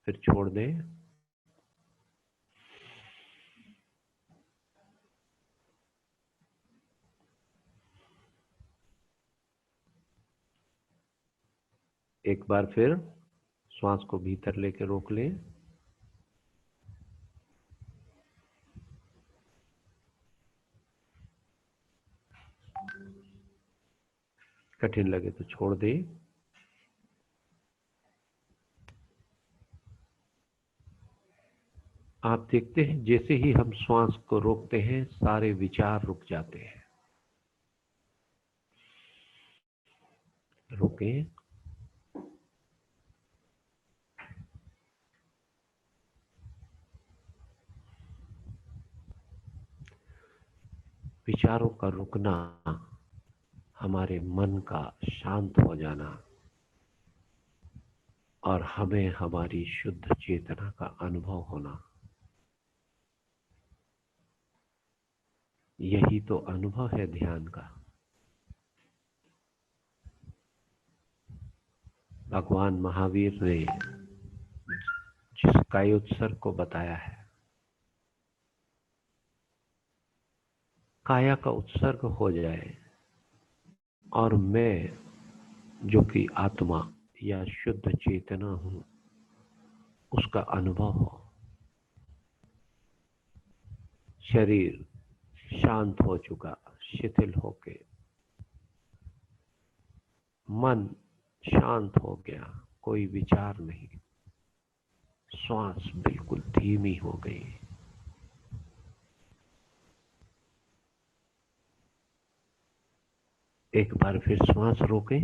फिर छोड़ दें। एक बार फिर श्वास को भीतर लेके रोक लें। कठिन लगे तो छोड़ दें। आप देखते हैं जैसे ही हम श्वास को रोकते हैं सारे विचार रुक जाते हैं। रोकें। विचारों का रुकना हमारे मन का शांत हो जाना और हमें हमारी शुद्ध चेतना का अनुभव होना, यही तो अनुभव है ध्यान का। भगवान महावीर ने जिस कायोत्सर्ग को बताया है, काया का उत्सर्ग हो जाए और मैं जो कि आत्मा या शुद्ध चेतना हूं उसका अनुभव हो। शरीर शांत हो चुका, शिथिल होके, मन शांत हो गया, कोई विचार नहीं, श्वास बिल्कुल धीमी हो गई। एक बार फिर श्वास रोकें।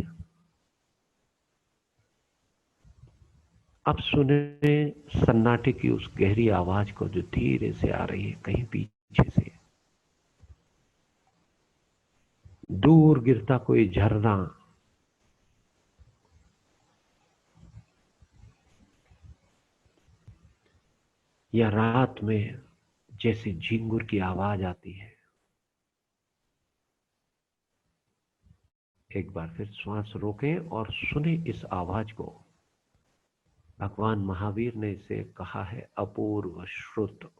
अब सुने सन्नाटे की उस गहरी आवाज को जो धीरे से आ रही है कहीं पीछे से। दूर गिरता कोई झरना, या रात में जैसे झिंगुर की आवाज आती है। एक बार फिर श्वास रोकें और सुने इस आवाज को। भगवान महावीर ने इसे कहा है अपूर्व श्रुत।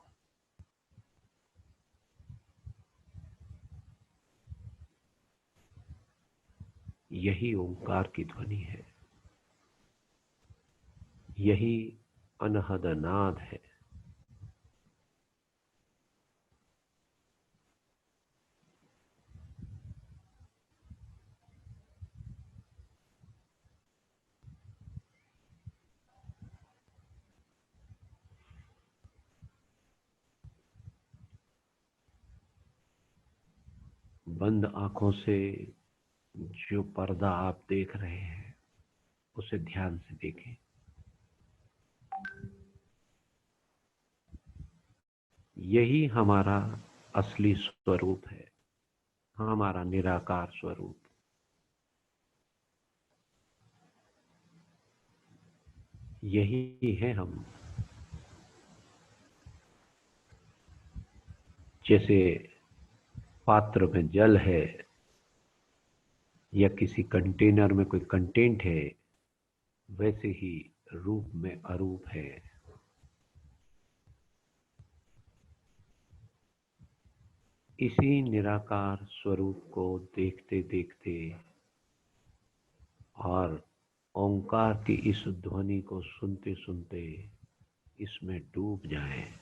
यही ओंकार की ध्वनि है, यही अनहद नाद है। बंद आंखों से जो पर्दा आप देख रहे हैं उसे ध्यान से देखें। यही हमारा असली स्वरूप है, हमारा निराकार स्वरूप। यही है हम। जैसे पात्र में जल है या किसी कंटेनर में कोई कंटेंट है, वैसे ही रूप में अरूप है। इसी निराकार स्वरूप को देखते देखते और ओंकार की इस ध्वनि को सुनते सुनते इसमें डूब जाएं,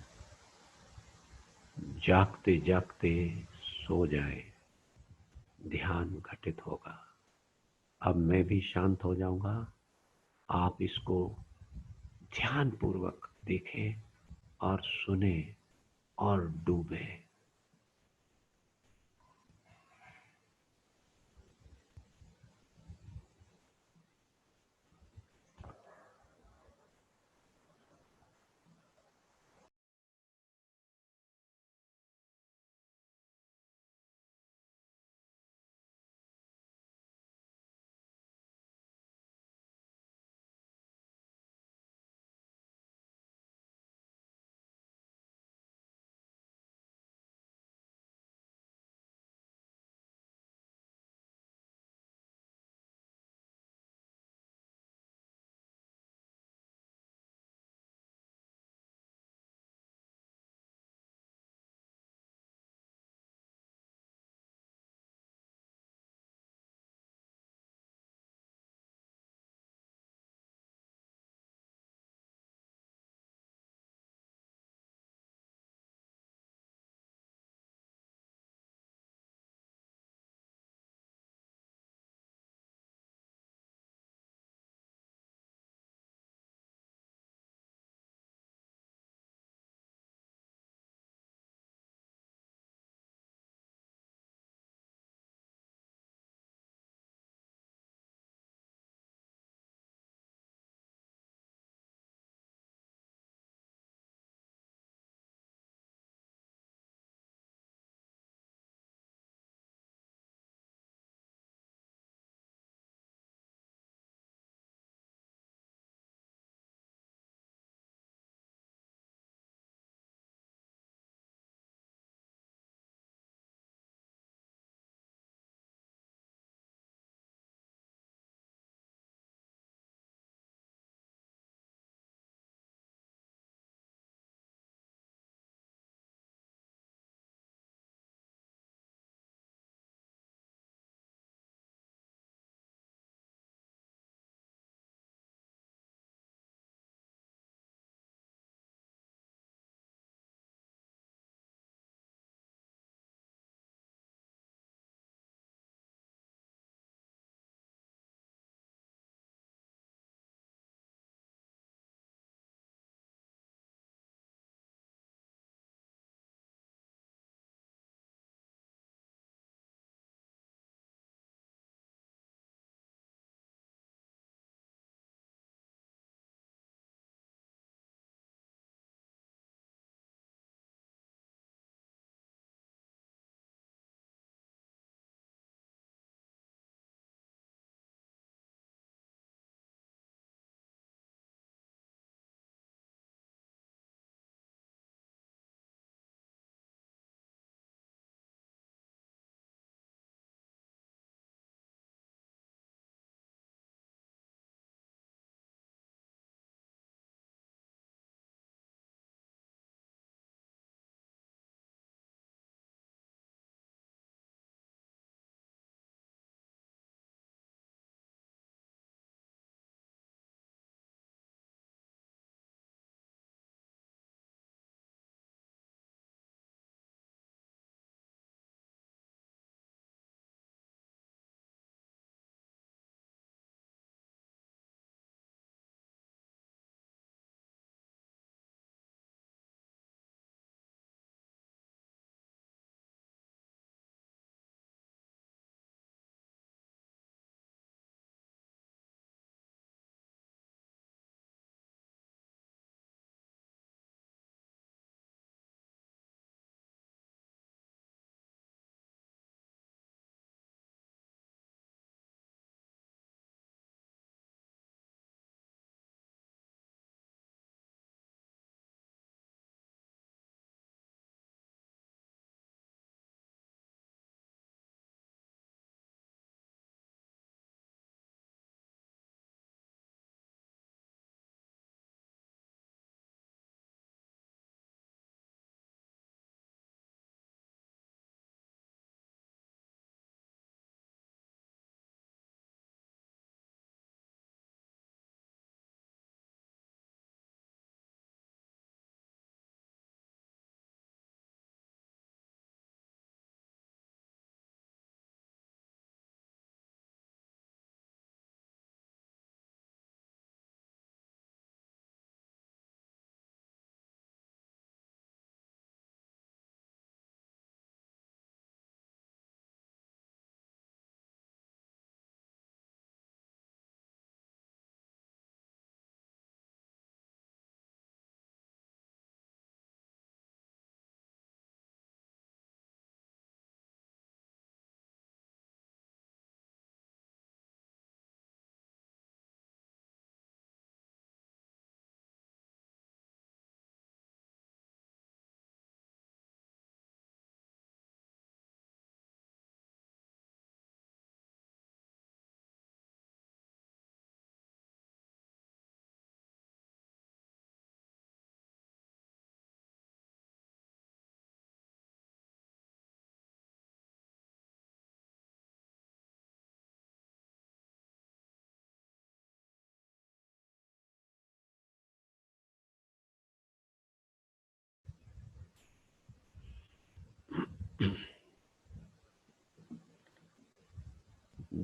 जागते जागते सो जाए, ध्यान घटित होगा। अब मैं भी शांत हो जाऊंगा, आप इसको ध्यान पूर्वक देखें और सुने और डूबे।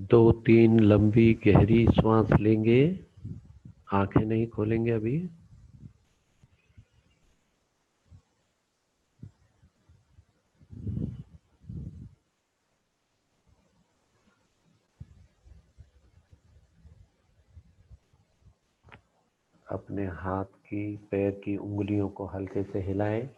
2-3 लंबी गहरी श्वास लेंगे, आंखें नहीं खोलेंगे अभी। अपने हाथ की पैर की उंगलियों को हल्के से हिलाएं।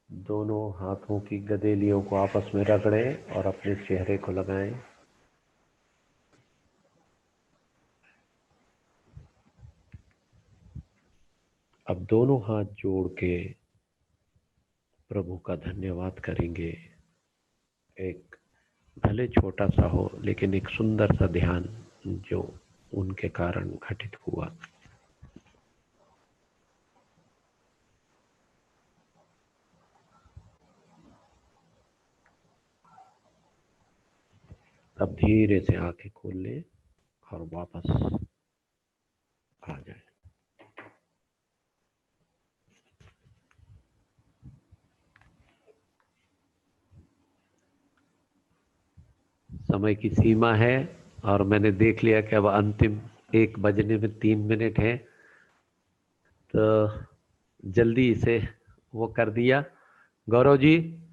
दोनों हाथों की गदेलियों को आपस में रगड़ें और अपने चेहरे को लगाएं। अब दोनों हाथ जोड़ के प्रभु का धन्यवाद करेंगे। एक भले छोटा सा हो लेकिन एक सुंदर सा ध्यान जो उनके कारण घटित हुआ। अब धीरे से आंखें खोल लें और वापस आ जाए। समय की सीमा है और मैंने देख लिया कि अब अंतिम 1 बजने में 3 मिनट है, तो जल्दी इसे वो कर दिया। गौरव जी,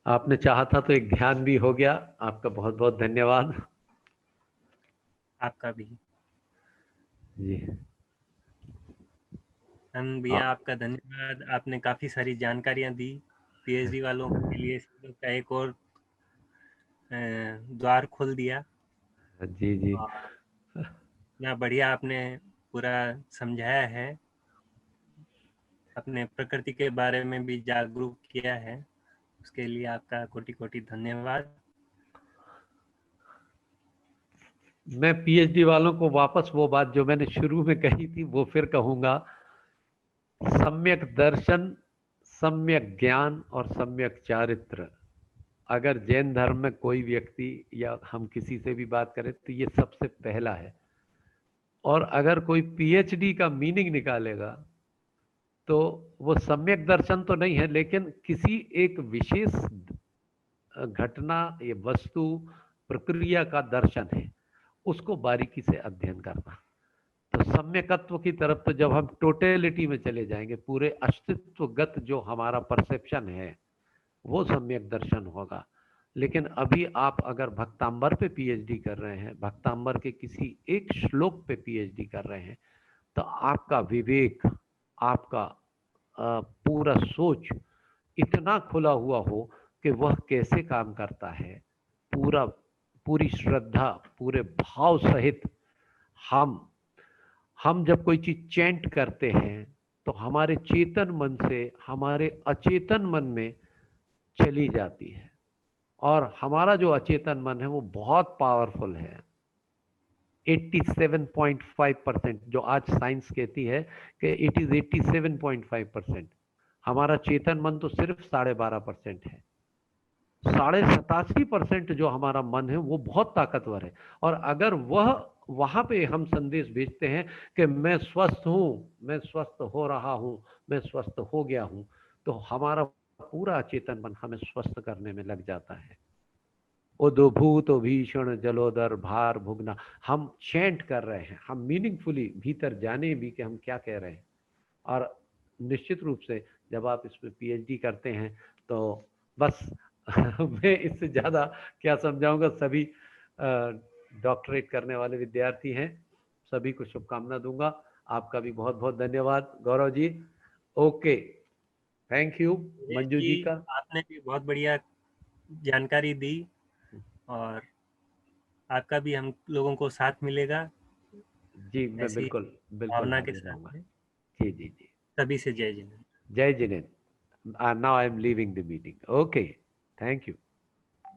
आपने चाहा था तो एक ध्यान भी हो गया। आपका बहुत बहुत धन्यवाद। आपका भी जी भैया, आपका धन्यवाद। आपने काफी सारी जानकारियां दी। पीएचडी वालों के लिए का एक और द्वार खोल दिया। जी जी, ना बढ़िया आपने पूरा समझाया है, अपने प्रकृति के बारे में भी जागरूक किया है, उसके लिए आपका कोटि कोटि धन्यवाद। मैं पीएचडी वालों को वापस वो बात जो मैंने शुरू में कही थी वो फिर कहूंगा। सम्यक दर्शन, सम्यक ज्ञान और सम्यक चारित्र, अगर जैन धर्म में कोई व्यक्ति या हम किसी से भी बात करें तो ये सबसे पहला है। और अगर कोई पीएचडी का मीनिंग निकालेगा तो वो सम्यक दर्शन तो नहीं है, लेकिन किसी एक विशेष घटना या वस्तु प्रक्रिया का दर्शन है, उसको बारीकी से अध्ययन करना। तो सम्यकत्व की तरफ तो जब हम टोटलिटी में चले जाएंगे, पूरे अस्तित्वगत जो हमारा परसेप्शन है वो सम्यक दर्शन होगा। लेकिन अभी आप अगर भक्तांबर पे पीएचडी कर रहे हैं, भक्तांबर के किसी एक श्लोक पे पीएचडी कर रहे हैं, तो आपका विवेक, आपका पूरा सोच इतना खुला हुआ हो कि वह कैसे काम करता है, पूरी श्रद्धा, पूरे भाव सहित हम जब कोई चीज चैंट करते हैं तो हमारे चेतन मन से हमारे अचेतन मन में चली जाती है, और हमारा जो अचेतन मन है वो बहुत पावरफुल है। 87.5%, जो आज साइंस कहती है कि इट इज 87.5%। हमारा चेतन मन तो सिर्फ 12.5% है। 87.5% जो हमारा मन है वो बहुत ताकतवर है। और अगर वह वहां पे हम संदेश भेजते हैं कि मैं स्वस्थ हूं, मैं स्वस्थ हो रहा हूं, मैं स्वस्थ हो गया हूं, तो हमारा पूरा अचेतन मन हमें स्वस्थ करने में लग जाता है। उद्भूत भीषण जलोदर भार भुगना, हम चैंट कर रहे हैं, हम मीनिंगफुली भीतर जाने भी कि हम क्या कह रहे हैं। और निश्चित रूप से जब आप इसमें पीएचडी करते हैं तो बस मैं इससे ज्यादा क्या समझाऊंगा। सभी डॉक्टरेट करने वाले विद्यार्थी हैं, सभी को शुभकामना दूंगा। आपका भी बहुत बहुत धन्यवाद Gaurav ji. Okay, thank you Manju ji का। आपने भी बहुत बढ़िया जानकारी दी, और आपका भी हम लोगों को साथ मिलेगा। जी मैं बिल्कुल भावना के साथ में। जी जी जी, सभी से जय जिनेंद्र। जय Jinendra. Now I am leaving the meeting. Okay, thank you.